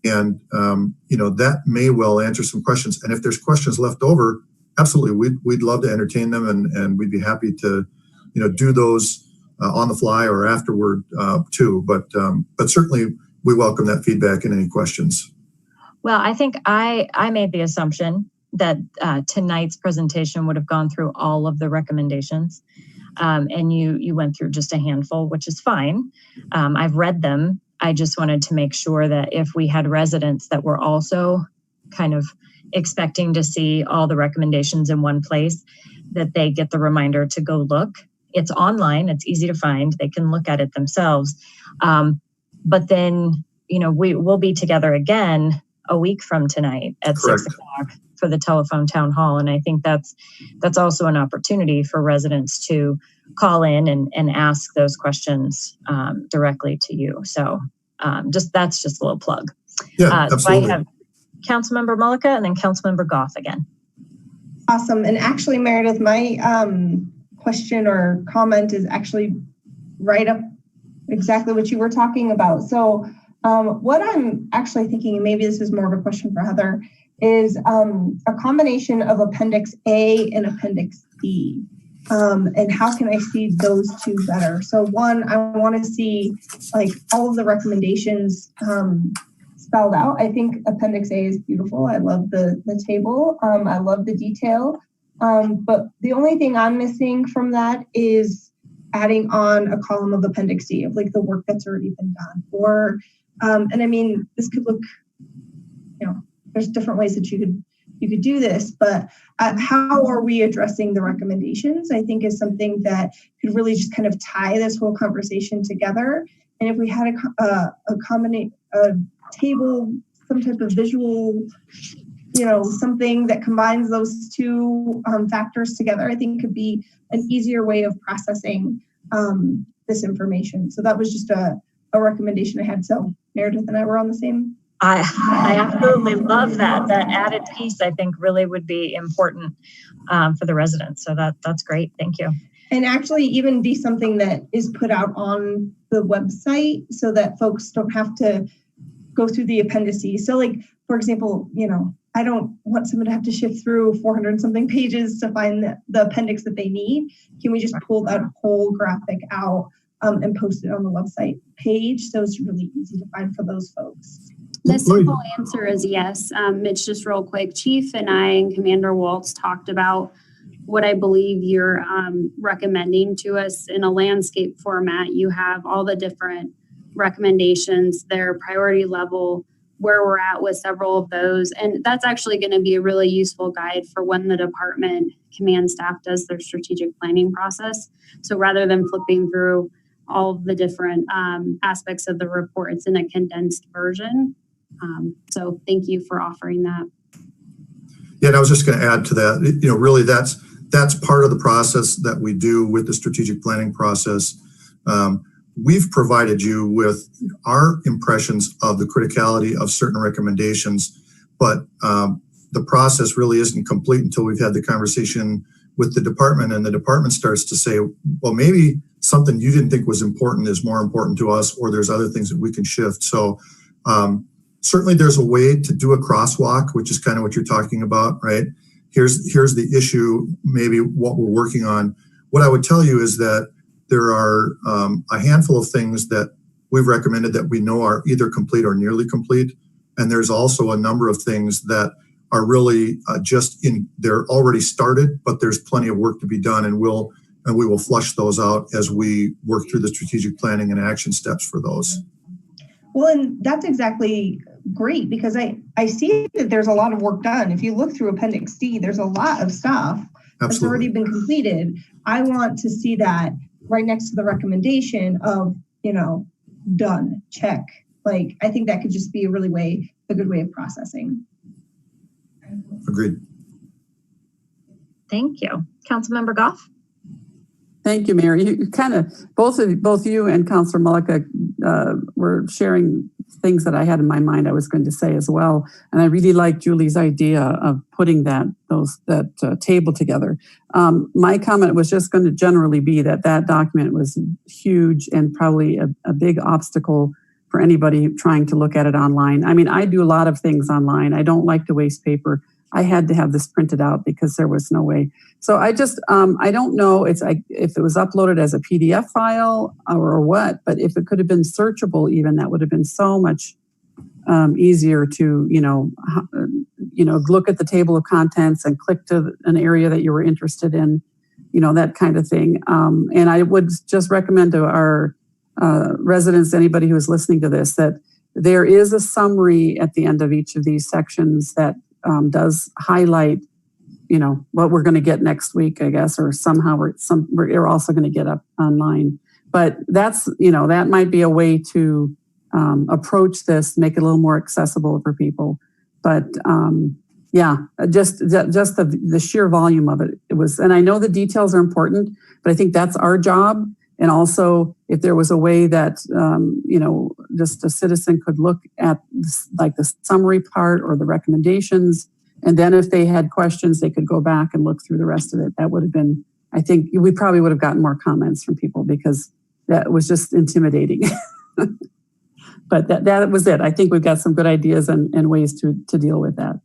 And, that may well answer some questions. And if there's questions left over, absolutely, we'd love to entertain them and we'd be happy to, do those on the fly or afterward too. But certainly we welcome that feedback and any questions. Well, I think I made the assumption that tonight's presentation would have gone through all of the recommendations. And you went through just a handful, which is fine. I've read them. I just wanted to make sure that if we had residents that were also kind of expecting to see all the recommendations in one place, that they get the reminder to go look. It's online. It's easy to find. They can look at it themselves. But then, we'll be together again a week from tonight at Correct. 6 o'clock for the telephone town hall. And I think that's also an opportunity for residents to call in and ask those questions directly to you. So that's just a little plug. Yeah, absolutely. So I have Councilmember Mullica and then Councilmember Goff again. Awesome. And actually, Meredith, my question or comment is actually right up exactly what you were talking about. So what I'm actually thinking, and maybe this is more of a question for Heather, is a combination of Appendix A and Appendix B. And how can I see those two better? So one, I want to see all of the recommendations spelled out. I think Appendix A is beautiful. I love the table. I love the detail. But the only thing I'm missing from that is adding on a column of Appendix D of the work that's already been done. Or, and I mean, this could look, there's different ways that you could do this, but how are we addressing the recommendations? I think is something that could really just kind of tie this whole conversation together. And if we had a table, some type of visual, something that combines those two factors together, I think could be an easier way of processing this information. So that was just a recommendation I had. So Meredith and I were on the same. I absolutely love that. That added piece, I think, really would be important for the residents. So that's great. Thank you. And actually even be something that is put out on the website so that folks don't have to go through the appendices. So for example, I don't want someone to have to shift through 400 and something pages to find the appendix that they need. Can we just pull that whole graphic out and post it on the website page so it's really easy to find for those folks? The simple answer is yes. Mitch, just real quick, Chief and I and Commander Waltz talked about what I believe you're recommending to us in a landscape format. You have all the different recommendations, their priority level, where we're at with several of those. And that's actually going to be a really useful guide for when the department command staff does their strategic planning process. So rather than flipping through all of the different aspects of the report, it's in a condensed version. So thank you for offering that. Yeah, and I was just going to add to that, really that's part of the process that we do with the strategic planning process. We've provided you with our impressions of the criticality of certain recommendations, but the process really isn't complete until we've had the conversation with the department, and the department starts to say, well, maybe something you didn't think was important is more important to us, or there's other things that we can shift. So certainly there's a way to do a crosswalk, which is kind of what you're talking about, right? Here's the issue, maybe what we're working on. What I would tell you is that there are a handful of things that we've recommended that we know are either complete or nearly complete. And there's also a number of things that are really they're already started, but there's plenty of work to be done, and we will flush those out as we work through the strategic planning and action steps for those. Well, and that's exactly great, because I see that there's a lot of work done. If you look through Appendix D, there's a lot of stuff that's already been completed. I want to see that right next to the recommendation of, done, check. Like, I think that could just be a good way of processing. Agreed. Thank you. Councilmember Goff? Thank you, Mayor. You kind of, both you and Councilor Mullica were sharing things that I had in my mind I was going to say as well. And I really like Julie's idea of putting that table together. My comment was just going to generally be that document was huge and probably a big obstacle for anybody trying to look at it online. I mean, I do a lot of things online. I don't like to waste paper. I had to have this printed out because there was no way. So I just, I don't know if it was uploaded as a PDF file or what, but if it could have been searchable even, that would have been so much easier to, look at the table of contents and click to an area that you were interested in, that kind of thing. And I would just recommend to our residents, anybody who is listening to this, that there is a summary at the end of each of these sections that does highlight, what we're going to get next week, I guess, or somehow we're also going to get up online. But that's, that might be a way to approach this, make it a little more accessible for people. But just the sheer volume of it was, and I know the details are important, but I think that's our job. And also, if there was a way that, just a citizen could look at like the summary part or the recommendations, and then if they had questions, they could go back and look through the rest of it. That would have been, I think we probably would have gotten more comments from people because that was just intimidating. But that was it. I think we've got some good ideas and ways to deal with that.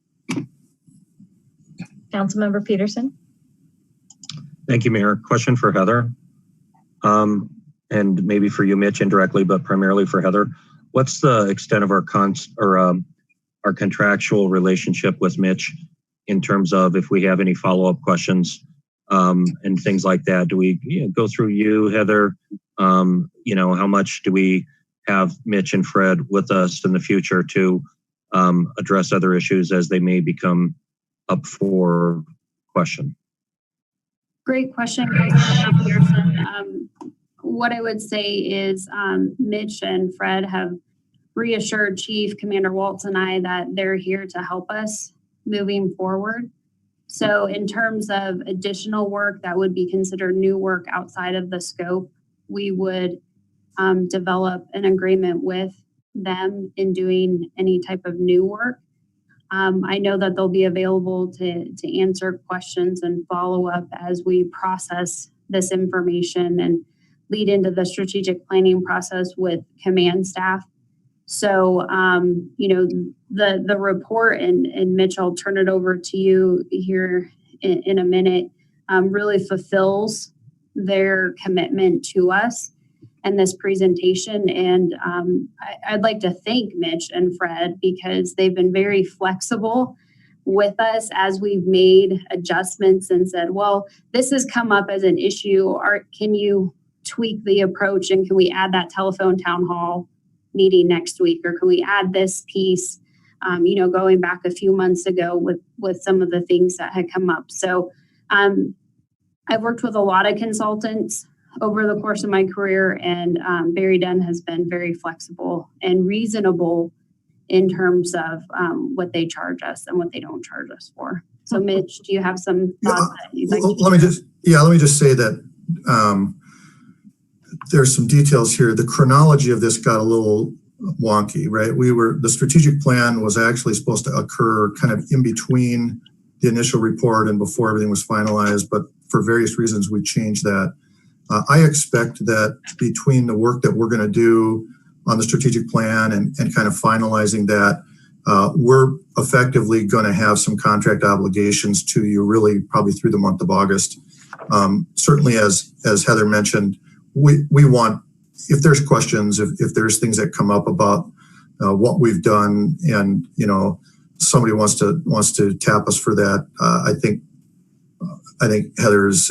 Councilmember Peterson. Thank you, Mayor. Question for Heather. And maybe for you, Mitch, indirectly, but primarily for Heather. What's the extent of our contractual relationship with Mitch in terms of if we have any follow-up questions and things like that? Do we go through you, Heather? How much do we have Mitch and Fred with us in the future to address other issues as they may become up for question? Great question, Councilmember Peterson. What I would say is Mitch and Fred have reassured Chief Commander Waltz and I that they're here to help us moving forward. So in terms of additional work that would be considered new work outside of the scope, we would develop an agreement with them in doing any type of new work. I know that they'll be available to answer questions and follow up as we process this information and lead into the strategic planning process with command staff. So, the report, and Mitch, I'll turn it over to you here in a minute, really fulfills their commitment to us. and this presentation. And I'd like to thank Mitch and Fred because they've been very flexible with us as we've made adjustments and said, well, this has come up as an issue, or can you tweak the approach and can we add that telephone town hall meeting next week, or can we add this piece, going back a few months ago with some of the things that had come up. So I've worked with a lot of consultants over the course of my career, and Barry Dunn has been very flexible and reasonable in terms of what they charge us and what they don't charge us for. So Mitch, do you have some thoughts that you'd like to let me just say that there's some details here. The chronology of this got a little wonky, right? The strategic plan was actually supposed to occur kind of in between the initial report and before everything was finalized, but for various reasons we changed that. I expect that between the work that we're going to do on the strategic plan and kind of finalizing that, we're effectively going to have some contract obligations to you really probably through the month of August. Certainly, as Heather mentioned, we want, if there's questions, if there's things that come up about what we've done, and somebody wants to tap us for that, I think Heather's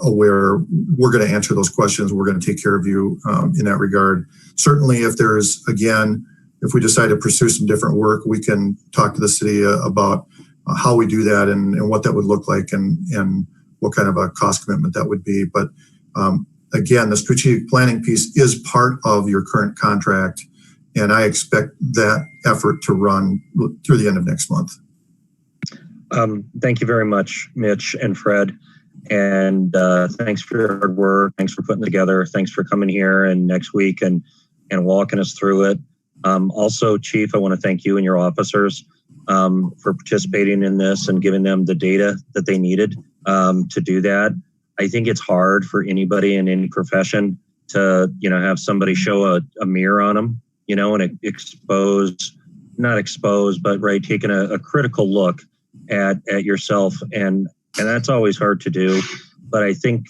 aware. We're going to answer those questions. We're going to take care of you in that regard. Certainly, if we decide to pursue some different work, we can talk to the city about how we do that and what that would look like and what kind of a cost commitment that would be. But again, the strategic planning piece is part of your current contract, and I expect that effort to run through the end of next month. Thank you very much, Mitch and Fred. And thanks for your hard work. Thanks for putting it together. Thanks for coming here and next week and walking us through it. Also, Chief, I want to thank you and your officers for participating in this and giving them the data that they needed to do that. I think it's hard for anybody in any profession to, have somebody show a mirror on them, and taking a critical look at yourself. And that's always hard to do. But I think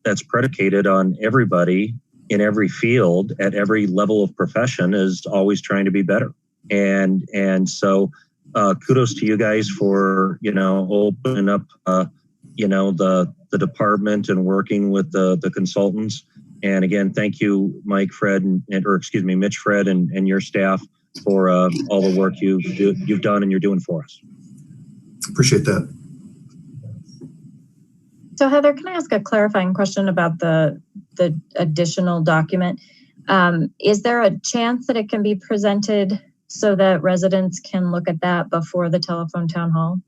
that's predicated on everybody in every field at every level of profession is always trying to be better. And so kudos to you guys for, opening up, the department and working with the consultants. And again, thank you, Mitch, Fred, and your staff for all the work you've done and you're doing for us. Appreciate that. So Heather, can I ask a clarifying question about the additional document? Is there a chance that it can be presented so that residents can look at that before the telephone town hall?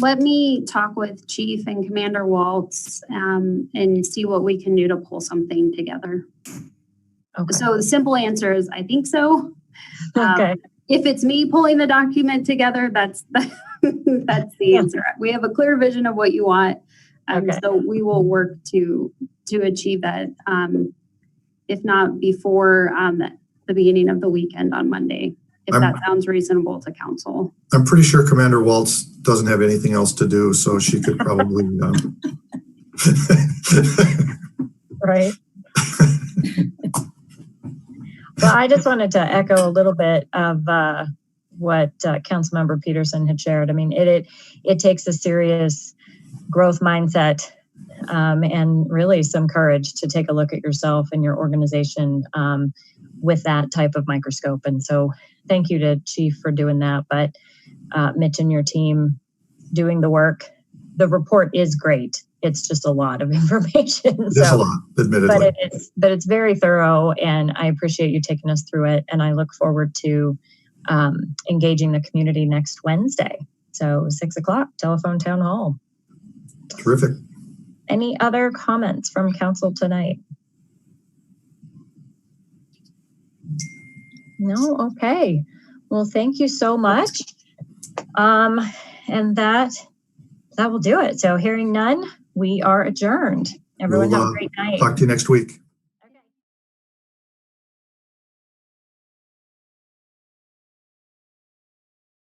Let me talk with Chief and Commander Waltz and see what we can do to pull something together. Okay. So the simple answer is I think so. Okay. If it's me pulling the document together, that's the answer. We have a clear vision of what you want. So we will work to achieve that, if not before the beginning of the weekend on Monday, if that sounds reasonable to council. I'm pretty sure Commander Waltz doesn't have anything else to do, so she could probably. Right. Well, I just wanted to echo a little bit of what Councilmember Peterson had shared. I mean, it takes a serious growth mindset and really some courage to take a look at yourself and your organization with that type of microscope. And so thank you to Chief for doing that. But Mitch and your team doing the work. The report is great. It's just a lot of information. It's a lot, admittedly. But it's very thorough, and I appreciate you taking us through it. And I look forward to engaging the community next Wednesday. So 6 o'clock, telephone town hall. Terrific. Any other comments from council tonight? No? Okay. Well, thank you so much. And that will do it. So hearing none, we are adjourned. Everyone have a great night. Talk to you next week.